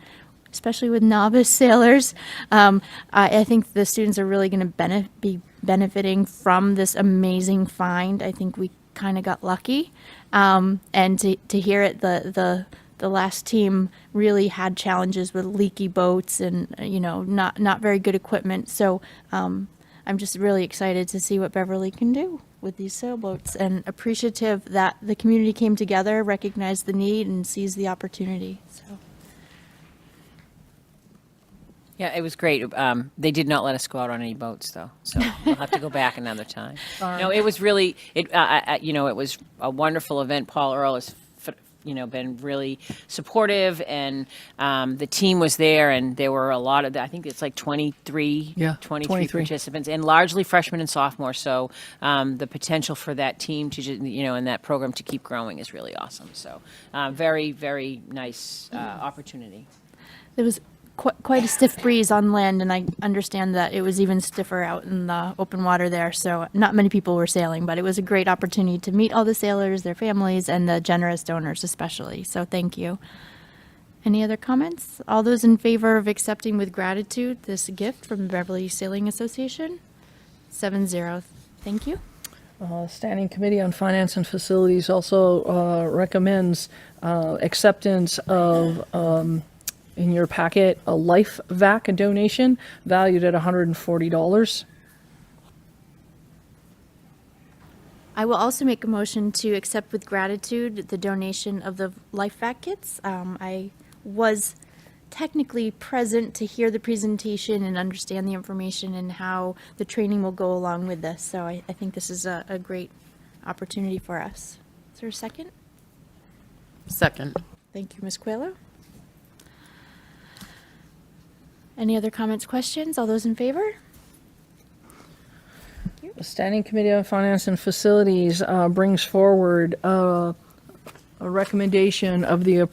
especially with novice sailors, I think the students are really going to be benefiting from this amazing find. I think we kind of got lucky, and to hear it, the last team really had challenges with leaky boats and not very good equipment. So I'm just really excited to see what Beverly can do with these sailboats, and appreciative that the community came together, recognized the need, and seized the opportunity. So. Yeah, it was great. They did not let us go out on any boats, though, so we'll have to go back another time. No, it was really, it was a wonderful event. Paul Earl has, been really supportive, and the team was there, and there were a lot of, I think it's like 23 participants, and largely freshmen and sophomores. So the potential for that team to, and that program to keep growing is really awesome. So very, very nice opportunity. There was quite a stiff breeze on land, and I understand that it was even stiffer out in the open water there, so not many people were sailing, but it was a great opportunity to meet all the sailors, their families, and the generous donors especially, so thank you. Any other comments? All those in favor of accepting with gratitude this gift from the Beverly Sailing Association? 7-0. Thank you. Standing Committee on Finance and Facilities also recommends acceptance of in your packet, a Life Vac donation valued at $140. I will also make a motion to accept with gratitude the donation of the Life Vac kits. I was technically present to hear the presentation and understand the information and how the training will go along with this. So I think this is a great opportunity for us. Is there a second? Second. Thank you, Ms. Coelho. Any other comments, questions? All those in favor? The Standing Committee on Finance and Facilities brings forward a recommendation of the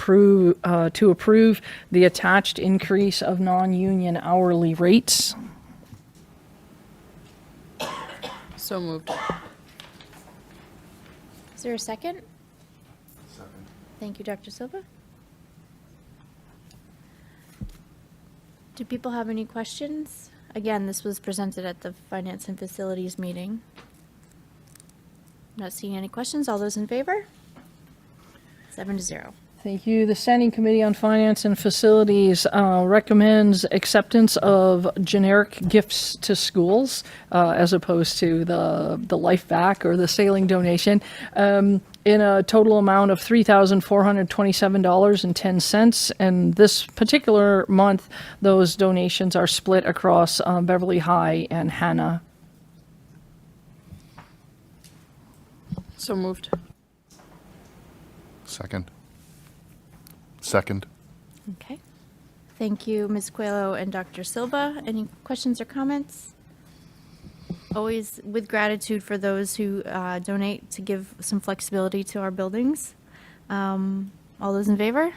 to approve the attached increase of non-union hourly rates. So moved. Is there a second? Second. Thank you, Dr. Silva. Do people have any questions? Again, this was presented at the Finance and Facilities meeting. Not seeing any questions. All those in favor? 7-0. Thank you. The Standing Committee on Finance and Facilities recommends acceptance of generic gifts to schools as opposed to the Life Back or the sailing donation in a total amount of $3,427.10. And this particular month, those donations are split across Beverly High and Hannah. So moved. Second. Okay. Thank you, Ms. Coelho and Dr. Silva. Any questions or comments? Always with gratitude for those who donate to give some flexibility to our buildings. All those in favor?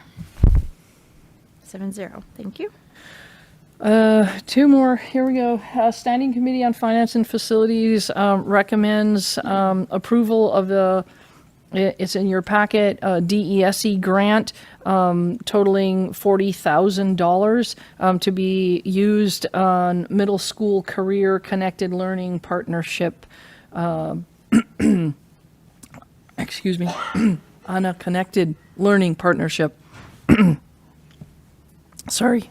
7-0. Thank you. Two more. Here we go. Standing Committee on Finance and Facilities recommends approval of the, it's in your packet, DESE grant totaling $40,000 to be used on middle school career connected learning partnership. Excuse me. On a connected learning partnership. Sorry.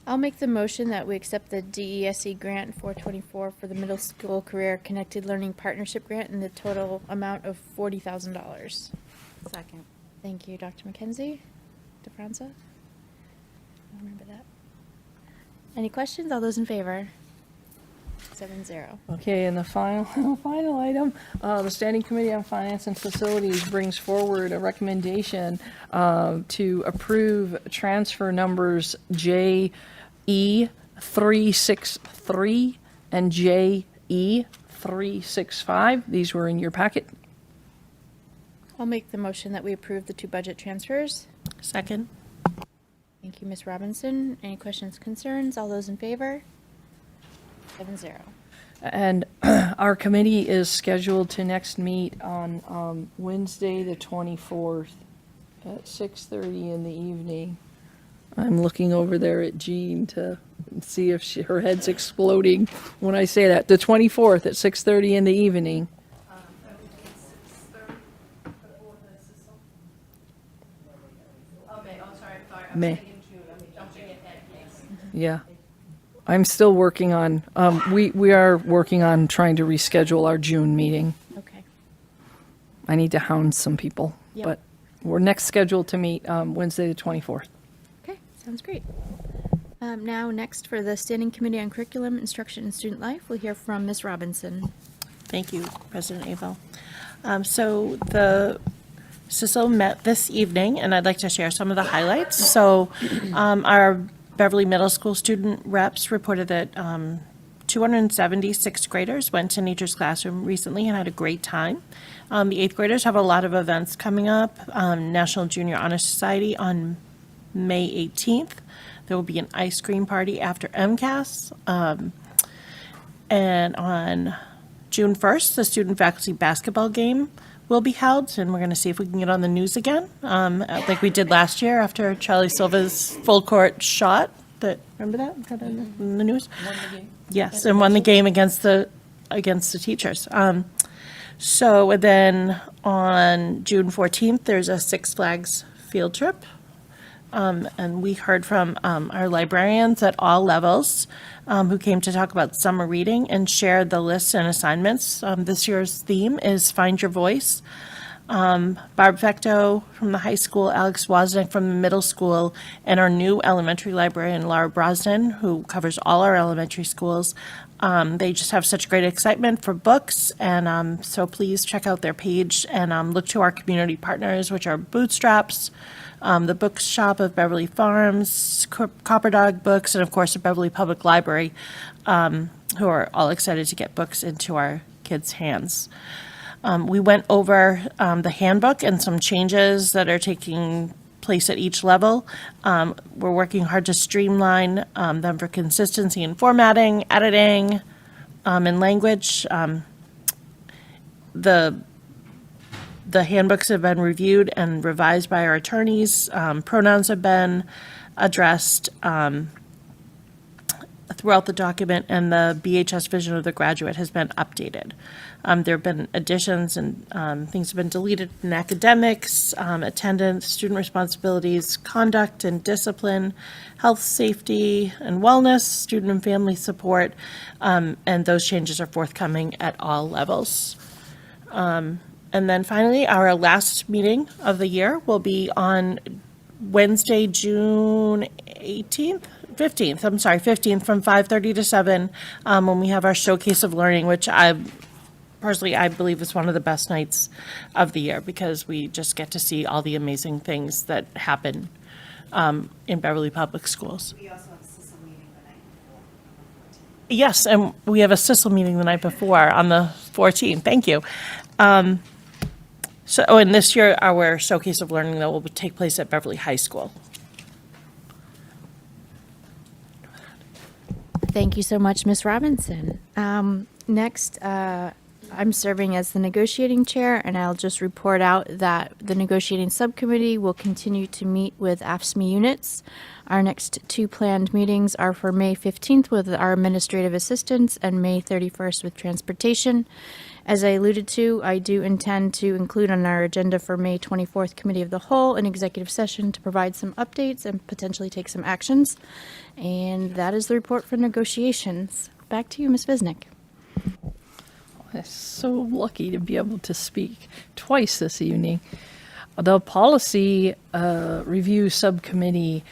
I'll make the motion that we accept the DESE grant 424 for the Middle School Career Connected Learning Partnership Grant in the total amount of $40,000. Second. Thank you, Dr. McKenzie. DeFranza? I remember that. Any questions? All those in favor? 7-0. Okay, and the final item, the Standing Committee on Finance and Facilities brings forward a recommendation to approve transfer numbers JE363 and JE365. These were in your packet. I'll make the motion that we approve the two budget transfers. Second. Thank you, Ms. Robinson. Any questions, concerns? All those in favor? 7-0. And our committee is scheduled to next meet on Wednesday, the 24th at 6:30 in the evening. I'm looking over there at Jean to see if her head's exploding when I say that. The 24th at 6:30 in the evening. May. Yeah. I'm still working on, we are working on trying to reschedule our June meeting. Okay. I need to hound some people, Yep. but we're next scheduled to meet Wednesday, the 24th. Okay, sounds great. Now, next for the Standing Committee on Curriculum, Instruction, and Student Life, we'll hear from Ms. Robinson. Thank you, President Abel. So the CISL met this evening, and I'd like to share some of the highlights. So our Beverly Middle School student reps reported that 270 sixth graders went to Nature's Classroom recently and had a great time. The eighth graders have a lot of events coming up. National Junior Honor Society on May 18th. There will be an ice cream party after MCAS. And on June 1st, the student-faculty basketball game will be held, and we're going to see if we can get on the news again, like we did last year after Charlie Silva's full-court shot. Remember that? Got in the news? Won the game. Yes, and won the game against the teachers. So then on June 14th, there's a Six Flags field trip. And we heard from our librarians at all levels who came to talk about summer reading and shared the lists and assignments. This year's theme is Find Your Voice. Barb Fecto from the high school, Alex Wozniak from the middle school, and our new elementary librarian, Laura Brosnan, who covers all our elementary schools. They just have such great excitement for books, and so please check out their page and look to our community partners, which are Bootstraps, the Bookshop of Beverly Farms, Copper Dog Books, and of course the Beverly Public Library, who are all excited to get books into our kids' hands. We went over the handbook and some changes that are taking place at each level. We're working hard to streamline them for consistency in formatting, editing, and language. The handbooks have been reviewed and revised by our attorneys. Pronouns have been addressed throughout the document, and the BHS vision of the graduate has been updated. There have been additions and things have been deleted in academics, attendance, student responsibilities, conduct and discipline, health, safety, and wellness, student and family support, and those changes are forthcoming at all levels. And then finally, our last meeting of the year will be on Wednesday, June 15th, from 5:30 to 7, when we have our Showcase of Learning, which I believe is one of the best nights of the year, because we just get to see all the amazing things that happen in Beverly Public Schools. We also have a CISL meeting the night before. Yes, and we have a CISL meeting the night before on the 14th. Thank you. And this year, our Showcase of Learning, though, will take place at Beverly High School. Thank you so much, Ms. Robinson. Next, I'm serving as the negotiating chair, and I'll just report out that the negotiating subcommittee will continue to meet with AFSCME units. Our next 2 planned meetings are for May 15th with our administrative assistants and May 31st with transportation. As I alluded to, I do intend to include on our agenda for May 24th Committee of the Whole an executive session to provide some updates and potentially take some actions. And that is the report for negotiations. Back to you, Ms. Visnick. I'm so lucky to be able to speak twice this evening. The policy review subcommittee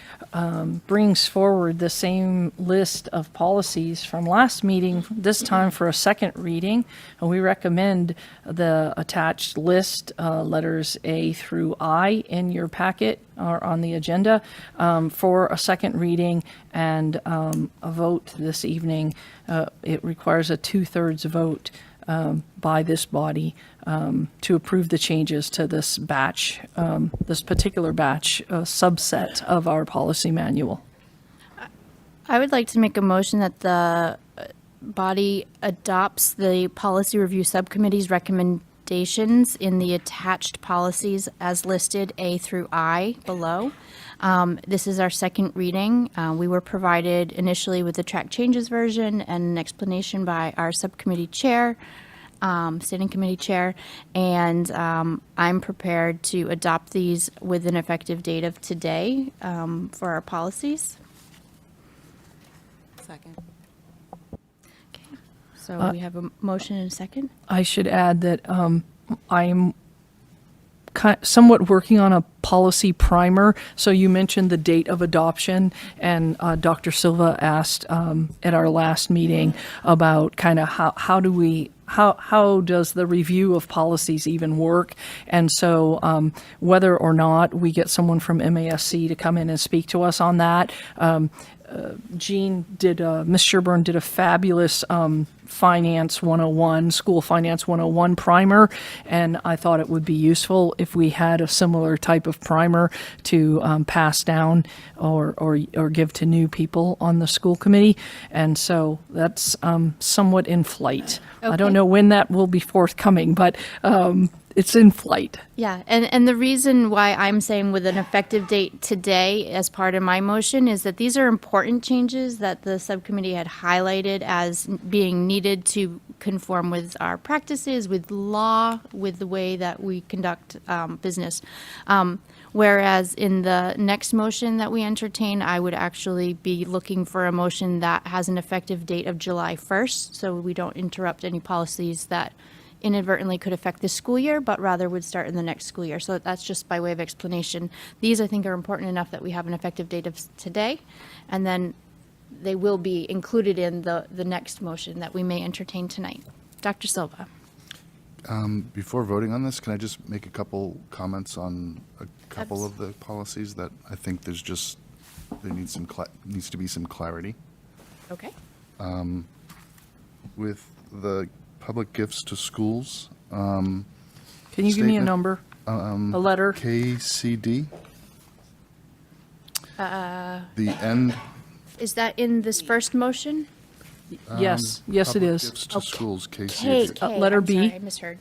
brings forward the same list of policies from last meeting, this time for a second reading. And we recommend the attached list, letters A through I in your packet or on the agenda, for a second reading and a vote this evening. It requires a 2/3 vote by this body to approve the changes to this batch, this particular batch subset of our policy manual. I would like to make a motion that the body adopts the policy review subcommittee's recommendations in the attached policies as listed A through I below. This is our second reading. We were provided initially with the track changes version and an explanation by our subcommittee chair, standing committee chair, and I'm prepared to adopt these with an effective date of today for our policies. Second. Okay, so we have a motion and a second. I should add that I'm somewhat working on a policy primer. So you mentioned the date of adoption, and Dr. Silva asked at our last meeting about kind of how does the review of policies even work? And so whether or not we get someone from MASC to come in and speak to us on that. Ms. Sherburne did a fabulous Finance 101, School Finance 101 primer, and I thought it would be useful if we had a similar type of primer to pass down or give to new people on the school committee. And so that's somewhat in flight. I Okay. don't know when that will be forthcoming, but it's in flight. Yeah, and the reason why I'm saying with an effective date today as part of my motion is that these are important changes that the subcommittee had highlighted as being needed to conform with our practices, with law, with the way that we conduct business. Whereas in the next motion that we entertain, I would actually be looking for a motion that has an effective date of July 1st, so we don't interrupt any policies that inadvertently could affect this school year, but rather would start in the next school year. So that's just by way of explanation. These, I think, are important enough that we have an effective date of today, and then they will be included in the next motion that we may entertain tonight. Dr. Silva. Before voting on this, can I just make a couple comments on a couple of the policies that I think there needs to be some clarity? Okay. With the public gifts to schools. Can you give me a number? A letter? KCD. The end. Is that in this first motion? Yes, it is. Public gifts to schools, K, KCD. Letter I'm B. sorry, I misheard.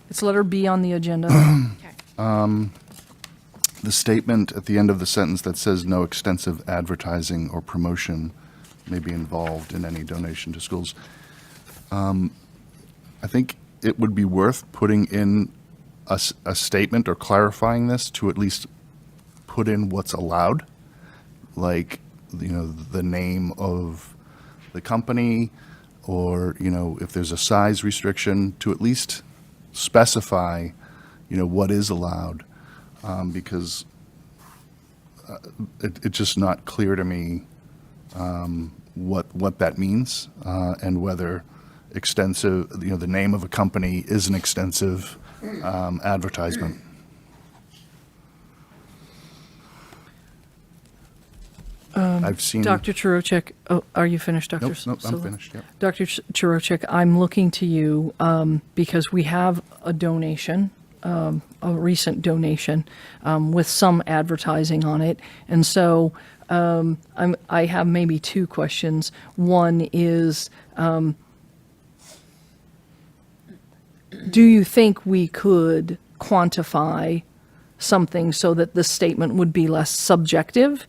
It's letter B on the agenda. The statement at the end of the sentence that says no extensive advertising or promotion may be involved in any donation to schools. I think it would be worth putting in a statement or clarifying this to at least put in what's allowed, like, the name of the company, or, if there's a size restriction, to at least specify, what is allowed, because it's just not clear to me what that means, and whether extensive, the name of a company is an extensive advertisement. I've seen. Dr. Chirocek, are you finished, Dr. Nope, I'm Silva? finished, yep. Dr. Chirocek, I'm looking to you because we have a donation, a recent donation with some advertising on it. And so I have maybe two questions. One is, do you think we could quantify something so that the statement would be less subjective?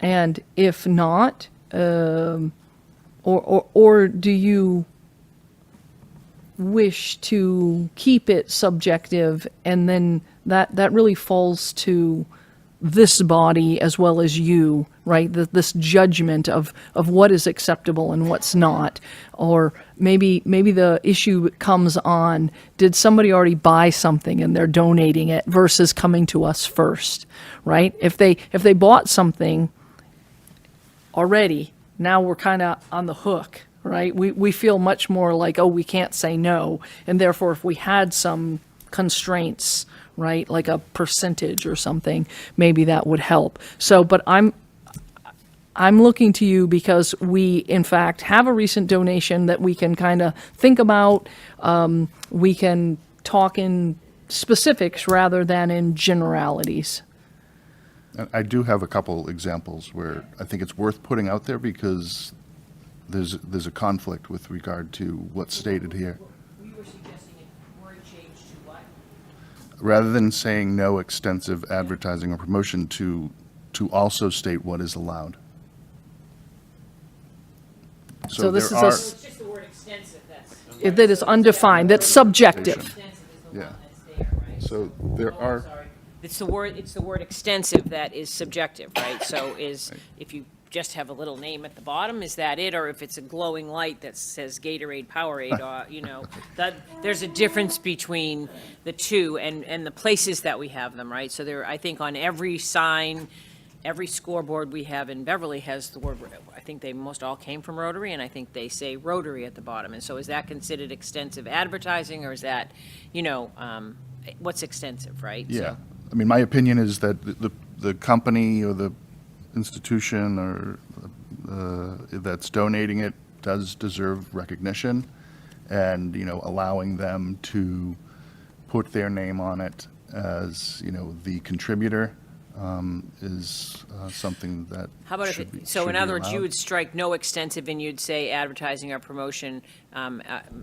And if not, or do you wish to keep it subjective, and then that really falls to this body as well as you, right? This judgment of what is acceptable and what's not. Or maybe the issue comes on, did somebody already buy something and they're donating it versus coming to us first, right? If they bought something already, now we're kind of on the hook, right? We feel much more like, oh, we can't say no. And therefore, if we had some constraints, right, like a percentage or something, maybe that would help. So, but I'm looking to you because we, in fact, have a recent donation that we can kind of think about. We can talk in specifics rather than in generalities. I do have a couple examples where I think it's worth putting out there because there's a conflict with regard to what's stated here. We were suggesting a word change to what? Rather than saying no extensive advertising or promotion, to also state what is allowed. So this there is It's just the word extensive that's. that is undefined, that's subjective. Extensive is the Yeah. one that's there, right? So there are. Sorry. It's the word extensive that is subjective, right? So if you just have a little name at the bottom, is that it? Or if it's a glowing light that says Gatorade Powerade, that there's a difference between the two and the places that we have them, right? So I think on every sign, every scoreboard we have in Beverly has the word, I think they most all came from Rotary, and I think they say Rotary at the bottom. And so is that considered extensive advertising, or is that, what's extensive, right? Yeah. So- I mean, my opinion is that the company or the institution or that's donating it does deserve recognition, and, allowing them to put their name on it as, the contributor is something that How about should be- so should in be other words, you allowed. would strike no extensive and you'd say advertising or promotion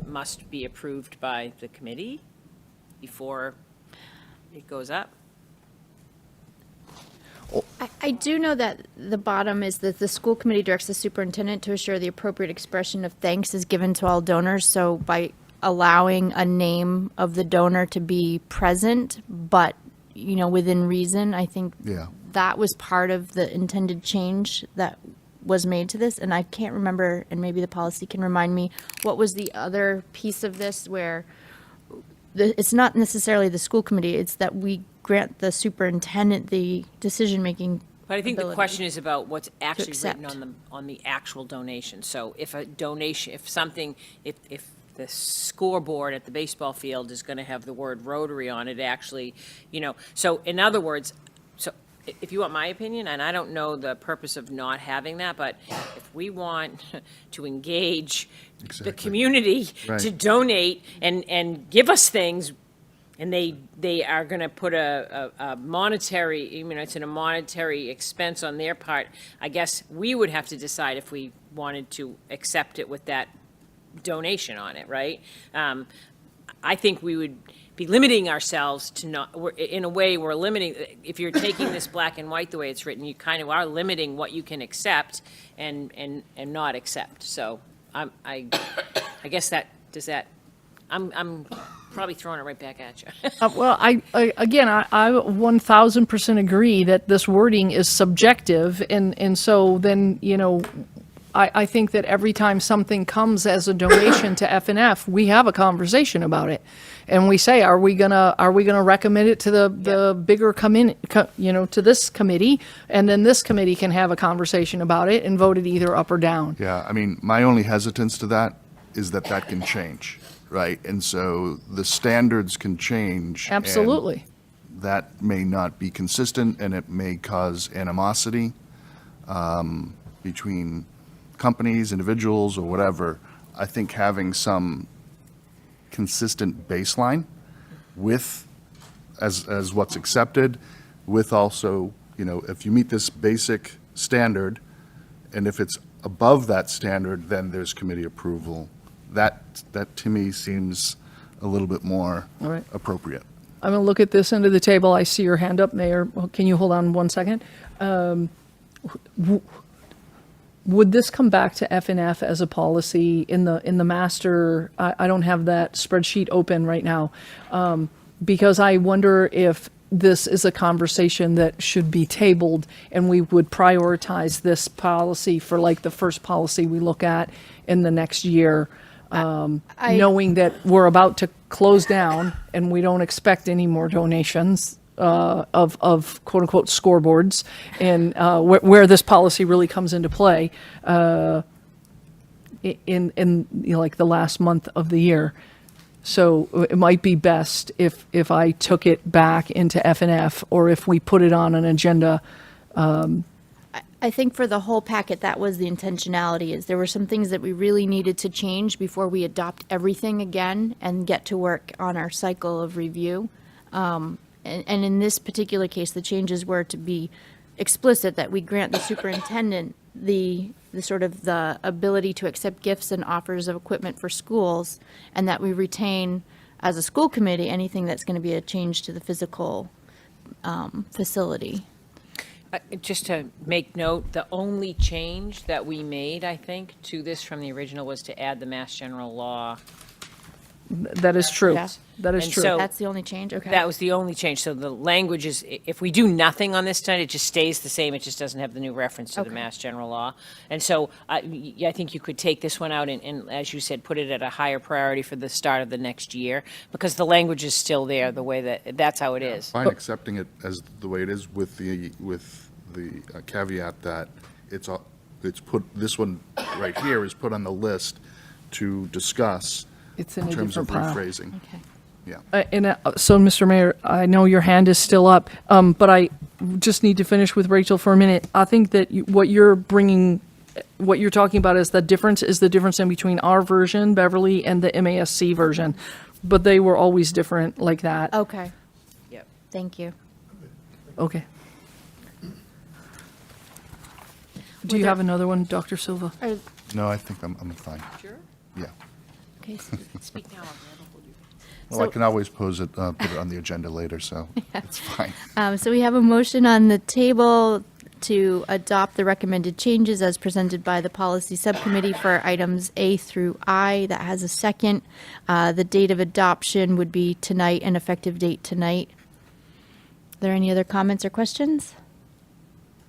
must be approved by the committee before it goes up? I do know that the bottom is that the school committee directs the superintendent to assure the appropriate expression of thanks is given to all donors. So by allowing a name of the donor to be present, but, within reason, I think Yeah. that was part of the intended change that was made to this. And I can't remember, and maybe the policy can remind me, what was the other piece of this where it's not necessarily the school committee, it's that we grant the superintendent the decision-making. But I think the ability. question is about what's actually written accept. on the actual donation. So if a donation, if the scoreboard at the baseball field is going to have the word Rotary on it, actually, so in other words, so if you want my opinion, and I don't know the purpose of not having that, but if we want to engage the Exactly. community to Right. donate and give us things, and they are going to put a monetary, it's in a monetary expense on their part, I guess we would have to decide if we wanted to accept it with that donation on it, right? I think we would be limiting ourselves to not, in a way, we're limiting, if you're taking this black and white the way it's written, you kind of are limiting what you can accept and not accept. So I guess I'm probably throwing it right back at you. Well, I 1000% agree that this wording is subjective, and so then, I think that every time something comes as a donation to FNF, we have a conversation about it, and we say, are we gonna recommend it to the bigger to this committee, and then this committee can have a conversation about it and vote it either up or down. Yeah, I mean, my only hesitance to that is that can change, right? And so the standards can change. and Absolutely. that may not be consistent, and it may cause animosity between companies, individuals, or whatever. I think having some consistent baseline with, as what's accepted, with also, if you meet this basic standard, and if it's above that standard, then there's committee approval. That to me seems a little bit more All right. appropriate. I'm going to look at this end of the table. I see your hand up, Mayor. Can you hold on one second? Would this come back to FNF as a policy in the master? I don't have that spreadsheet open right now, because I wonder if this is a conversation that should be tabled, and we would prioritize this policy for like the first policy we look at in the next year. Knowing that we're about to close down and we don't expect any more donations of quote unquote scoreboards, and where this policy really comes into play in like the last month of the year. So it might be best if I took it back into FNF, or if we put it on an agenda. I think for the whole packet, that was the intentionality, is there were some things that we really needed to change before we adopt everything again and get to work on our cycle of review. And in this particular case, the changes were to be explicit that we grant the superintendent the sort of the ability to accept gifts and offers of equipment for schools, and that we retain, as a school committee, anything that's going to be a change to the physical facility. Just to make note, the only change that we made, I think, to this from the original was to add the Mass General Law. That is true. Yeah. That is And true. so- That's the only change? Okay. That was the only change. So the language is, if we do nothing on this tonight, it just stays the same. It just doesn't have the new reference to the Okay. Mass General Law. And so I think you could take this one out and, as you said, put it at a higher priority for the start of the next year, because the language is still there, the way that's how it is. Fine accepting it as the way it is with the caveat that it's put, this one right here is put on the list to discuss It's in a terms of different pile. rephrasing. Okay. Yeah. So, Mr. Mayor, I know your hand is still up, but I just need to finish with Rachel for a minute. I think that what you're talking about is the difference in between our version, Beverly, and the MASC version, but they were always different like that. Okay. Yep. Thank you. Okay. Do you have another one, Dr. Silva? No, I think I'm fine. Sure? Yeah. Okay. Speak now. Well, I So- can always put it on the agenda later, so it's fine. So we have a motion on the table to adopt the recommended changes as presented by the policy subcommittee for items A through I. That has a second. The date of adoption would be tonight, and effective date tonight. Are there any other comments or questions?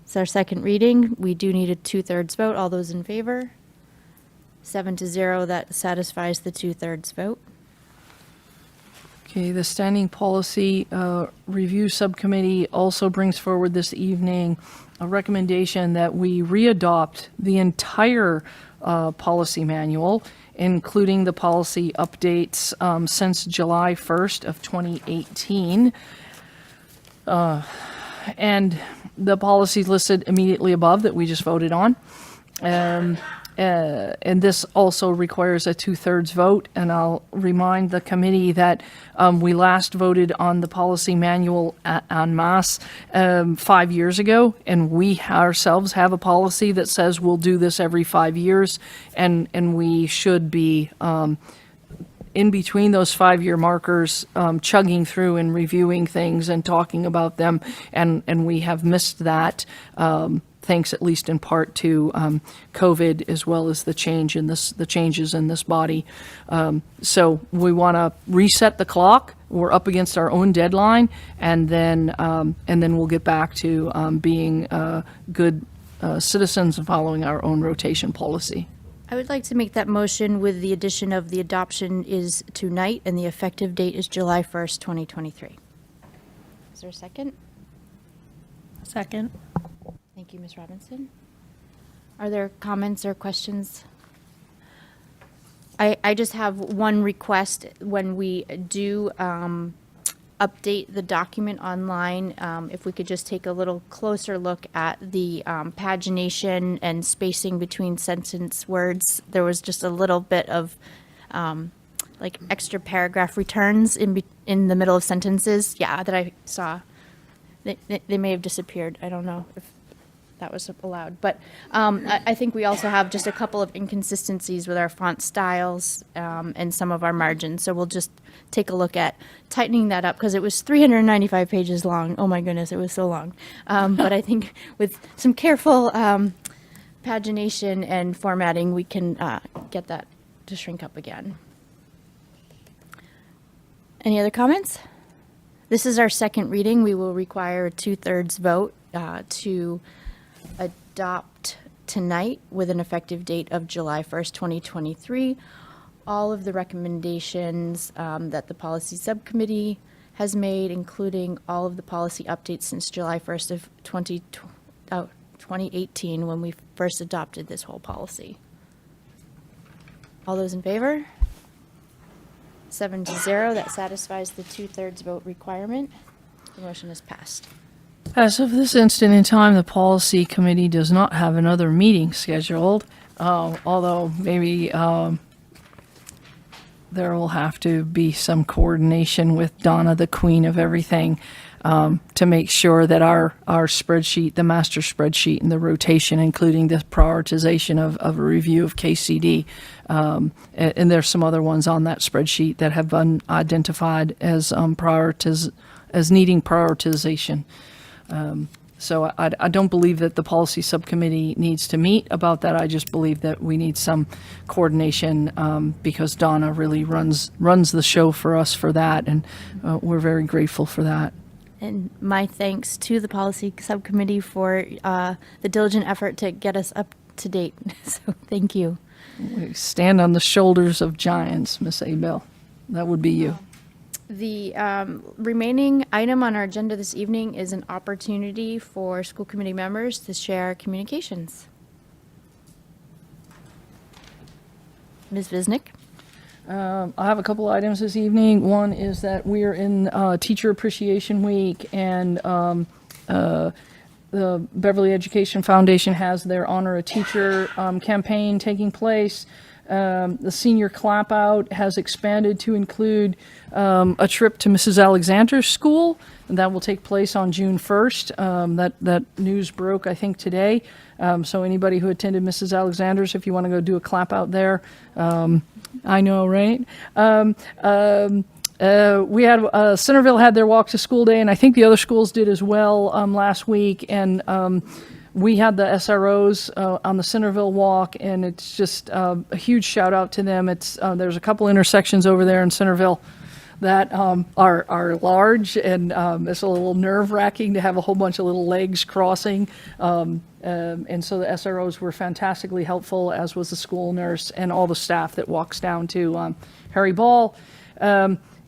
It's our second reading. We do need a 2/3 vote. All those in favor? 7-0, that satisfies the 2/3 vote. Okay, the Standing Policy Review Subcommittee also brings forward this evening a recommendation that we readopt the entire policy manual, including the policy updates since July 1st of 2018. And the policies listed immediately above that we just voted on. And this also requires a 2/3 vote, and I'll remind the committee that we last voted on the policy manual en masse 5 years ago, and we ourselves have a policy that says we'll do this every 5 years, and we should be in between those 5-year markers, chugging through and reviewing things and talking about them, and we have missed that, thanks at least in part to COVID, as well as the changes in this body. So we want to reset the clock. We're up against our own deadline, and then we'll get back to being good citizens and following our own rotation policy. I would like to make that motion with the addition of the adoption is tonight and the effective date is July 1st, 2023. Is there a second? Second. Thank you, Ms. Robinson. Are there comments or questions? I just have one request. When we do update the document online, if we could just take a little closer look at the pagination and spacing between sentence words. There was just a little bit of like extra paragraph returns in the middle of sentences. Yeah, that I saw. They may have disappeared. I don't know if that was allowed. But I think we also have just a couple of inconsistencies with our font styles and some of our margins. So we'll just take a look at tightening that up, because it was 395 pages long. Oh my goodness, it was so long. But I think with some careful pagination and formatting, we can get that to shrink up again. Any other comments? This is our second reading. We will require a 2/3 vote to adopt tonight with an effective date of July 1st, 2023. All of the recommendations that the policy subcommittee has made, including all of the policy updates since July 1st of 2018, when we first adopted this whole policy. All those in favor? 7-0, that satisfies the 2/3 vote requirement. The motion is passed. As of this instant in time, the policy committee does not have another meeting scheduled, although maybe there will have to be some coordination with Donna, the queen of everything, to make sure that our spreadsheet, the master spreadsheet, and the rotation, including the prioritization of a review of KCD, and there's some other ones on that spreadsheet that have been identified as needing prioritization. So I don't believe that the policy subcommittee needs to meet about that. I just believe that we need some coordination because Donna really runs the show for us for that, and we're very grateful for that. And my thanks to the policy subcommittee for the diligent effort to get us up to date. So thank you. We stand on the shoulders of giants, Miss Abel. That would be you. The remaining item on our agenda this evening is an opportunity for school committee members to share communications. Ms. Visnick? I have a couple items this evening. One is that we're in Teacher Appreciation Week, and the Beverly Education Foundation has their Honor a Teacher campaign taking place. The senior clap out has expanded to include a trip to Mrs. Alexander's school, and that will take place on June 1st. That news broke, I think, today. So anybody who attended Mrs. Alexander's, if you want to go do a clap out there, I know, right? We had Centerville had their walk to school day, and I think the other schools did as well last week. And we had the SROs on the Centerville walk, and it's just a huge shout out to them. It's there's a couple intersections over there in Centerville that are large, and it's a little nerve-wracking to have a whole bunch of little legs crossing. And so the SROs were fantastically helpful, as was the school nurse and all the staff that walks down to Harry Ball.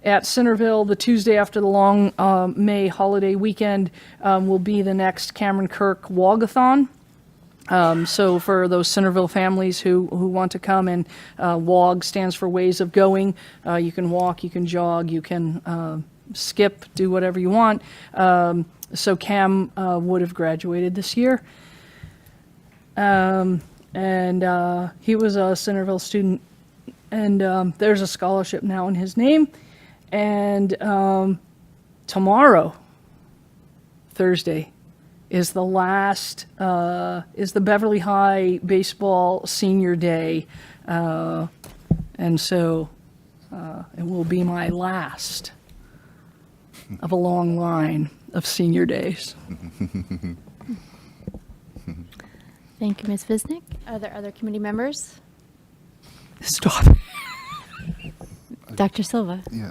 At Centerville, the Tuesday after the long May holiday weekend will be the next Cameron Kirk Walkathon. So for those Centerville families who want to come, and WOG stands for Ways of Going. You can walk, you can jog, you can skip, do whatever you want. So Cam would have graduated this year. And he was a Centerville student, and there's a scholarship now in his name. And tomorrow, Thursday, is the last, is the Beverly High Baseball Senior Day. And so It will be my last of a long line of senior days. Thank you, Ms. Visnick. Are there other committee members? Stop. Dr. Silva? Yeah,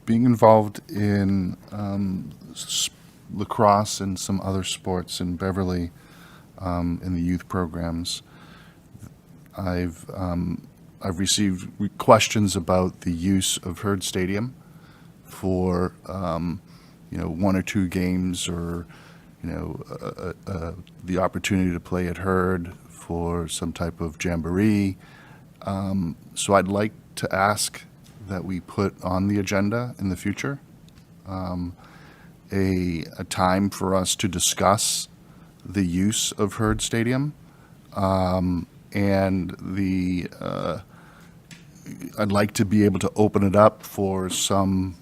being involved in lacrosse and some other sports in Beverly, in the youth programs, I've received questions about the use of Herd Stadium for, one or two games, or, the opportunity to play at Herd for some type of jamboree. So I'd like to ask that we put on the agenda in the future a time for us to discuss the use of Herd Stadium, and I'd like to be able to open it up for some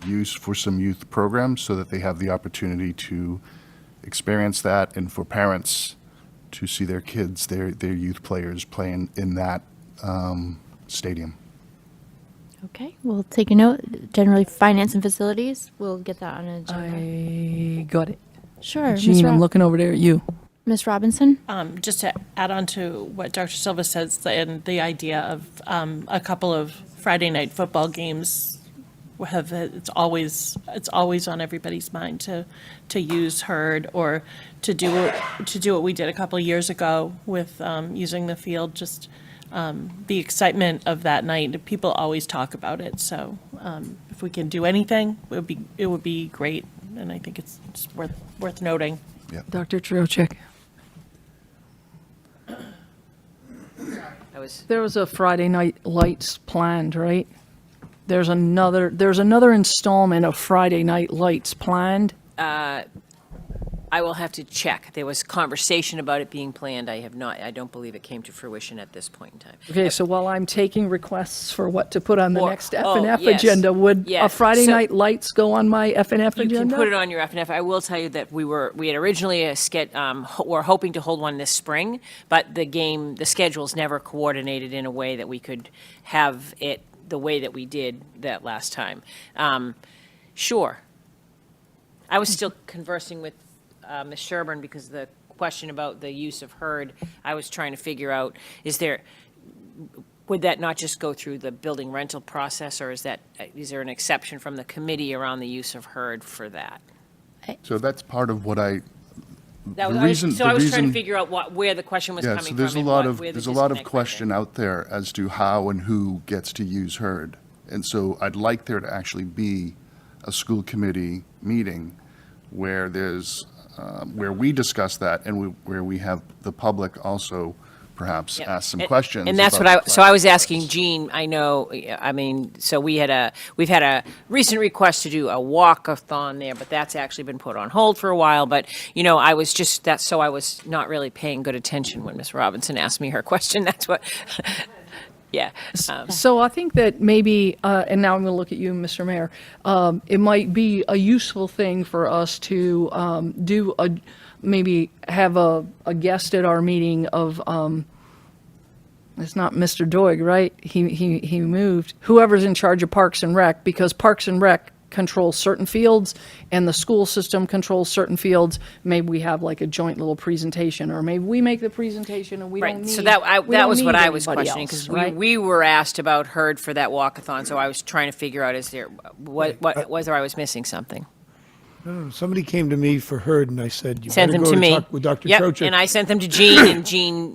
use for some youth programs so that they have the opportunity to experience that, and for parents to see their kids, their youth players playing in that stadium. Okay, we'll take a note. Generally, finance and facilities, we'll get that on an agenda. I got it. Sure. Jean, I'm looking over there at you. Ms. Robinson? Just to add on to what Dr. Silva says, and the idea of a couple of Friday night football games it's always on everybody's mind to use Herd, or to do what we did a couple of years ago with using the field. Just the excitement of that night. People always talk about it. So if we can do anything, it would be great, and I think it's worth noting. Yeah. Dr. Trocheck. There was a Friday night lights planned, right? There's another installment of Friday night lights planned. I will have to check. There was conversation about it being planned. I don't believe it came to fruition at this point in time. Okay, so while I'm taking requests for what to put on the next F&F yes. agenda, would a Yes. Friday So- night lights go on my F&F You agenda? can put it on your F&F. I will tell you that we had originally were hoping to hold one this spring, but the schedule's never coordinated in a way that we could have it the way that we did that last time. Sure. I was still conversing with Ms. Sherburne because the question about the use of Herd, I was trying to figure out, would that not just go through the building rental process, or is there an exception from the committee around the use of Herd for that? So that's part of what I I was trying to figure out where the question was coming from. So there's and a lot where the there's a lot of disconnect might be. question out there as to how and who gets to use Herd. And so I'd like there to actually be a school committee meeting where there's, where we discuss that, and where we have the public also perhaps Yeah. ask some questions. And that's about so I was asking Jean, so we've had a recent request to do a walk-a-thon there, but that's actually been put on hold for a while. But, I was not really paying good attention when Ms. Robinson asked me her question. That's what, yeah. So I think that maybe, and now I'm going to look at you, Mr. Mayor, it might be a useful thing for us to maybe have a guest at our meeting of, it's not Mr. Doig, right? He moved. Whoever's in charge of Parks and Rec, because Parks and Rec controls certain fields and the school system controls certain fields. Maybe we have like a joint little presentation, or maybe we make the presentation and we don't Right, need. so that was what I was anybody questioning, else, because right? we were asked about Herd for that walk-a-thon, so I was trying to figure out, whether I was missing something. No, somebody came to me for Herd, and I said, you Sent better them go to me. talk with Dr. Yep, Trocheck. and I sent them to Jean, and Jean,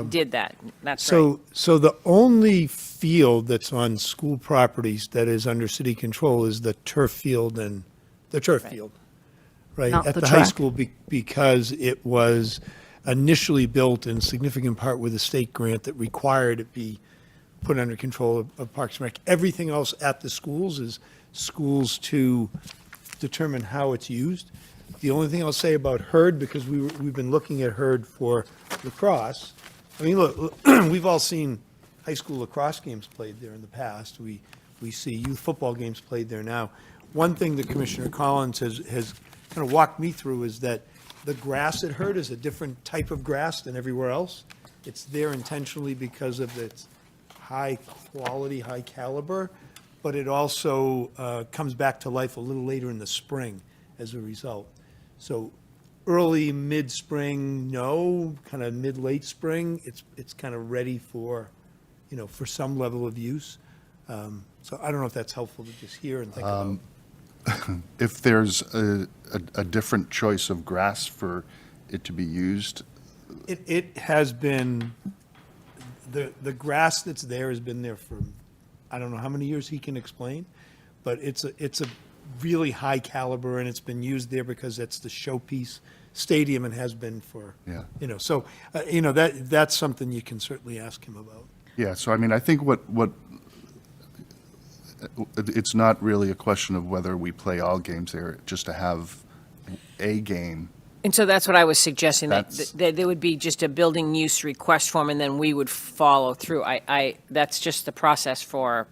did that. That's right. So the only field that's on school properties that is under city control is the turf field and the turf field, right? Not At the the high track. school, because it was initially built in significant part with a state grant that required it be put under control of Parks and Rec. Everything else at the schools is schools to determine how it's used. The only thing I'll say about Herd, because we've been looking at Herd for lacrosse. I mean, look, we've all seen high school lacrosse games played there in the past. We see youth football games played there now. One thing that Commissioner Collins has kind of walked me through is that the grass at Herd is a different type of grass than everywhere else. It's there intentionally because of its high quality, high caliber, but it also comes back to life a little later in the spring as a result. So early, mid-spring, no, kind of mid-late spring, it's kind of ready for, for some level of use. So I don't know if that's helpful to just hear and think about. If there's a different choice of grass for it to be used, It has been, the grass that's there has been there for, I don't know how many years he can explain, but it's a really high caliber, and it's been used there because it's the showpiece stadium and has been for, Yeah. So, that's something you can certainly ask him about. yeah, so I mean, I think what it's not really a question of whether we play all games there, just to have a game. And so that's what I was suggesting, that That's- there would be just a building use request form, and then we would follow through. That's just the process for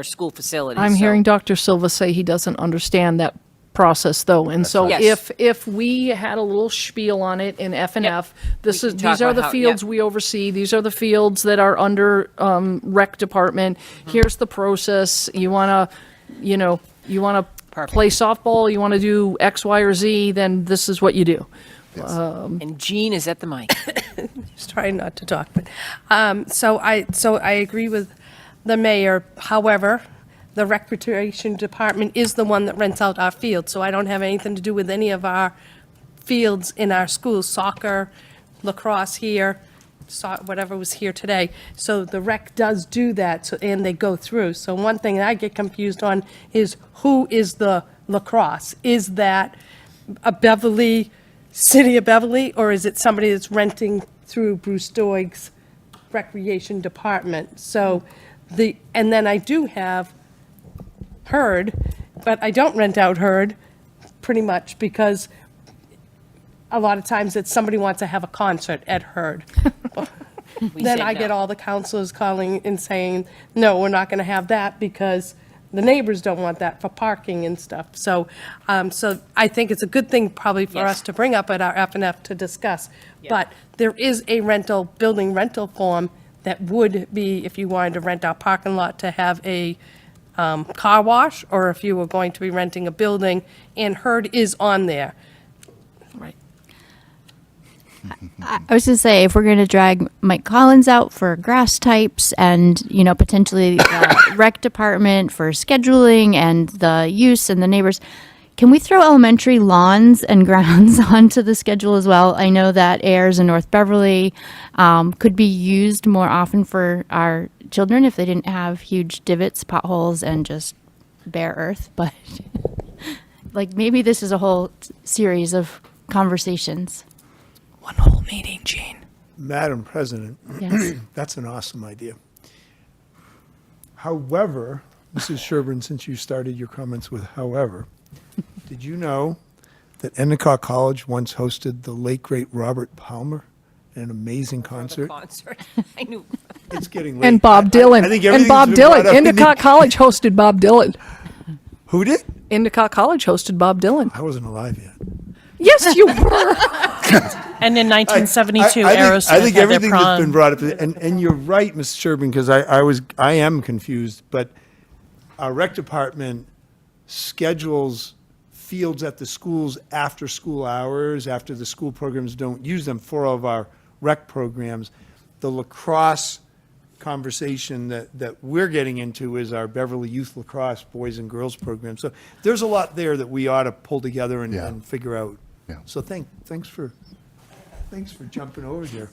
school facilities. I'm so- hearing Dr. Silva say he doesn't understand that process, though. And so Yes. if we had a little spiel on it in F and F, We can talk these are about the how- fields we oversee, these are the fields that are under rec department, here's the process, you want to play softball, you want to do X, Y, or Z, then this is what you do. And Jean is at the mic. Just trying not to talk, but, so I agree with the mayor. However, the recreation department is the one that rents out our field, so I don't have anything to do with any of our fields in our schools, soccer, lacrosse here, whatever was here today. So the rec does do that, and they go through. So one thing that I get confused on is who is the lacrosse? Is that a City of Beverly, or is it somebody that's renting through Bruce Doig's recreation department? So and then I do have Herd, but I don't rent out Herd pretty much because a lot of times it's somebody wants to have a concert at Herd. Then said I get no. all the counselors calling and saying, no, we're not going to have that because the neighbors don't want that for parking and stuff. So, so I think it's a good thing probably for Yes. us to bring up at our F and F to discuss. But there is a building rental form that would be, if you wanted to rent our parking lot to have a car wash, or if you were going to be renting a building, and Herd is on there. Right. I was going to say, if we're going to drag Mike Collins out for grass types and, potentially the rec department for scheduling and the use and the neighbors, can we throw elementary lawns and grounds onto the schedule as well? I know that Ayers and North Beverly could be used more often for our children if they didn't have huge divots, potholes, and just bare earth. But maybe this is a whole series of conversations. One whole meeting, Jean. Madam President, Yes. that's an awesome idea. However, Mrs. Sherburne, since you started your comments with however, did you know that Endicott College once hosted the late, great Robert Palmer in an amazing concert? I knew. It's getting late. And Bob Dylan. I think And everything's Bob been brought Dylan. up in the- Endicott College hosted Bob Dylan. Who did? Endicott College hosted Bob Dylan. I wasn't alive yet. Yes, you were. And in 1972, I think Aerosmith everything had their that's been prom. brought up, and you're right, Mr. Sherburne, because I am confused, but our rec department schedules fields at the schools after school hours, after the school programs don't use them for all of our rec programs. The lacrosse conversation that we're getting into is our Beverly Youth Lacrosse Boys and Girls Program. So there's a lot there that we ought to pull together and figure out. Yeah. So thanks for jumping over there.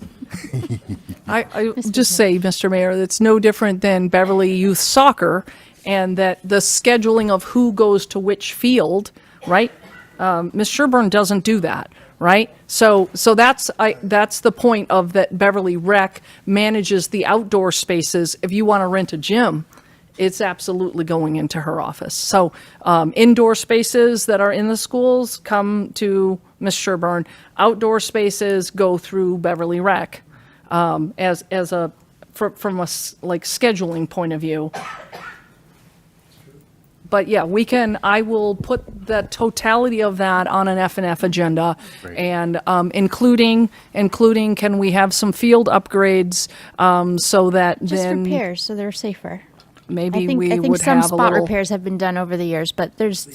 I just say, Mr. Mayor, that's no different than Beverly Youth Soccer, and that the scheduling of who goes to which field, right? Ms. Sherburne doesn't do that, right? So that's the point of that Beverly Rec manages the outdoor spaces. If you want to rent a gym, it's absolutely going into her office. So indoor spaces that are in the schools come to Ms. Sherburne. Outdoor spaces go through Beverly Rec from a scheduling point of view. But yeah, I will put the totality of that on an F&F agenda. And including, can we have some field upgrades so that Just then repairs, so they're safer. maybe I think we would some have a spot little. repairs have been done over the years, but there's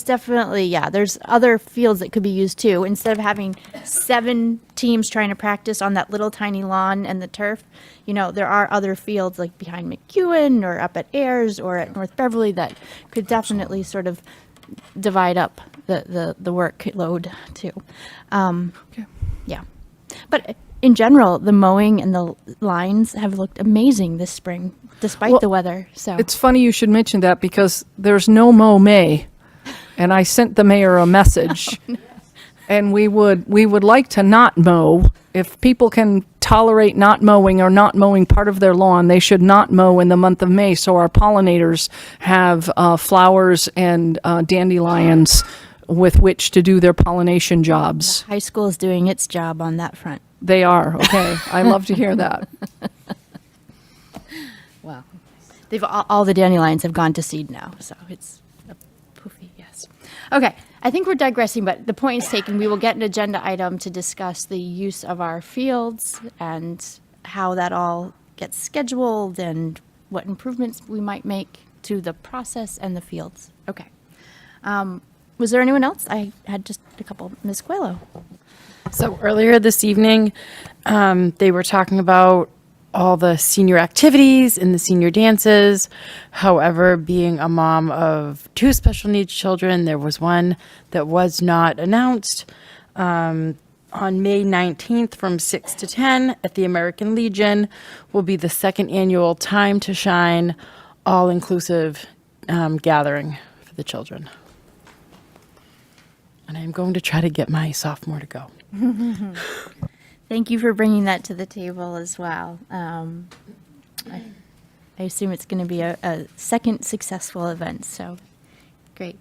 definitely, there's other fields that could be used too. Instead of having 7 teams trying to practice on that little tiny lawn and the turf, there are other fields like behind McEwen or up at Ayers or at North Beverly that could definitely sort of divide up the workload too. Yeah. But in general, the mowing and the lines have looked amazing this spring, despite Well, the weather. So It's funny you should mention that because there's no mow May. And I sent the mayor a message. And we would like to not mow. If people can tolerate not mowing or not mowing part of their lawn, they should not mow in the month of May so our pollinators have flowers and dandelions with which to do their pollination jobs. high school is doing its job on that front. They are, okay. I love to hear that. Well, they've all the dandelions have gone to seed now, so it's a poofy, yes. Okay, I think we're digressing, but the point is taken. We will get an agenda item to discuss the use of our fields and how that all gets scheduled and what improvements we might make to the process and the fields. Okay. Was there anyone else? I had just a couple. Ms. Coelho. So earlier this evening, they were talking about all the senior activities and the senior dances. However, being a mom of 2 special needs children, there was one that was not announced. On May 19th from 6 to 10 at the American Legion will be the 2nd annual Time to Shine all-inclusive gathering for the children. And I'm going to try to get my sophomore to go. Thank you for bringing that to the table as well. I assume it's going to be a second successful event, so great.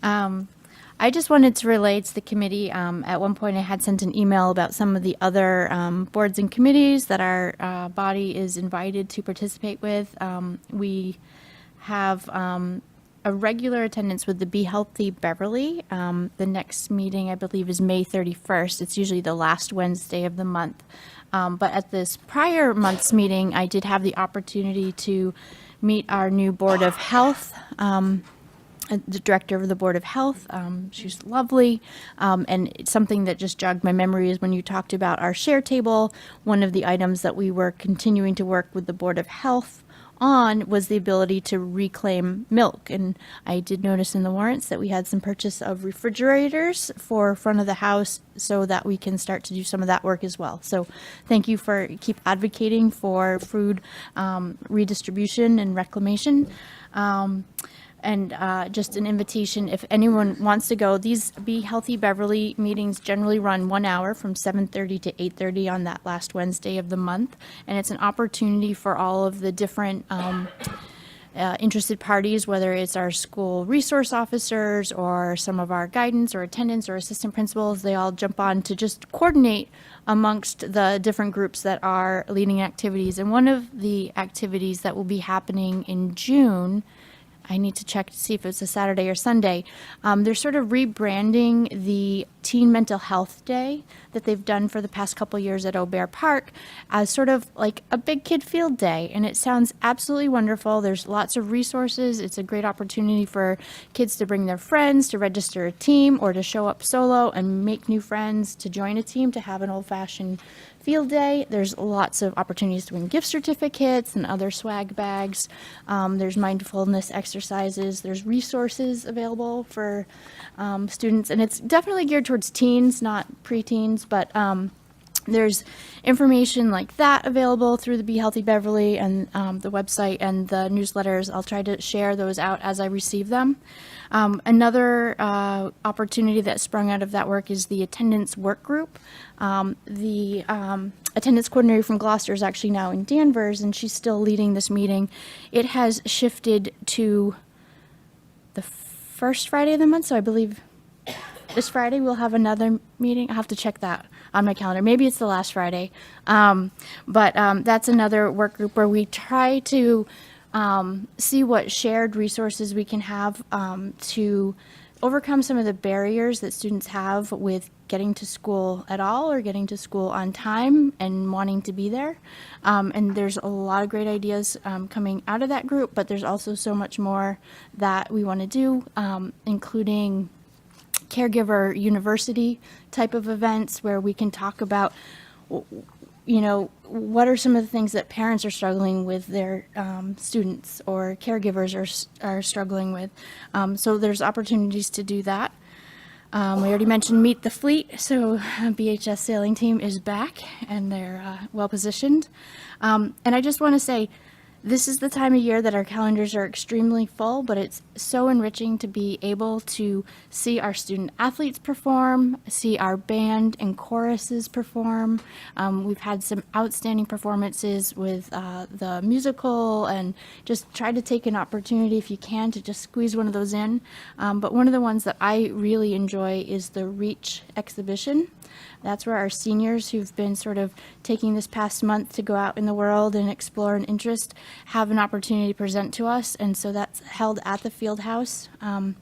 I just wanted to relay to the committee, at one point I had sent an email about some of the other boards and committees that our body is invited to participate with. We have a regular attendance with the Be Healthy Beverly. The next meeting, I believe, is May 31st. It's usually the last Wednesday of the month. But at this prior month's meeting, I did have the opportunity to meet our new Board of Health, the director of the Board of Health. She's lovely. And it's something that just jogged my memory is when you talked about our share table, one of the items that we were continuing to work with the Board of Health on was the ability to reclaim milk. And I did notice in the warrants that we had some purchase of refrigerators for front of the house so that we can start to do some of that work as well. So thank you for keep advocating for food redistribution and reclamation. And just an invitation, if anyone wants to go, these Be Healthy Beverly meetings generally run 1 hour from 7:30 to 8:30 on that last Wednesday of the month. And it's an opportunity for all of the different interested parties, whether it's our school resource officers or some of our guidance or attendants or assistant principals, they all jump on to just coordinate amongst the different groups that are leading activities. And one of the activities that will be happening in June, I need to check to see if it's a Saturday or Sunday. They're sort of rebranding the Teen Mental Health Day that they've done for the past couple years at Aubert Park as sort of like a big kid field day. And it sounds absolutely wonderful. There's lots of resources. It's a great opportunity for kids to bring their friends, to register a team, or to show up solo and make new friends, to join a team, to have an old-fashioned field day. There's lots of opportunities to win gift certificates and other swag bags. There's mindfulness exercises. There's resources available for students. And it's definitely geared towards teens, not preteens, but there's information like that available through the Be Healthy Beverly and the website and the newsletters. I'll try to share those out as I receive them. Another opportunity that sprung out of that work is the attendance work group. The attendance coordinator from Gloucester is actually now in Danvers, and she's still leading this meeting. It has shifted to the first Friday of the month, so I believe this Friday we'll have another meeting. I'll have to check that on my calendar. Maybe it's the last Friday. But that's another work group where we try to see what shared resources we can have to overcome some of the barriers that students have with getting to school at all or getting to school on time and wanting to be there. And there's a lot of great ideas coming out of that group, but there's also so much more that we want to do, including caregiver university type of events where we can talk about, you know, what are some of the things that parents are struggling with their students or caregivers are struggling with. So there's opportunities to do that. We already mentioned Meet the Fleet, so BHS sailing team is back and they're well positioned. And I just want to say, this is the time of year that our calendars are extremely full, but it's so enriching to be able to see our student athletes perform, see our band and choruses perform. We've had some outstanding performances with the musical, and just try to take an opportunity if you can to just squeeze one of those in. But one of the ones that I really enjoy is the Reach exhibition. That's where our seniors who've been sort of taking this past month to go out in the world and explore an interest have an opportunity to present to us. And so that's held at the field house. And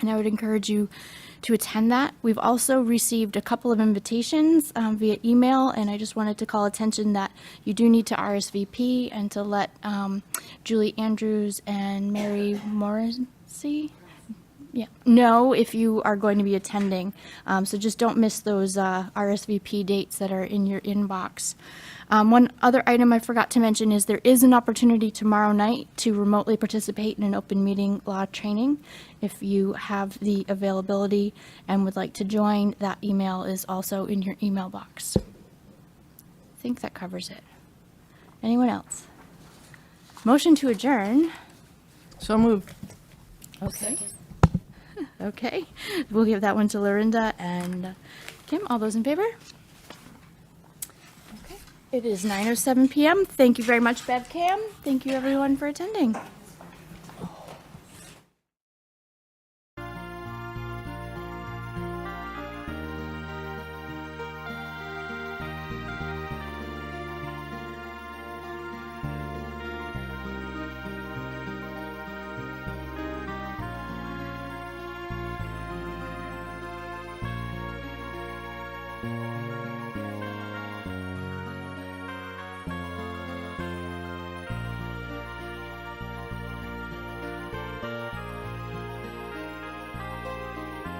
I would encourage you to attend that. We've also received a couple of invitations via email, and I just wanted to call attention that you do need to RSVP and to let Julie Andrews and Mary Morrissey know if you are going to be attending. So just don't miss those RSVP dates that are in your inbox. One other item I forgot to mention is there is an opportunity tomorrow night to remotely participate in an open meeting law training. If you have the availability and would like to join, that email is also in your email box. I think that covers it. Anyone else? Motion to adjourn. So moved. Okay. Okay, we'll give that one to Lorinda and Kim. All those in favor? Okay. It is 9:07 p.m. Thank you very much, BevCam. Thank you, everyone, for attending.